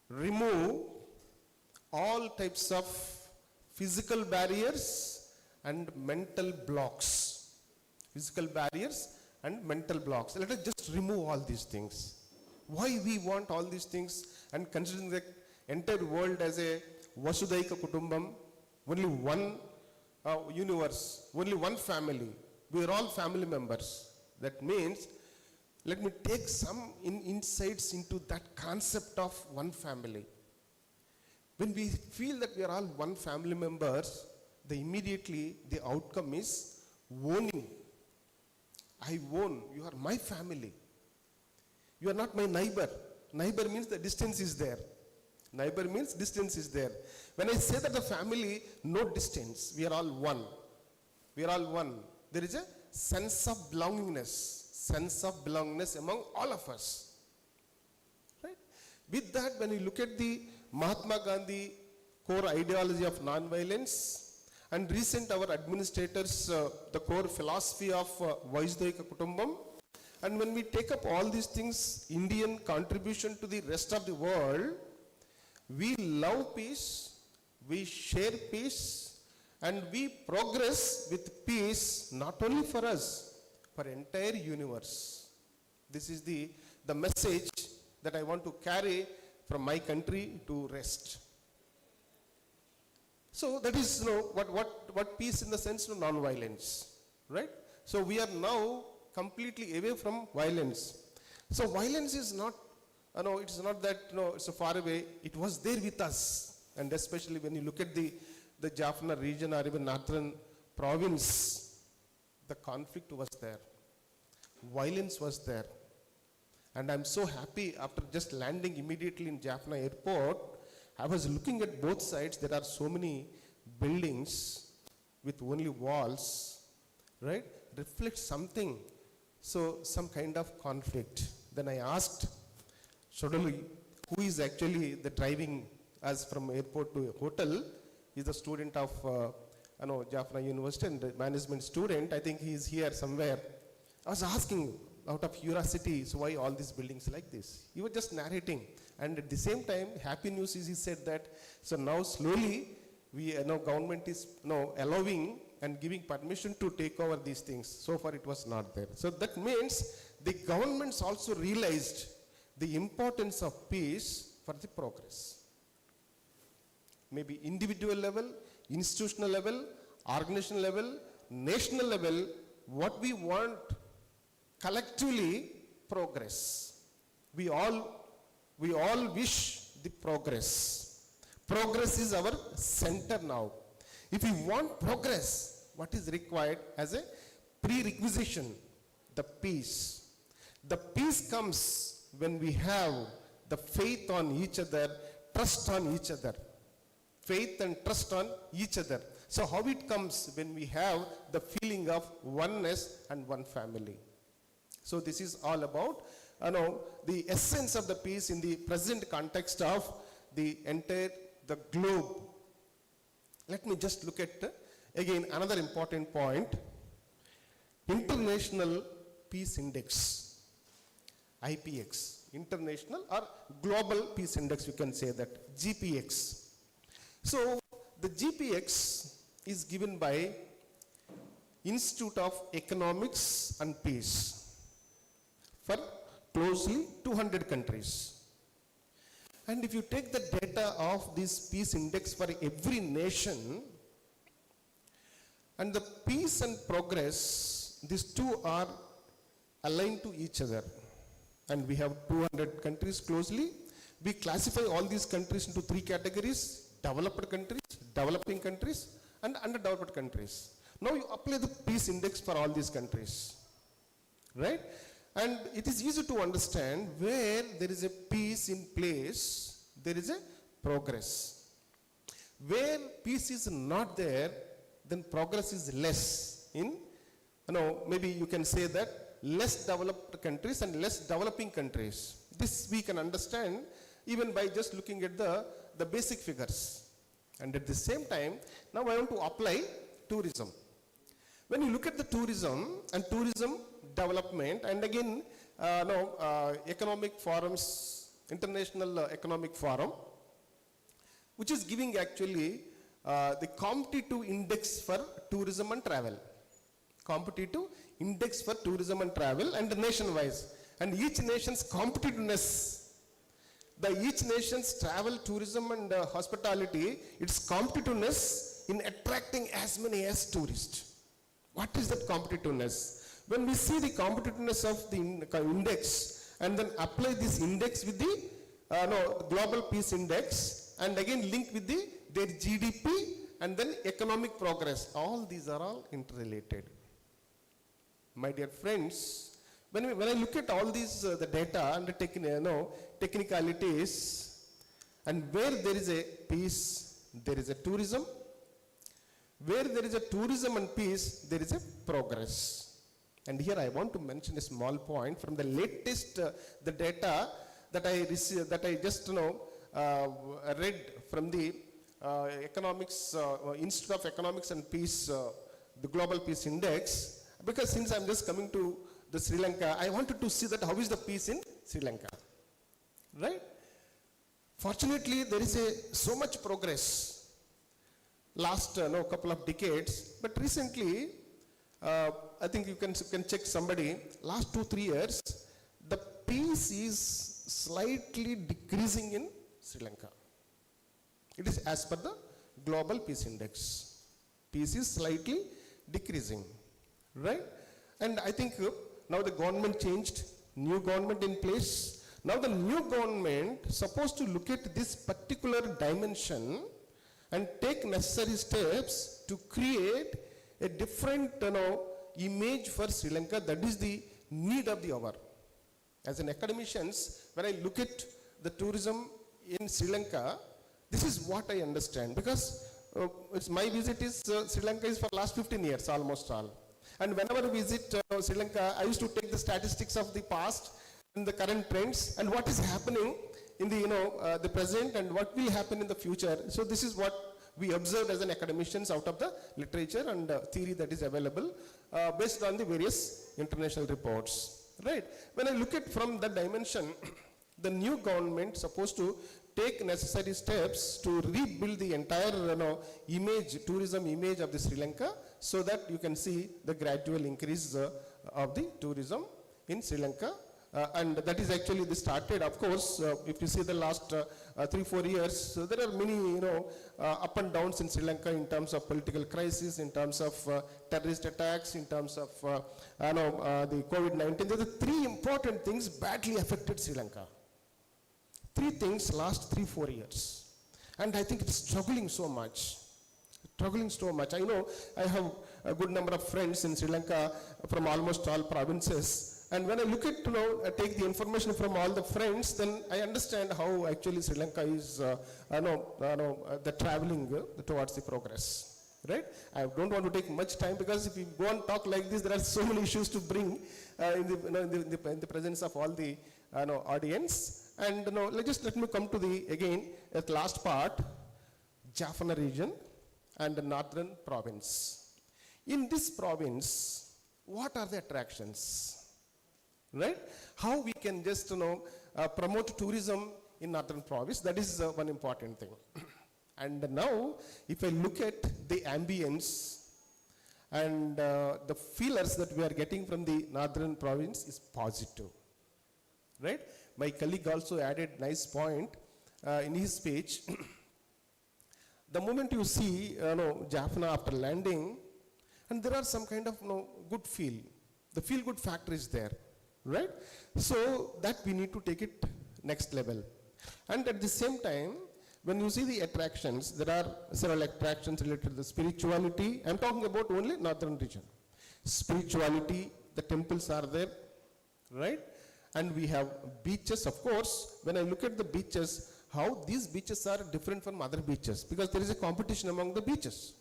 remove all types of physical barriers and mental blocks. Physical barriers and mental blocks. Let us just remove all these things. Why we want all these things, and considering the entire world as a Vasudhaika Kutumbam, only one universe, only one family. We are all family members. That means, let me take some insights into that concept of one family. When we feel that we are all one family members, immediately the outcome is owning. I own, you are my family. You are not my neighbor. Neighbor means the distance is there. Neighbor means distance is there. When I say that the family, no distance. We are all one. We are all one. There is a sense of belongingness among all of us. Right? With that, when you look at the Mahatma Gandhi core ideology of non-violence, and recent our administrators, the core philosophy of Vaisdhika Kutumbam, and when we take up all these things, Indian contribution to the rest of the world, we love peace, we share peace, and we progress with peace not only for us, for entire universe. This is the message that I want to carry from my country to rest. So that is what peace in the sense of non-violence, right? So we are now completely away from violence. So violence is not, it's not that it's so far away. It was there with us, and especially when you look at the Jaffna region or even northern province, the conflict was there. Violence was there. And I'm so happy after just landing immediately in Jaffna airport, I was looking at both sides. There are so many buildings with only walls, right? Reflect something. So some kind of conflict. Then I asked suddenly, who is actually the driving us from airport to hotel? He's a student of Jaffna University and the management student. I think he is here somewhere. I was asking out of curiosity, so why all these buildings like this? He was just narrating. And at the same time, happy news is he said that, so now slowly, government is allowing and giving permission to take over these things. So far it was not there. So that means the governments also realized the importance of peace for the progress. Maybe individual level, institutional level, organizational level, national level, what we want collectively, progress. We all wish the progress. Progress is our center now. If we want progress, what is required as a prerequisite? The peace. The peace comes when we have the faith on each other, trust on each other. Faith and trust on each other. So how it comes? When we have the feeling of oneness and one family. So this is all about the essence of the peace in the present context of the globe. Let me just look at again another important point. International Peace Index, IPX, International or Global Peace Index, you can say that, GPX. So the GPX is given by Institute of Economics and Peace for closely 200 countries. And if you take the data of this peace index for every nation, and the peace and progress, these two are aligned to each other. And we have 200 countries closely. We classify all these countries into three categories: developed countries, developing countries, and underdeveloped countries. Now you apply the peace index for all these countries, right? And it is easy to understand where there is a peace in place, there is a progress. Where peace is not there, then progress is less in, maybe you can say that less developed countries and less developing countries. This we can understand even by just looking at the basic figures. And at the same time, now I want to apply tourism. When you look at the tourism and tourism development, and again, economic forums, International Economic Forum, which is giving actually the competitive index for tourism and travel. Competitive index for tourism and travel, and nation-wise. And each nation's competitiveness, each nation's travel, tourism and hospitality, its competitiveness in attracting as many as tourists. What is that competitiveness? When we see the competitiveness of the index and then apply this index with the global peace index and again link with their GDP and then economic progress, all these are all interrelated. My dear friends, when I look at all these the data and the technicalities, and where there is a peace, there is a tourism. Where there is a tourism and peace, there is a progress. And here I want to mention a small point from the latest the data that I received, that I just read from the economics Institute of Economics and Peace, the Global Peace Index. Because since I'm just coming to the Sri Lanka, I wanted to see that how is the peace in Sri Lanka, right? Fortunately, there is so much progress last couple of decades, but recently, I think you can check somebody, last 2-3 years, the peace is slightly decreasing in Sri Lanka. It is as per the Global Peace Index. Peace is slightly decreasing, right? And I think now the government changed, new government in place. Now the new government supposed to look at this particular dimension and take necessary steps to create a different image for Sri Lanka. That is the need of the hour. As an academicians, when I look at the tourism in Sri Lanka, this is what I understand, because it's my visit is Sri Lanka is for last 15 years almost all. And whenever I visit Sri Lanka, I used to take the statistics of the past and the current trends and what is happening in the the present and what will happen in the future. So this is what we observed as an academicians out of the literature and theory that is available based on the various international reports, right? When I look at from that dimension, the new government supposed to take necessary steps to rebuild the entire image, tourism image of the Sri Lanka, so that you can see the gradual increase of the tourism in Sri Lanka. And that is actually the started, of course, if you see the last 3-4 years, there are many, up and downs in Sri Lanka in terms of political crisis, in terms of terrorist attacks, in terms of, the COVID-19. There are 3 important things badly affected Sri Lanka. 3 things last 3-4 years. And I think it's struggling so much. I know I have a good number of friends in Sri Lanka from almost all provinces. And when I look at, take the information from all the friends, then I understand how actually Sri Lanka is, the traveling towards the progress, right? I don't want to take much time, because if you go and talk like this, there are so many issues to bring in the presence of all the audience. And let me come to the last part, Jaffna region and the northern province. In this province, what are the attractions? Right? How we can just promote tourism in northern province, that is one important thing. And now, if I look at the ambience and the feelers that we are getting from the northern province is positive, right? My colleague also added nice point in his speech. The moment you see Jaffna after landing, and there are some kind of good feel, the feel good factor is there. Right? So that we need to take it next level. And at the same time, when you see the attractions, there are several attractions related to the spirituality. I'm talking about only northern region. Spirituality, the temples are there, right? And we have beaches, of course. When I look at the beaches, how these beaches are different from other beaches, because there is a competition among the beaches.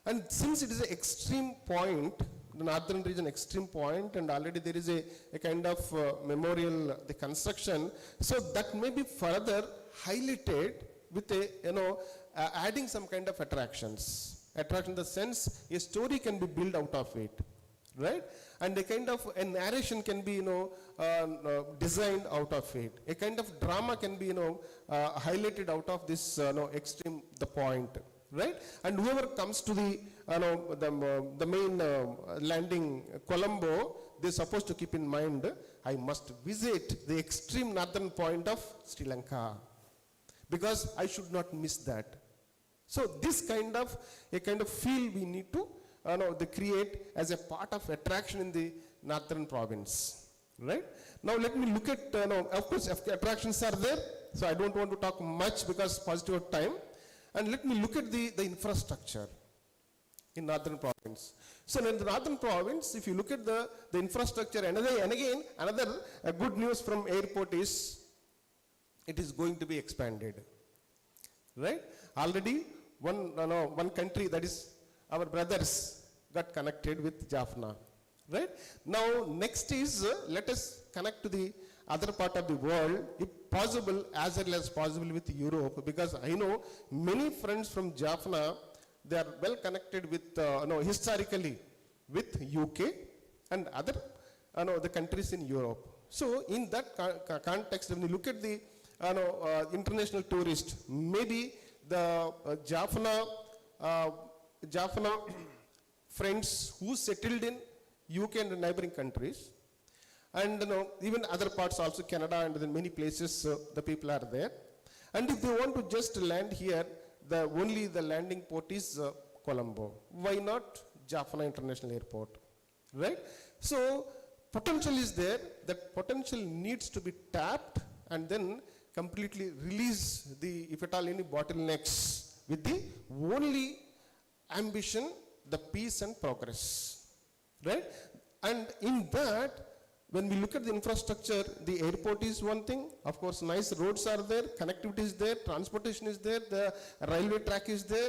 And since it is an extreme point, the northern region extreme point, and already there is a kind of memorial, the construction, so that may be further highlighted with adding some kind of attractions. attraction in the sense a story can be built out of it, right? And a kind of a narration can be, designed out of it. A kind of drama can be, highlighted out of this, extreme, the point, right? And whoever comes to the main landing, Colombo, they're supposed to keep in mind, I must visit the extreme northern point of Sri Lanka, because I should not miss that. So this kind of, a kind of feel we need to they create as a part of attraction in the northern province, right? Now let me look at, of course attractions are there, so I don't want to talk much because positive of time. And let me look at the infrastructure in northern province. So in the northern province, if you look at the infrastructure, another good news from airport is, it is going to be expanded, right? Already one country, that is our brothers, got connected with Jaffna, right? Now next is, let us connect to the other part of the world, if possible, as early as possible with Europe, because I know many friends from Jaffna, they are well connected with, historically with UK and other, the countries in Europe. So in that context, when you look at the, international tourist, maybe the Jaffna friends who settled in UK and neighboring countries, and even other parts also, Canada and then many places, the people are there. And if they want to just land here, only the landing port is Colombo. Why not Jaffna International Airport, right? So potential is there. That potential needs to be tapped and then completely release if at all any bottlenecks, with the only ambition, the peace and progress, right? And in that, when we look at the infrastructure, the airport is one thing, of course nice roads are there, connectivity is there, transportation is there, the railway track is there,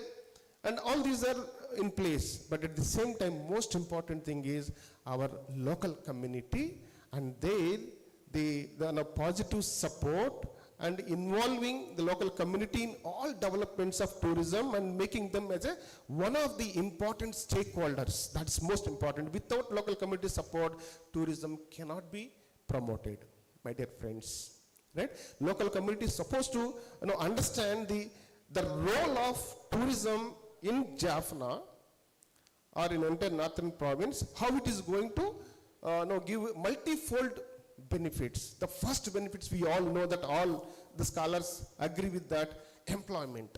and all these are in place. But at the same time, most important thing is our local community, and the positive support and involving the local community in all developments of tourism and making them as one of the important stakeholders. That's most important. Without local community support, tourism cannot be promoted, my dear friends, right? Local community is supposed to understand the role of tourism in Jaffna or in entire northern province, how it is going to give multifold benefits. The first benefits, we all know that all the scholars agree with that, employment.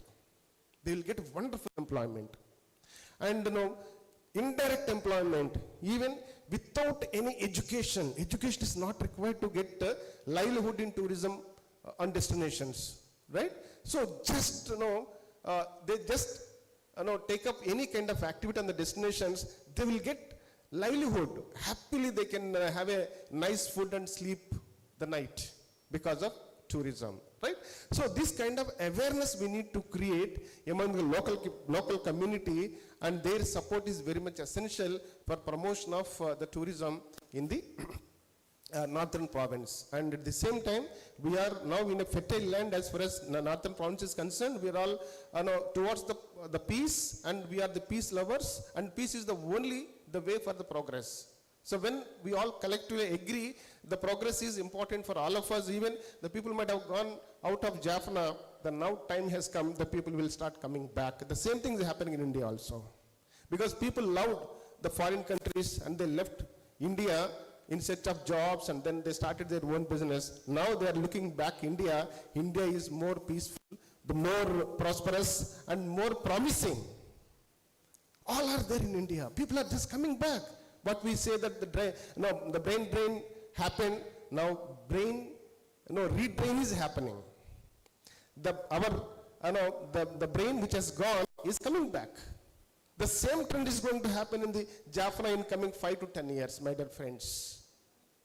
They will get wonderful employment. And indirect employment, even without any education. Education is not required to get livelihood in tourism on destinations, right? So just, they just, take up any kind of activity on the destinations, they will get livelihood. Happily they can have a nice food and sleep the night because of tourism, right? So this kind of awareness we need to create among the local community, and their support is very much essential for promotion of the tourism in the northern province. And at the same time, we are now in a fertile land as far as northern province is concerned. We are all towards the peace, and we are the peace lovers, and peace is the only the way for the progress. So when we all collectively agree, the progress is important for all of us. Even the people might have gone out of Jaffna, the now time has come, the people will start coming back. The same thing is happening in India also. Because people loved the foreign countries and they left India in search of jobs, and then they started their own business. Now they are looking back India. India is more peaceful, the more prosperous and more promising. All are there in India. People are just coming back. But we say that the brain drain happened. Now redrain is happening. The brain which has gone is coming back. The same trend is going to happen in the Jaffna in coming 5 to 10 years, my dear friends.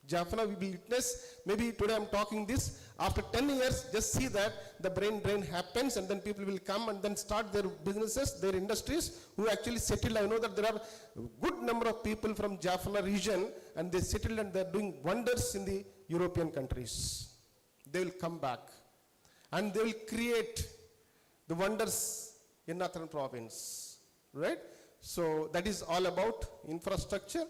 Jaffna we will witness, maybe today I'm talking this, after 10 years, just see that the brain drain happens, and then people will come and then start their businesses, their industries, who actually settle. I know that there are a good number of people from Jaffna region, and they settled and they're doing wonders in the European countries. They will come back, and they will create the wonders in northern province, right? So that is all about infrastructure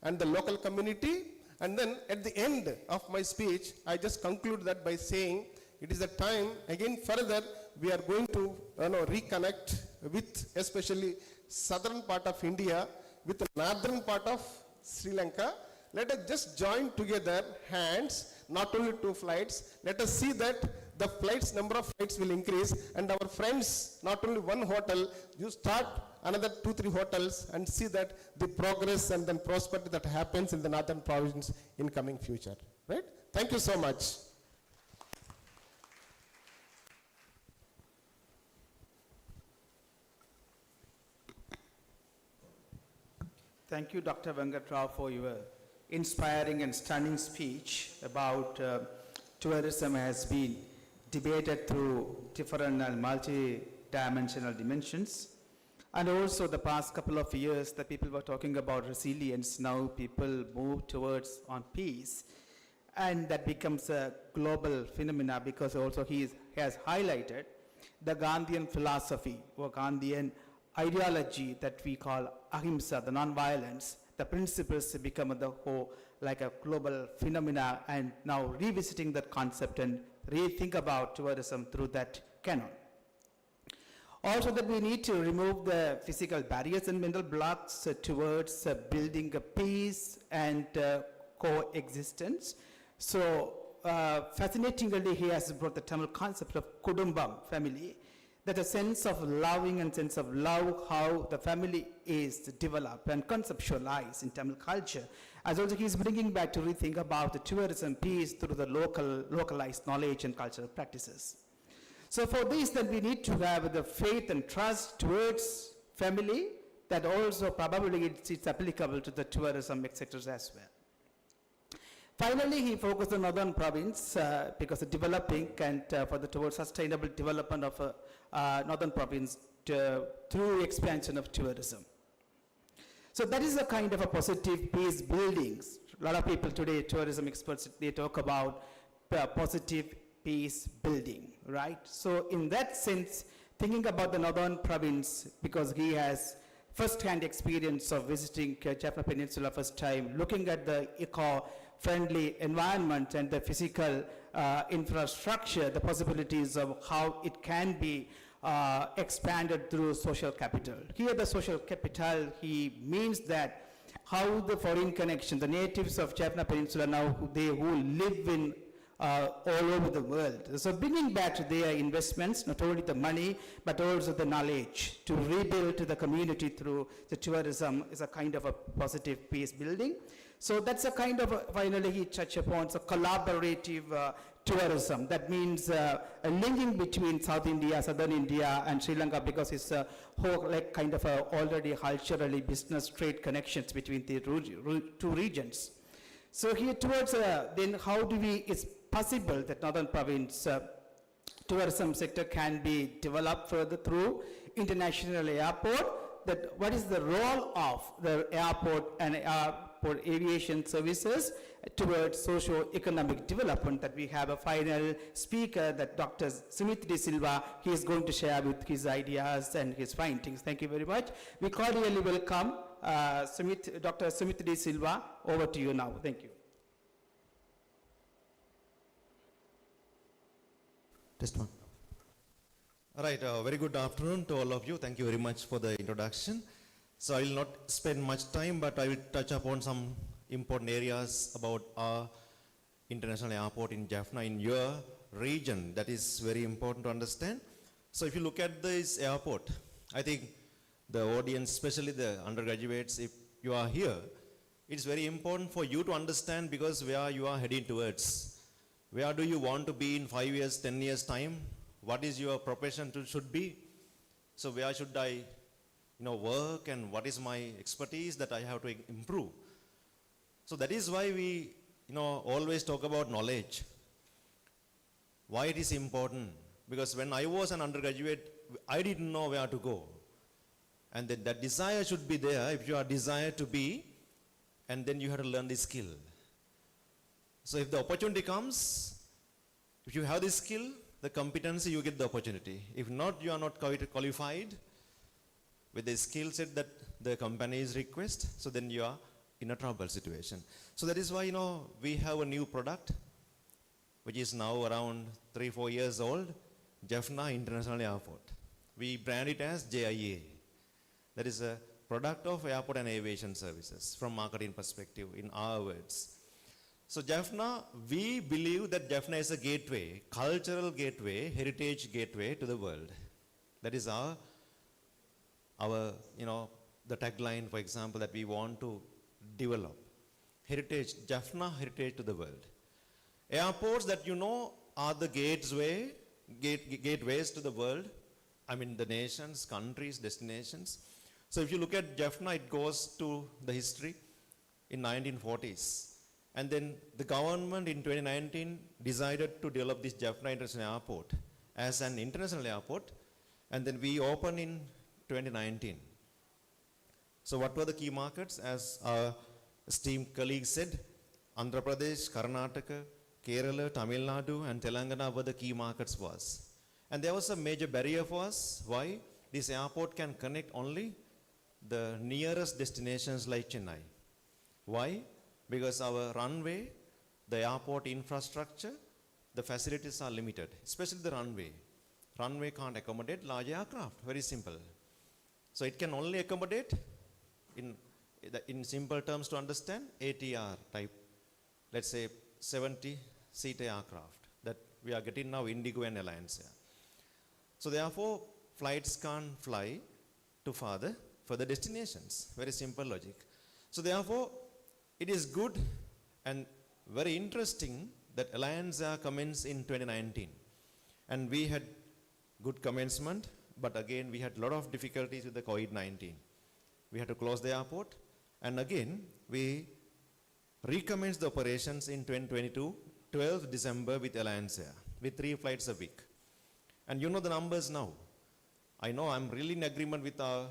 and the local community. And then at the end of my speech, I just conclude that by saying it is a time, again further, we are going to reconnect with especially southern part of India, with the northern part of Sri Lanka. Let us just join together hands, not only 2 flights. Let us see that the number of flights will increase, and our friends, not only 1 hotel, you start another 2-3 hotels and see that the progress and then prosperity that happens in the northern province in coming future, right? Thank you so much. Thank you, Dr. Venkat Rao, for your inspiring and stunning speech about tourism has been debated through different and multi-dimensional dimensions. And also the past couple of years, the people were talking about resilience. Now people move towards on peace. And that becomes a global phenomena because also he has highlighted the Gandhian philosophy or Gandhian ideology that we call ahimsa, the non-violence. The principles become the whole like a global phenomena, and now revisiting that concept and rethink about tourism through that canon. Also that we need to remove the physical barriers and mental blocks towards building a peace and coexistence. So fascinatingly, he has brought the Tamil concept of kudumbam, family, that a sense of loving and sense of love, how the family is developed and conceptualized in Tamil culture. As also he is bringing back to rethink about the tourism piece through the localized knowledge and cultural practices. So for this, then we need to have the faith and trust towards family, that also probably it's applicable to the tourism etc. as well. Finally, he focused on northern province because of developing and towards sustainable development of northern province through expansion of tourism. So that is a kind of a positive peace buildings. A lot of people today, tourism experts, they talk about positive peace building, right? So in that sense, thinking about the northern province, because he has first-hand experience of visiting Jaffna Peninsula first time, looking at the eco-friendly environment and the physical infrastructure, the possibilities of how it can be expanded through social capital. Here the social capital, he means that how the foreign connection, the natives of Jaffna Peninsula now, who live in all over the world. So bringing back their investments, not only the money, but also the knowledge to rebuild the community through the tourism is a kind of a positive peace building. So that's a kind of, finally he touched upon, so collaborative tourism. That means a linking between South India, Southern India and Sri Lanka, because it's a whole like kind of a already culturally business trade connections between the two regions. So here towards then how do we, it's possible that northern province tourism sector can be developed further through international airport, that what is the role of the airport and airport aviation services towards socio-economic development, that we have a final speaker, that Dr. Sumit De Silva, he is going to share with his ideas and his findings. Thank you very much. We cordially welcome Dr. Sumit De Silva. Over to you now. Thank you. Just one. All right, very good afternoon to all of you. Thank you very much for the introduction. So I will not spend much time, but I will touch upon some important areas about our international airport in Jaffna, in your region. That is very important to understand. So if you look at this airport, I think the audience, especially the undergraduates, if you are here, it's very important for you to understand, because where you are heading towards. Where do you want to be in 5 years, 10 years time? What is your profession should be? So where should I work, and what is my expertise that I have to improve? So that is why we always talk about knowledge. Why it is important? Because when I was an undergraduate, I didn't know where to go. And that desire should be there if you are desired to be, and then you have to learn the skill. So if the opportunity comes, if you have the skill, the competency, you get the opportunity. If not, you are not qualified, with the skill set that the companies request, so then you are in a trouble situation. So that is why, we have a new product, which is now around 3-4 years old, Jaffna International Airport. We brand it as JIA. That is a product of airport and aviation services from marketing perspective in our words. So Jaffna, we believe that Jaffna is a gateway, cultural gateway, heritage gateway to the world. That is our the tagline, for example, that we want to develop. Heritage, Jaffna heritage to the world. Airports that are the gateways to the world. I mean the nations, countries, destinations. So if you look at Jaffna, it goes to the history in 1940s. And then the government in 2019 decided to develop this Jaffna International Airport as an international airport. And then we opened in 2019. So what were the key markets? As our esteemed colleague said, Andhra Pradesh, Karnataka, Kerala, Tamil Nadu and Telangana were the key markets for us. And there was a major barrier for us. Why? This airport can connect only the nearest destinations like Chennai. Why? Because our runway, the airport infrastructure, the facilities are limited, especially the runway. Runway can't accommodate large aircraft, very simple. So it can only accommodate, in simple terms to understand, ATR type, let's say 70-seater aircraft that we are getting now, Indigo and Alliance Air. So therefore, flights can't fly to further destinations, very simple logic. So therefore, it is good and very interesting that Alliance Air commenced in 2019. And we had good commencement, but again, we had a lot of difficulties with the COVID-19. We had to close the airport, and again, we recommenced the operations in 2022, 12th December with Alliance Air, with 3 flights a week. And you know the numbers now. I know I'm really in agreement with our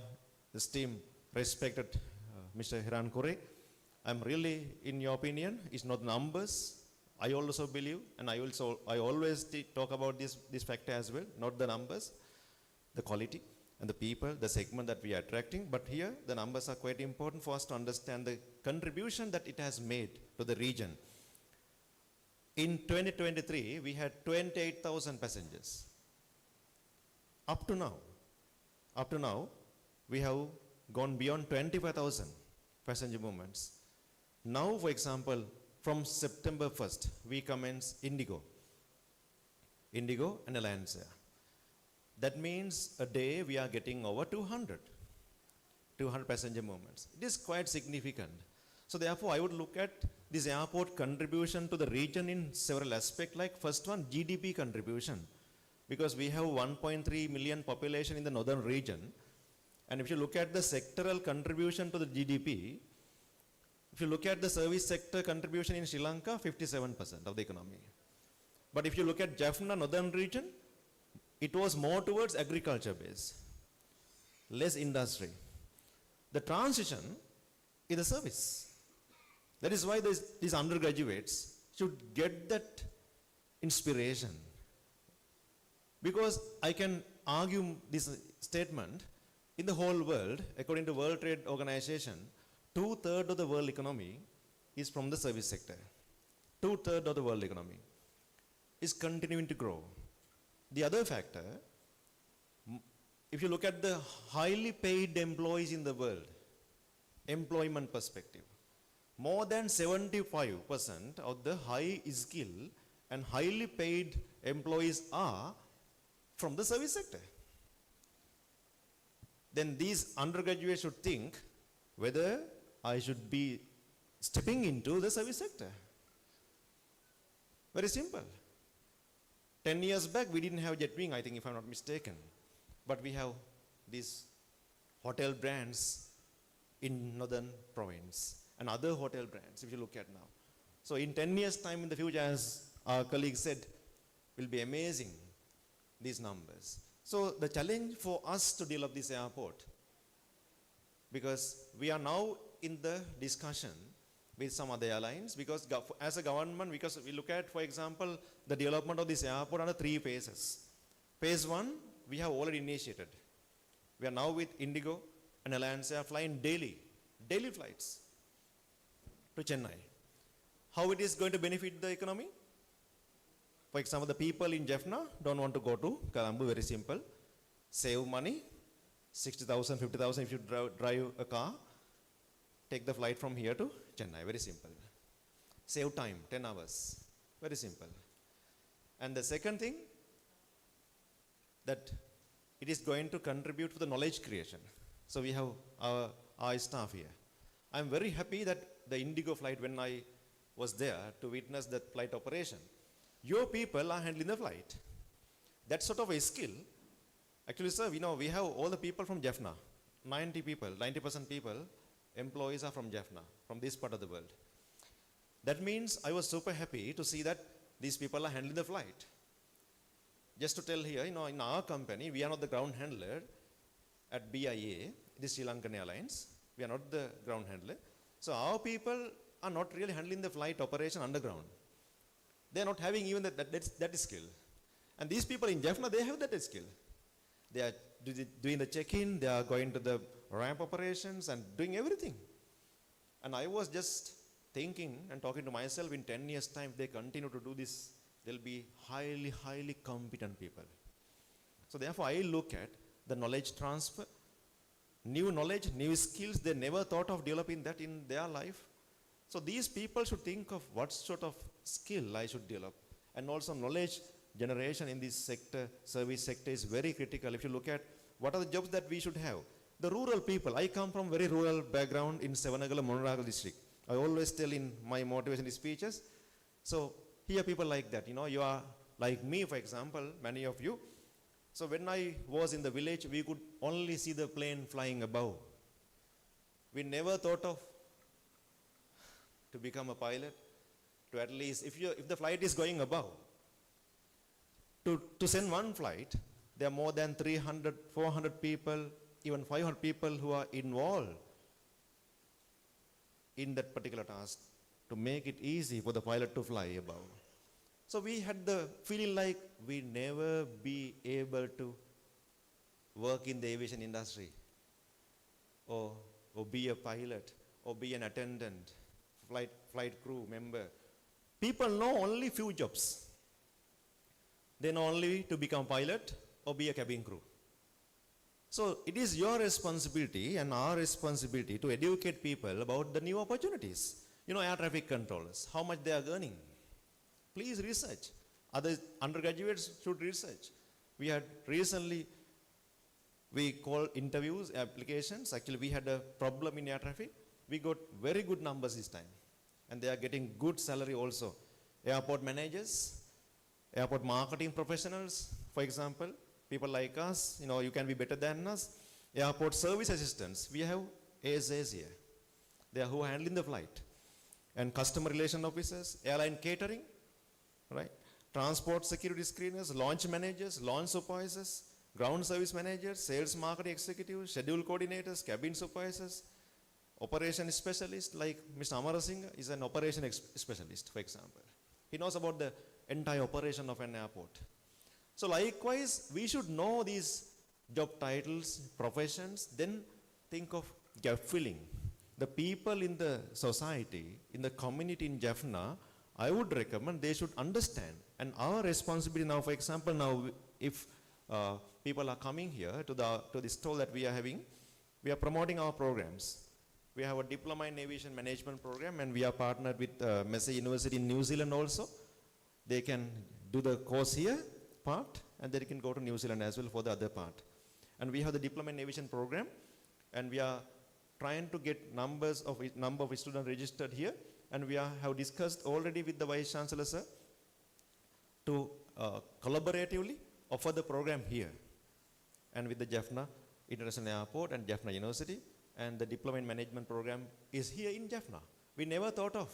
esteemed, respected Mr. Hiran Kore. I'm really, in your opinion, it's not numbers. I also believe, and I always talk about this factor as well, not the numbers, the quality and the people, the segment that we are attracting. But here, the numbers are quite important for us to understand the contribution that it has made to the region. In 2023, we had 28,000 passengers. Up to now, we have gone beyond 25,000 passenger movements. Now, for example, from September 1st, we commence Indigo and Alliance Air. That means a day we are getting over 200 passenger movements. It is quite significant. So therefore, I would look at this airport contribution to the region in several aspects, like first one, GDP contribution. Because we have 1.3 million population in the northern region. And if you look at the sectoral contribution to the GDP, if you look at the service sector contribution in Sri Lanka, 57% of the economy. But if you look at Jaffna, northern region, it was more towards agriculture base, less industry. The transition is a service. That is why these undergraduates should get that inspiration. Because I can argue this statement, in the whole world, according to World Trade Organization, 2/3 of the world economy is from the service sector. 2/3 of the world economy is continuing to grow. The other factor, if you look at the highly paid employees in the world, employment perspective, more than 75% of the high skill and highly paid employees are from the service sector. Then these undergraduates should think whether I should be stepping into the service sector. Very simple. 10 years back, we didn't have jet wing, I think, if I'm not mistaken. But we have these hotel brands in northern province and other hotel brands, if you look at now. So in 10 years' time in the future, as our colleague said, will be amazing, these numbers. So the challenge for us to develop this airport, because we are now in the discussion with some other airlines, because as a government, because we look at, for example, the development of this airport under 3 phases. Phase 1, we have already initiated. We are now with Indigo and Alliance are flying daily flights to Chennai. How it is going to benefit the economy? For example, the people in Jaffna don't want to go to Colombo, very simple. Save money, 60,000, 50,000 if you drive a car. Take the flight from here to Chennai, very simple. Save time, 10 hours, very simple. And the second thing, that it is going to contribute to the knowledge creation. So we have our staff here. I'm very happy that the Indigo flight, when I was there to witness that flight operation, your people are handling the flight. That sort of a skill. Actually, sir, we have all the people from Jaffna. 90% people, employees are from Jaffna, from this part of the world. That means I was super happy to see that these people are handling the flight. Just to tell here, in our company, we are not the ground handler at BIA, the Sri Lankan Airlines. We are not the ground handler. So our people are not really handling the flight operation underground. They are not having even that skill. And these people in Jaffna, they have that skill. They are doing the check-in, they are going to the ramp operations and doing everything. And I was just thinking and talking to myself, in 10 years' time, if they continue to do this, they'll be highly competent people. So therefore, I look at the knowledge transfer, new knowledge, new skills, they never thought of developing that in their life. So these people should think of what sort of skill I should develop. And also knowledge generation in this sector, service sector, is very critical. If you look at what are the jobs that we should have. The rural people, I come from very rural background in Sevanagala, Monoragal district. I always tell in my motivation speeches. So here people like that, you are like me, for example, many of you. So when I was in the village, we could only see the plane flying above. We never thought of to become a pilot, to at least, if the flight is going above, to send one flight, there are more than 300, 400 people, even 500 people who are involved in that particular task to make it easy for the pilot to fly above. So we had the feeling like we never be able to work in the aviation industry or be a pilot or be an attendant, flight crew member. People know only few jobs. They know only to become pilot or be a cabin crew. So it is your responsibility and our responsibility to educate people about the new opportunities. Air traffic controllers, how much they are earning. Please research. Other undergraduates should research. We had recently, we called interviews, applications. Actually, we had a problem in air traffic. We got very good numbers this time. And they are getting good salary also. Airport managers, airport marketing professionals, for example, people like us, you can be better than us. Airport service assistants, we have ASAs here. They are who are handling the flight. And customer relation officers, airline catering, right? Transport security screeners, launch managers, launch supervisors, ground service managers, sales marketing executives, schedule coordinators, cabin supervisors, operation specialist like Mr. Amarasinghe is an operation specialist, for example. He knows about the entire operation of an airport. So likewise, we should know these job titles, professions, then think of gap filling. The people in the society, in the community in Jaffna, I would recommend they should understand. And our responsibility now, for example, now if people are coming here to the stall that we are having, we are promoting our programs. We have a diploma in aviation management program, and we are partnered with Massey University in New Zealand also. They can do the course here part, and they can go to New Zealand as well for the other part. And we have the diploma in aviation program, and we are trying to get number of students registered here, and we have discussed already with the Vice Chancellor, sir, to collaboratively offer the program here, and with the Jaffna International Airport and Jaffna University, and the diploma in management program is here in Jaffna. We never thought of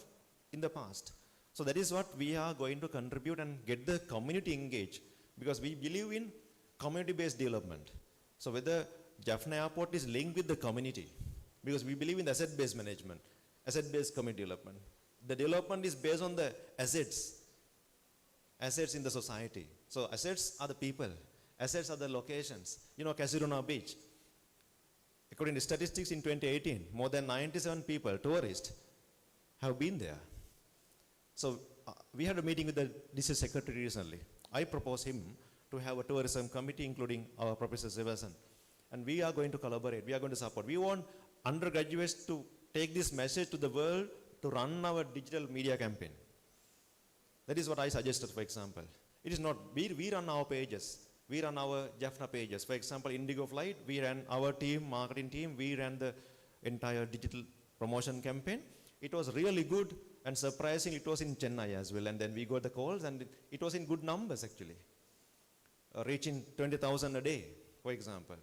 in the past. So that is what we are going to contribute and get the community engaged, because we believe in community-based development. So whether Jaffna Airport is linked with the community, because we believe in the asset-based management, asset-based community development. The development is based on the assets in the society. So assets are the people, assets are the locations. Casirona Beach. According to statistics in 2018, more than 97 people, tourists, have been there. So we had a meeting with the district secretary recently. I proposed him to have a tourism committee, including our Professor Sivasan. And we are going to collaborate, we are going to support. We want undergraduates to take this message to the world to run our digital media campaign. That is what I suggested, for example. It is not, we run our pages. We run our Jaffna pages. For example, Indigo Flight, we ran our team, marketing team, we ran the entire digital promotion campaign. It was really good and surprising. It was in Chennai as well. And then we got the calls and it was in good numbers actually. Reaching 20,000 a day, for example.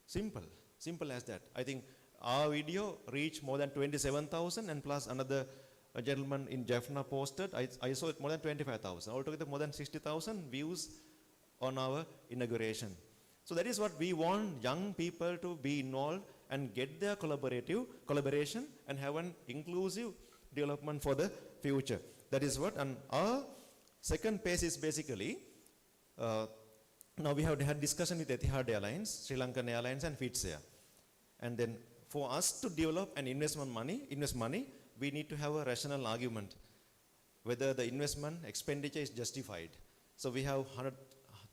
Simple as that. I think our video reached more than 27,000 and plus another gentleman in Jaffna posted, I saw it more than 25,000. Altogether more than 60,000 views on our inauguration. So that is what we want young people to be involved and get their collaboration and have an inclusive development for the future. That is what, and our second phase is basically, now we have had discussion with Etihad Airlines, Sri Lankan Airlines and Fitzair. And then for us to develop and invest money, we need to have a rational argument whether the investment expenditure is justified. So we have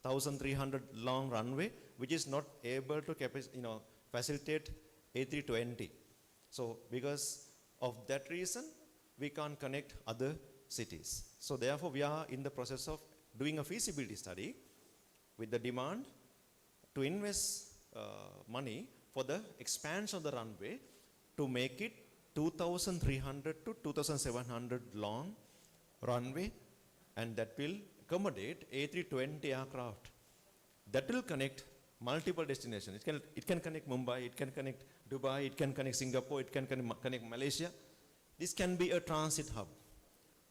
1,300 long runway, which is not able to facilitate A320. So because of that reason, we can't connect other cities. So therefore, we are in the process of doing a feasibility study with the demand to invest money for the expansion of the runway to make it 2,300 to 2,700 long runway, and that will accommodate A320 aircraft. That will connect multiple destinations. It can connect Mumbai, it can connect Dubai, it can connect Singapore, it can connect Malaysia. This can be a transit hub.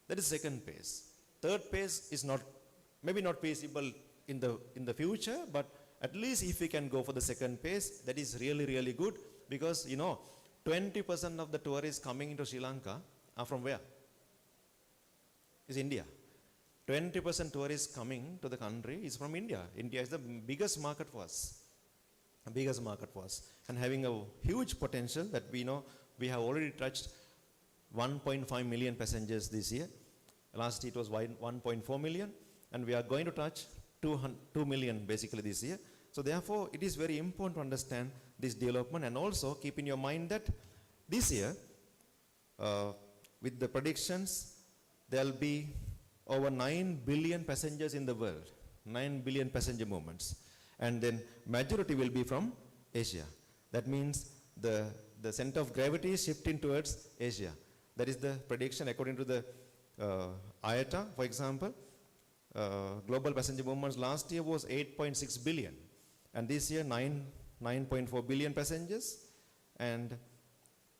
That is second phase. Third phase is maybe not feasible in the future, but at least if we can go for the second phase, that is really, really good, because 20% of the tourists coming into Sri Lanka are from where? Is India. 20% tourists coming to the country is from India. India is the biggest market for us. And having a huge potential that we know we have already touched 1.5 million passengers this year. Last year it was 1.4 million, and we are going to touch 2 million basically this year. So therefore, it is very important to understand this development, and also keep in your mind that this year, with the predictions, there will be over 9 billion passengers in the world, 9 billion passenger movements, and then majority will be from Asia. That means the center of gravity is shifting towards Asia. That is the prediction according to the IATA, for example. Global passenger movements last year was 8.6 billion, and this year 9.4 billion passengers, and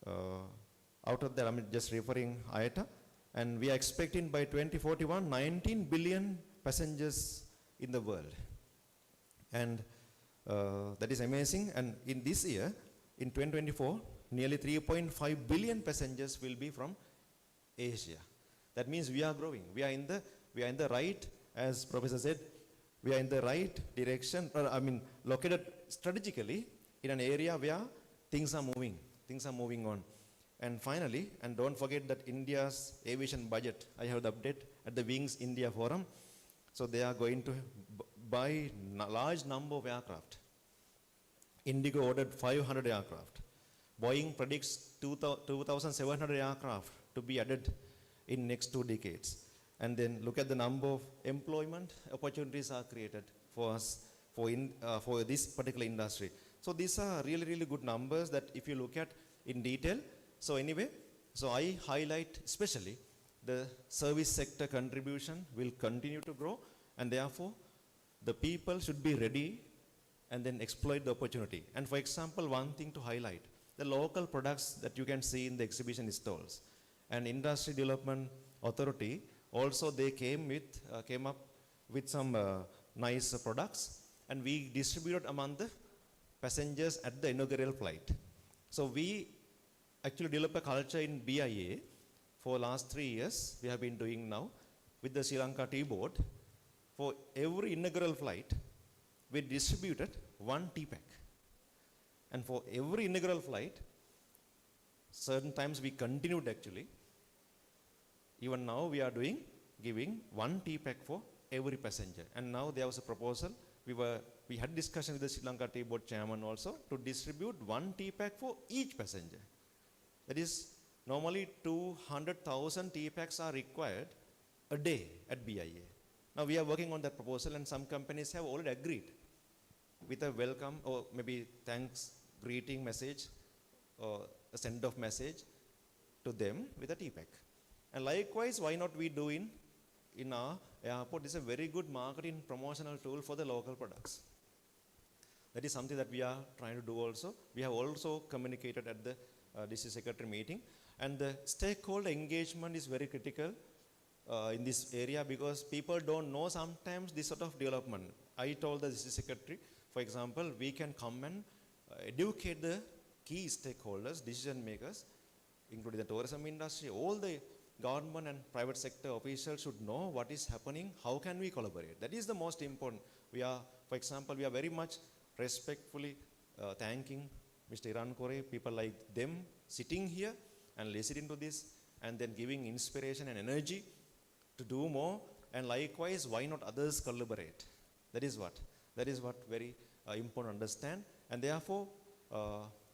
out of that, I'm just referring IATA, and we are expecting by 2041 19 billion passengers in the world, and that is amazing. And in this year, in 2024, nearly 3.5 billion passengers will be from Asia. That means we are growing. We are in the right, as Professor said, we are in the right direction, located strategically in an area where things are moving on. And finally, and don't forget that India's aviation budget, I have the update at the Wings India Forum. So they are going to buy a large number of aircraft. Indigo ordered 500 aircraft. Boeing predicts 2,700 aircraft to be added in next 2 decades. And then look at the number of employment opportunities are created for us for this particular industry. So these are really, really good numbers that if you look at in detail. So anyway, so I highlight especially the service sector contribution will continue to grow, and therefore the people should be ready and then exploit the opportunity. And for example, one thing to highlight, the local products that you can see in the exhibition stalls. And Industry Development Authority also, they came up with some nice products, and we distributed among the passengers at the inaugural flight. So we actually developed a culture in BIA for last 3 years. We have been doing now with the Sri Lanka Tea Board. For every inaugural flight, we distributed 1 tea pack And for every inaugural flight, certain times we continued actually. Even now we are giving one tea pack for every passenger. And now there was a proposal. We had discussion with the Sri Lanka Tea Board chairman also to distribute one tea pack for each passenger. That is, normally 200,000 tea packs are required a day at BIA. Now we are working on that proposal, and some companies have already agreed with a welcome or maybe thanks greeting message or a send-off message to them with a tea pack. And likewise, why not we do in our airport? This is a very good marketing promotional tool for the local products. That is something that we are trying to do also. We have also communicated at the district secretary meeting, and the stakeholder engagement is very critical in this area, because people don't know sometimes this sort of development. I told the district secretary, for example, we can come and educate the key stakeholders, decision makers, including the tourism industry. All the government and private sector officials should know what is happening, how can we collaborate. That is the most important. We are, for example, we are very much respectfully thanking Mr. Iran Kore, people like them sitting here and listening to this, and then giving inspiration and energy to do more. And likewise, why not others collaborate? That is what very important to understand. And therefore,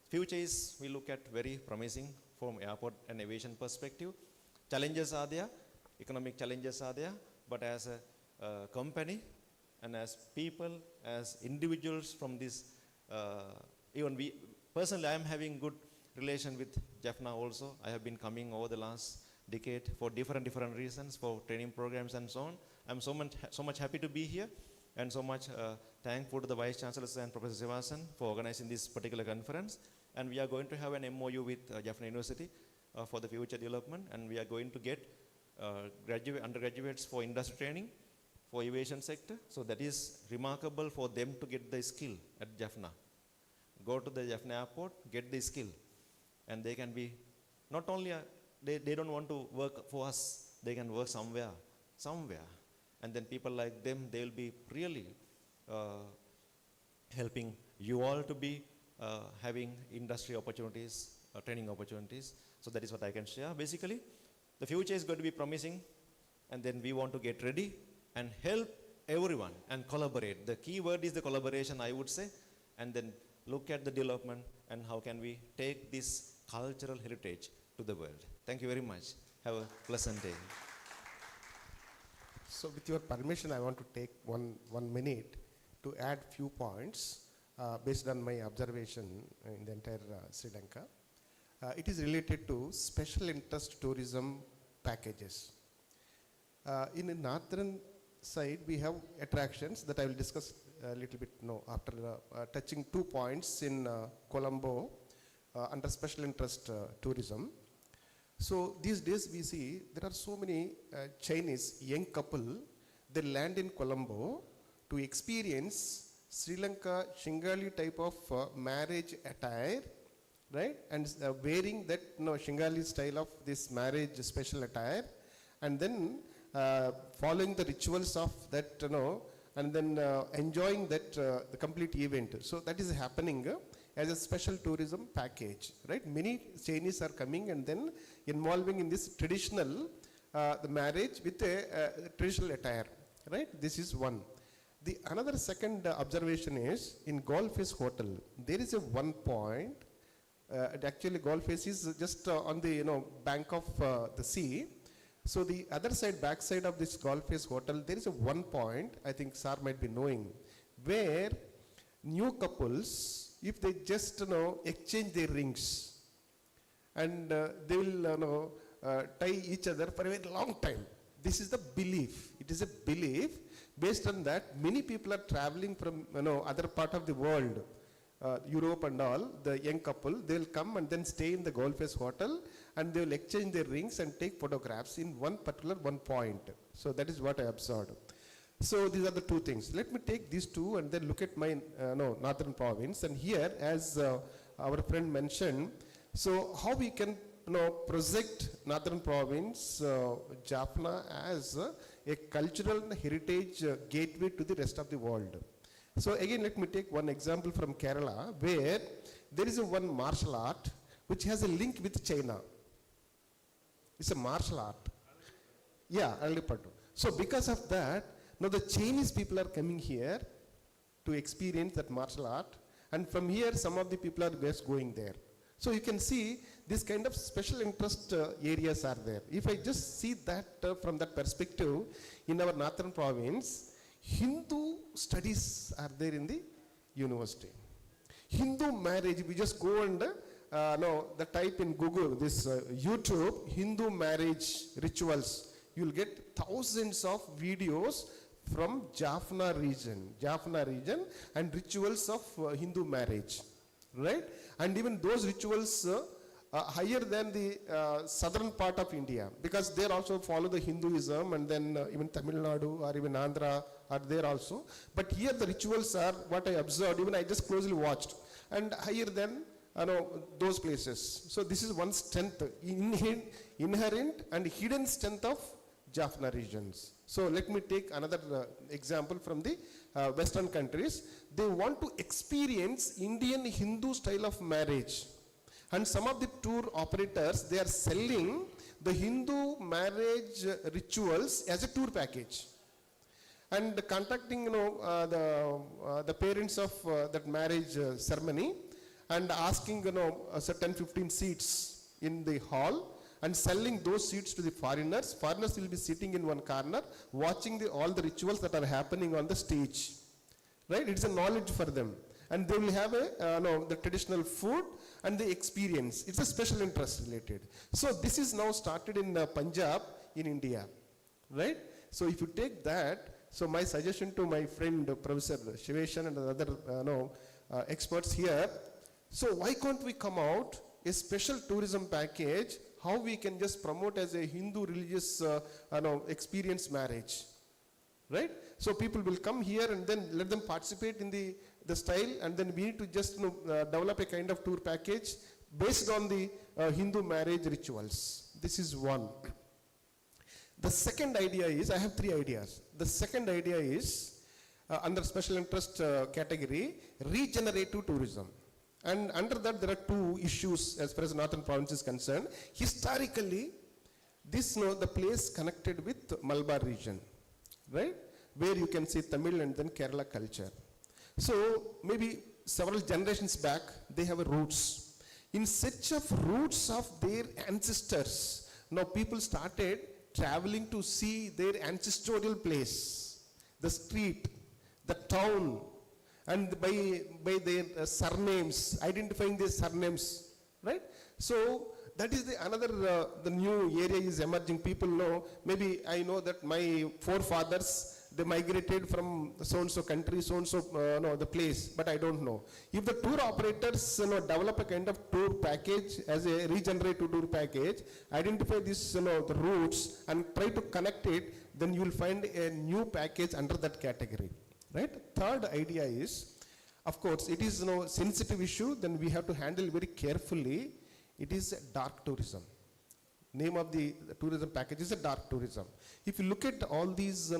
future is, we look at very promising from airport and aviation perspective. Challenges are there, economic challenges are there, but as a company and as people, as individuals from this, even we, personally I am having good relation with Jaffna also. I have been coming over the last decade for different reasons, for training programs and so on. I'm so much happy to be here, and so much thankful to the Vice Chancellor and Professor Sivasan for organizing this particular conference. And we are going to have an MOU with Jaffna University for the future development, and we are going to get undergraduates for industry training for aviation sector. So that is remarkable for them to get the skill at Jaffna. Go to the Jaffna airport, get the skill, and they can be not only they don't want to work for us, they can work somewhere, and then people like them, they will be really helping you all to be having industry opportunities, training opportunities. So that is what I can share. Basically, the future is going to be promising, and then we want to get ready and help everyone and collaborate. The key word is the collaboration, I would say, and then look at the development and how can we take this cultural heritage to the world. Thank you very much. Have a pleasant day. So with your permission, I want to take one minute to add few points based on my observation in the entire Sri Lanka. It is related to special interest tourism packages. In the northern side, we have attractions that I will discuss a little bit now after touching 2 points in Colombo under special interest tourism. So these days we see there are so many Chinese young couple, they land in Colombo to experience Sri Lanka Shingali type of marriage attire, right? And wearing that Shingali style of this marriage special attire, and then following the rituals of that, and then enjoying that the complete event. So that is happening as a special tourism package, right? Many Chinese are coming and then involving in this traditional, the marriage with a traditional attire, right? This is one. The another second observation is in Golf Face Hotel, there is a one point, actually Golf Face is just on the bank of the sea. So the other side, back side of this Golf Face Hotel, there is a one point, I think Sir might be knowing, where new couples, if they just exchange their rings, and they will tie each other for a very long time. This is the belief. It is a belief. Based on that, many people are traveling from other part of the world, Europe and all. The young couple, they will come and then stay in the Golf Face Hotel, and they will exchange their rings and take photographs in one point. So that is what I observed. So these are the two things. Let me take these two and then look at my northern province. And here, as our friend mentioned, so how we can project northern province, Jaffna, as a cultural heritage gateway to the rest of the world. So again, let me take one example from Kerala, where there is a one martial art which has a link with China. It's a martial art. Yeah, Alipattu. So because of that, now the Chinese people are coming here to experience that martial art, and from here some of the people are just going there. So you can see this kind of special interest areas are there. If I just see that from that perspective, in our northern province, Hindu studies are there in the university. Hindu marriage, we just go and the type in Google, this YouTube, Hindu marriage rituals. You'll get thousands of videos from Jaffna region and rituals of Hindu marriage, right? And even those rituals higher than the southern part of India, because they also follow the Hinduism, and then even Tamil Nadu or even Andhra are there also. But here the rituals are what I observed, even I just closely watched, and higher than those places. So this is one strength, inherent and hidden strength of Jaffna regions. So let me take another example from the Western countries. They want to experience Indian Hindu style of marriage. And some of the tour operators, they are selling the Hindu marriage rituals as a tour package. And contacting the parents of that marriage ceremony and asking a certain 15 seats in the hall, and selling those seats to the foreigners. Foreigners will be sitting in one corner watching all the rituals that are happening on the stage. Right? It's a knowledge for them. And they will have the traditional food and the experience. It's a special interest related. So this is now started in Punjab in India. Right? So if you take that, so my suggestion to my friend Professor Shiveshan and other experts here, so why can't we come out a special tourism package, how we can just promote as a Hindu religious experience marriage, right? So people will come here and then let them participate in the style, and then we need to just develop a kind of tour package based on the Hindu marriage rituals. This is one. The second idea is, I have three ideas. The second idea is, under special interest category, regenerative tourism. And under that, there are two issues as far as Northern Province is concerned. Historically, the place connected with Malabar region, right? Where you can see Tamil and then Kerala culture. So maybe several generations back, they have a roots. In search of roots of their ancestors, now people started traveling to see their ancestral place, the street, the town, and by their surnames, identifying their surnames, right? So that is another the new area is emerging. People know, maybe I know that my forefathers, they migrated from so-and-so country, so-and-so the place, but I don't know. If the tour operators develop a kind of tour package as a regenerative tour package, identify this the roots and try to connect it, then you will find a new package under that category. Right? Third idea is, of course, it is sensitive issue, then we have to handle very carefully. It is dark tourism. Name of the tourism package is a dark tourism. If you look at all these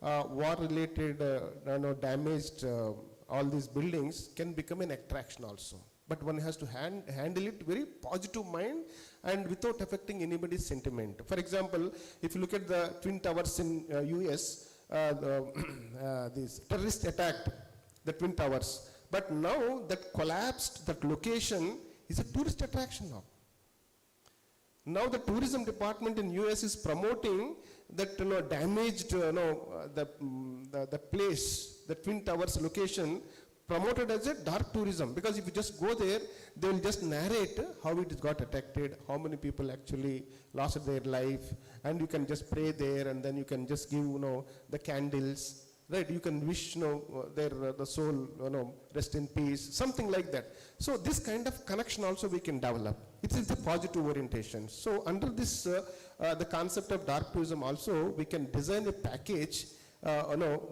war-related, damaged, all these buildings can become an attraction also. But one has to handle it very positive mind and without affecting anybody's sentiment. For example, if you look at the Twin Towers in US, this terrorist attacked the Twin Towers. But now that collapsed, that location is a tourist attraction now. Now the tourism department in US is promoting that damaged the place, the Twin Towers location, promoted as a dark tourism, because if you just go there, they will just narrate how it got affected, how many people actually lost their life, and you can just pray there, and then you can just give the candles, right? You can wish the soul rest in peace, something like that. So this kind of connection also we can develop. It is the positive orientation. So under this the concept of dark tourism also, we can design a package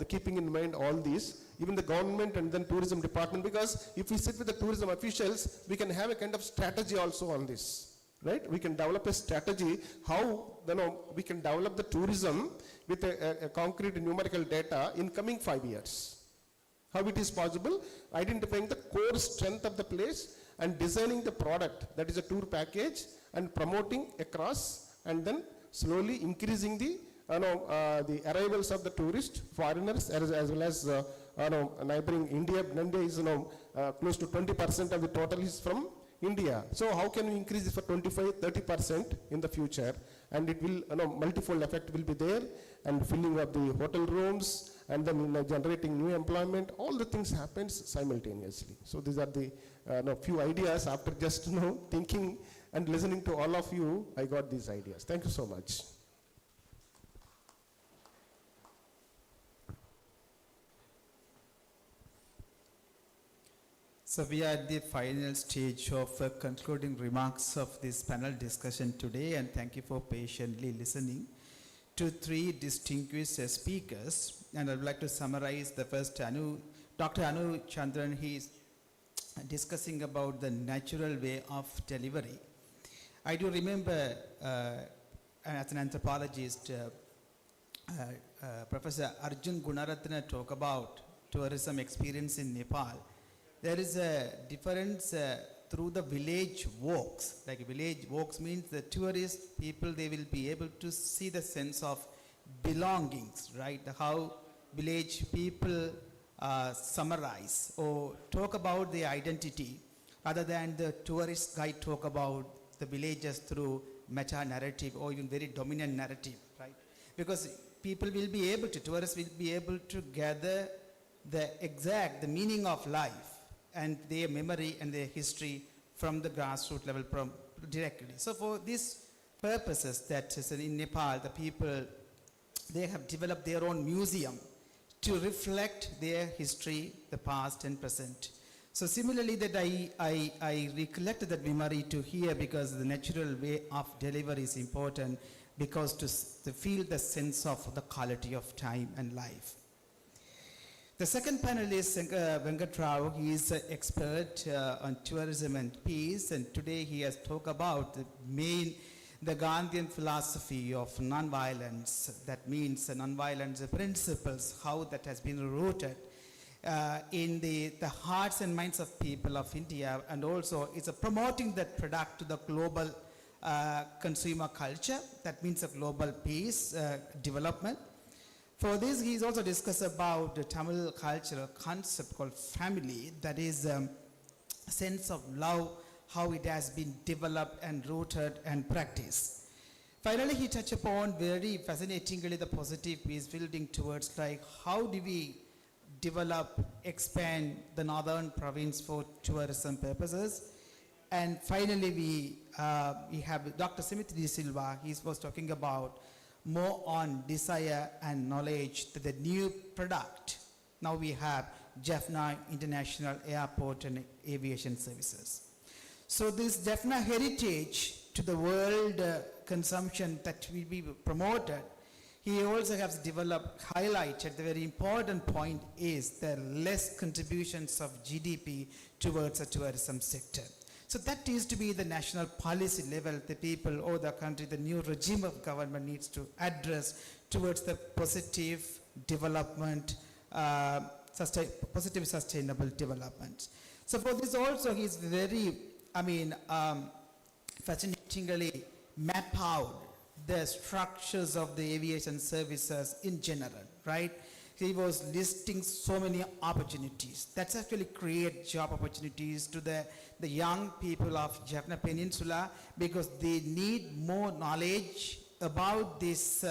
keeping in mind all these, even the government and then tourism department, because if we sit with the tourism officials, we can have a kind of strategy also on this, right? We can develop a strategy how we can develop the tourism with a concrete numerical data in coming 5 years. How it is possible, identifying the core strength of the place and designing the product, that is a tour package, and promoting across, and then slowly increasing the arrivals of the tourists, foreigners, as well as neighboring India. India is close to 20% of the total is from India. So how can we increase this for 25-30% in the future? And it will, multifold effect will be there, and filling up the hotel rooms, and then generating new employment. All the things happens simultaneously. So these are the few ideas. After just thinking and listening to all of you, I got these ideas. Thank you so much. So we are at the final stage of concluding remarks of this panel discussion today, and thank you for patiently listening to three distinguished speakers. And I would like to summarize the first, Dr. Anu Chandran. He is discussing about the natural way of delivery. I do remember as an anthropologist, Professor Arjun Gunaratna talk about tourism experience in Nepal. There is a difference through the village walks. Like village walks means the tourist people, they will be able to see the sense of belongings, right? How village people summarize or talk about their identity, other than the tourist guide talk about the villages through meta-narrative or even very dominant narrative, right? Because people will be able to, tourists will be able to gather the meaning of life and their memory and their history from the grassroots level directly. So for these purposes, that is in Nepal, the people, they have developed their own museum to reflect their history, the past and present. So similarly that I recollected that memory to here, because the natural way of delivery is important, because to feel the sense of the quality of time and life. The second panelist, Venkat Rao, he is an expert on tourism and peace, and today he has talked about the Gandhian philosophy of non-violence. That means non-violence principles, how that has been rooted in the hearts and minds of people of India, and also it's promoting that product to the global consumer culture. That means a global peace development. For this, he's also discussed about the Tamil cultural concept called family, that is a sense of love, how it has been developed and rooted and practiced. Finally, he touched upon very fascinatingly the positive peace building towards like how do we develop, expand the northern province for tourism purposes. And finally, we have Dr. Simit De Silva. He was talking about more on desire and knowledge to the new product. Now we have Jaffna International Airport and Aviation Services. So this Jaffna heritage to the world consumption that will be promoted, he also has developed, highlighted the very important point is the less contributions of GDP towards the tourism sector. So that is to be the national policy level, the people or the country, the new regime of government needs to address towards the positive development, positive sustainable development. So for this also he is very, fascinatingly map out the structures of the aviation services in general, right? He was listing so many opportunities. That's actually create job opportunities to the young people of Jaffna Peninsula, because they need more knowledge about this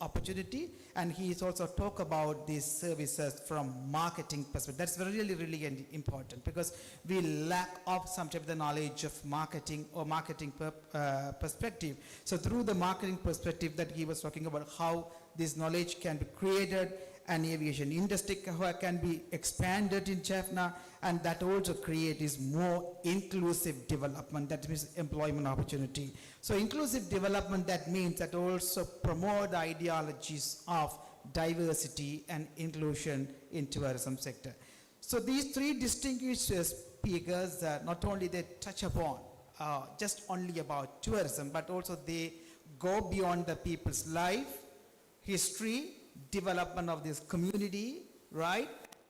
opportunity. And he's also talk about these services from marketing perspective. That's really, really important, because we lack of some type of the knowledge of marketing or marketing perspective. So through the marketing perspective that he was talking about, how this knowledge can be created, and aviation industry can be expanded in Jaffna, and that also create is more inclusive development, that means employment opportunity. So inclusive development, that means that also promote the ideologies of diversity and inclusion in tourism sector. So these three distinguished speakers, not only they touch upon just only about tourism, but also they go beyond the people's life, history, development of this community, right?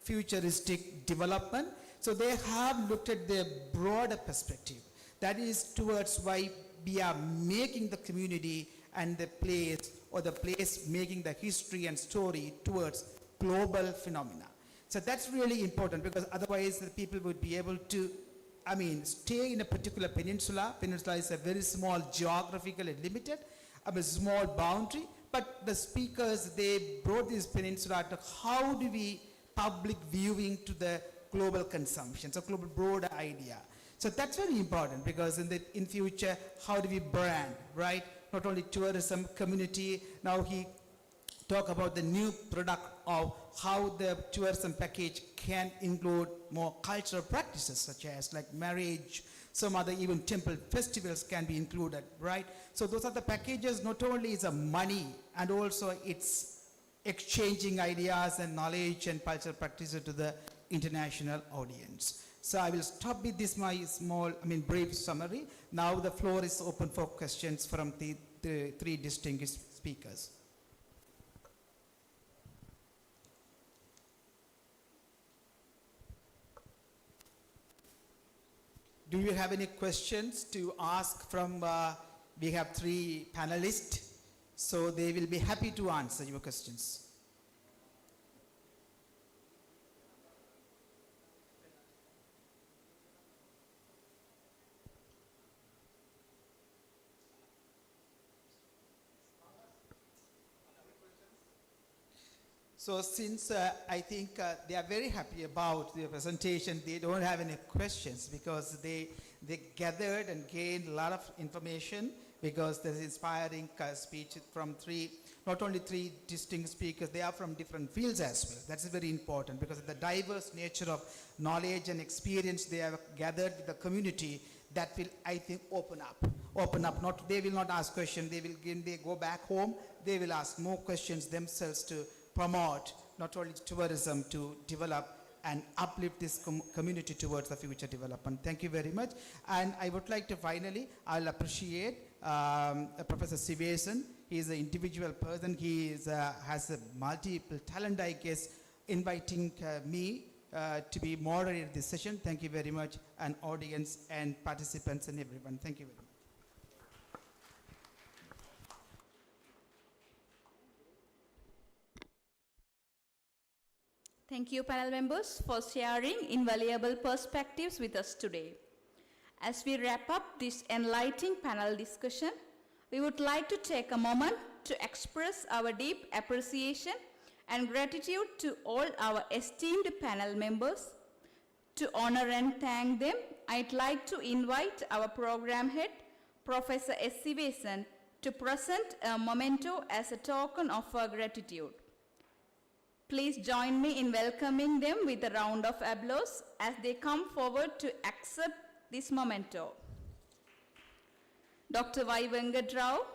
futuristic development. So they have looked at the broader perspective. That is towards why we are making the community and the place, or the place making the history and story towards global phenomena. So that's really important, because otherwise the people would be able to, stay in a particular peninsula. Peninsula is a very small, geographically limited, a small boundary, but the speakers, they brought this peninsula to how do we public viewing to the global consumption, so global broader idea. So that's very important, because in future, how do we brand, right? Not only tourism, community, now he talk about the new product of how the tourism package can include more cultural practices, such as like marriage, some other even temple festivals can be included, right? So those are the packages. Not only is a money, and also it's exchanging ideas and knowledge and cultural practices to the international audience. So I will stop with this, my small, brief summary. Now the floor is open for questions from the three distinguished speakers. Do you have any questions to ask from, we have three panelists, so they will be happy to answer your questions. So since I think they are very happy about the presentation, they don't have any questions, because they gathered and gained a lot of information, because there's inspiring speech from not only three distinct speakers, they are from different fields as well. That's very important, because of the diverse nature of knowledge and experience they have gathered with the community. That will, I think, open up. Not, they will not ask questions, when they go back home, they will ask more questions themselves to promote not only tourism, to develop and uplift this community towards the future development. Thank you very much. And I would like to finally, I'll appreciate Professor Sivesan. He is an individual person. He is, has a multiple talent, I guess, inviting me to be moderator this session. Thank you very much, and audience and participants and everyone. Thank you very much. Thank you, panel members, for sharing invaluable perspectives with us today. As we wrap up this enlightening panel discussion, we would like to take a moment to express our deep appreciation and gratitude to all our esteemed panel members. To honor and thank them, I'd like to invite our program head, Professor S. Sivesan, to present a memento as a token of our gratitude. Please join me in welcoming them with a round of applause as they come forward to accept this memento. Dr. Y. Venkat Rao,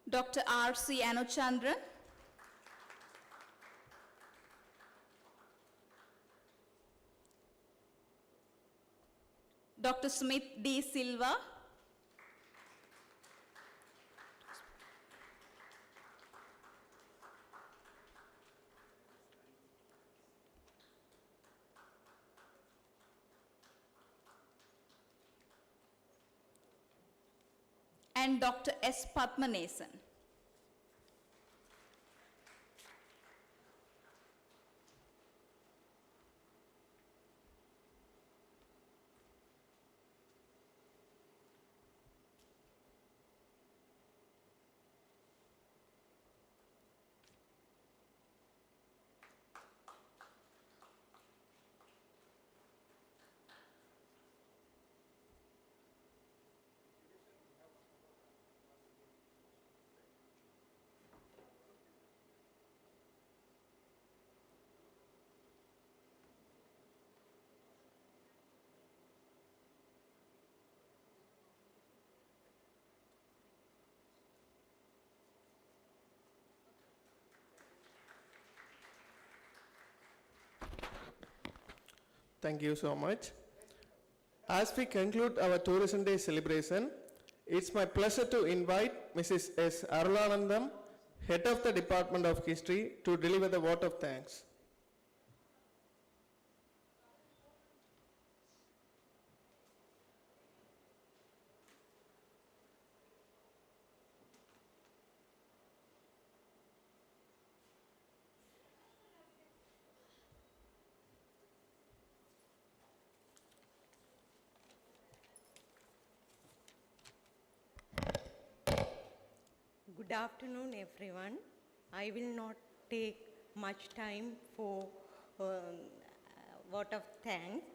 Dr. R. C. Anuchandran, Dr. Smith D. Silva, and Dr. S. Padmanesan. Thank you so much. As we conclude our Tourism Day celebration, it's my pleasure to invite Mrs. S. Arulanandam, Head of the Department of History, to deliver the vote of thanks. Good afternoon, everyone. I will not take much time for vote of thanks.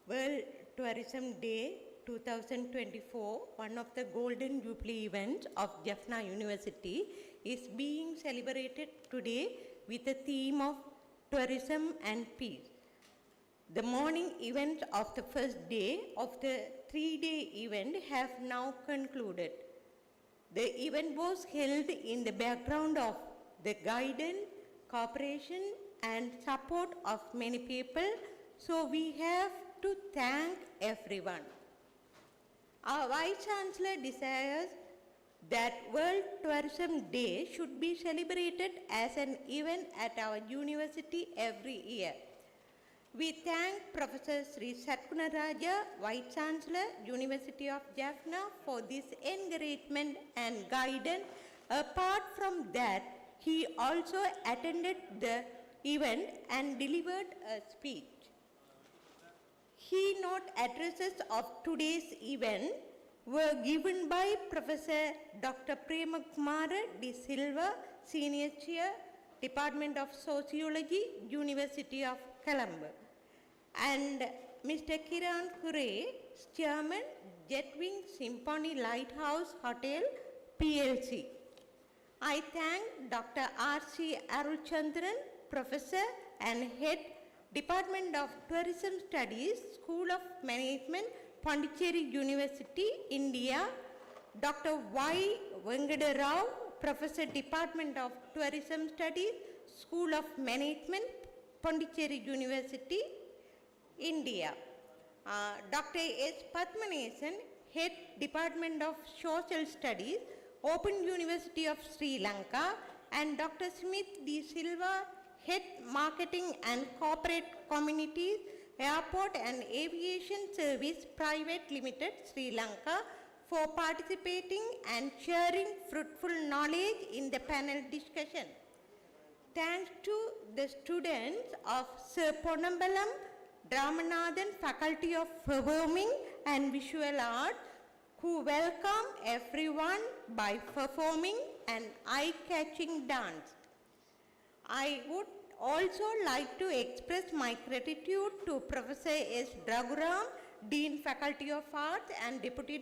World Tourism Day 2024, one of the Golden Jubilee events of Jaffna University, is being celebrated today with the theme of tourism and peace. The morning events of the first day of the 3-day event have now concluded. The event was held in the background of the guidance, cooperation and support of many people, so we have to thank everyone. Our Vice Chancellor desires that World Tourism Day should be celebrated as an event at our university every year. We thank Professor Sri Satgunaraja, Vice Chancellor, University of Jaffna, for this encouragement and guidance. Apart from that, he also attended the event and delivered a speech. Keynote addresses of today's event were given by Professor Dr. Premakumara D. Silva, Senior Chair, Department of Sociology, University of Colombo, and Mr. Kiran Kure, Chairman, Jetwing Symphony Lighthouse Hotel, PLC. I thank Dr. R.C. Arulchandran, Professor and Head, Department of Tourism Studies, School of Management, Pondicherry University, India, Dr. Y. Venkata Rao, Professor, Department of Tourism Studies, School of Management, Pondicherry University, India. Dr. S. Padmanesan, Head, Department of Social Studies, Open University of Sri Lanka, and Dr. Smith D. Silva, Head, Marketing and Corporate Communities, Airport and Aviation Service Private Limited, Sri Lanka, for participating and sharing fruitful knowledge in the panel discussion. Thanks to the students of Sir Ponnambalam Dramanathan Faculty of Performing and Visual Arts, who welcome everyone by performing an eye-catching dance. I would also like to express my gratitude to Professor S. Draguram, Dean Faculty of Arts and Deputy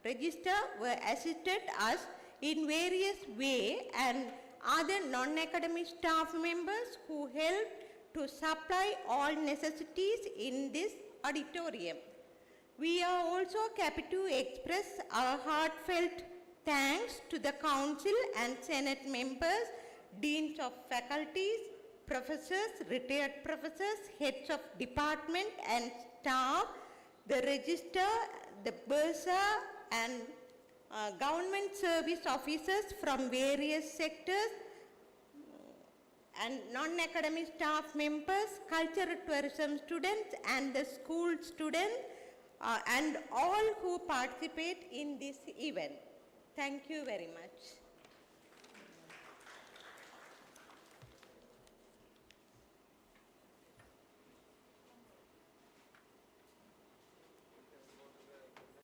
Registrar, who assisted us in various ways, and other non-academic staff members who helped to supply all necessities in this auditorium. We are also happy to express our heartfelt thanks to the Council and Senate members, Deans of Faculties, Professors, retired professors, Heads of Department and staff, the Registrar, the Bursar and government service officers from various sectors, and non-academic staff members, cultural tourism students and the school students, and all who participate in this event. Thank you very much.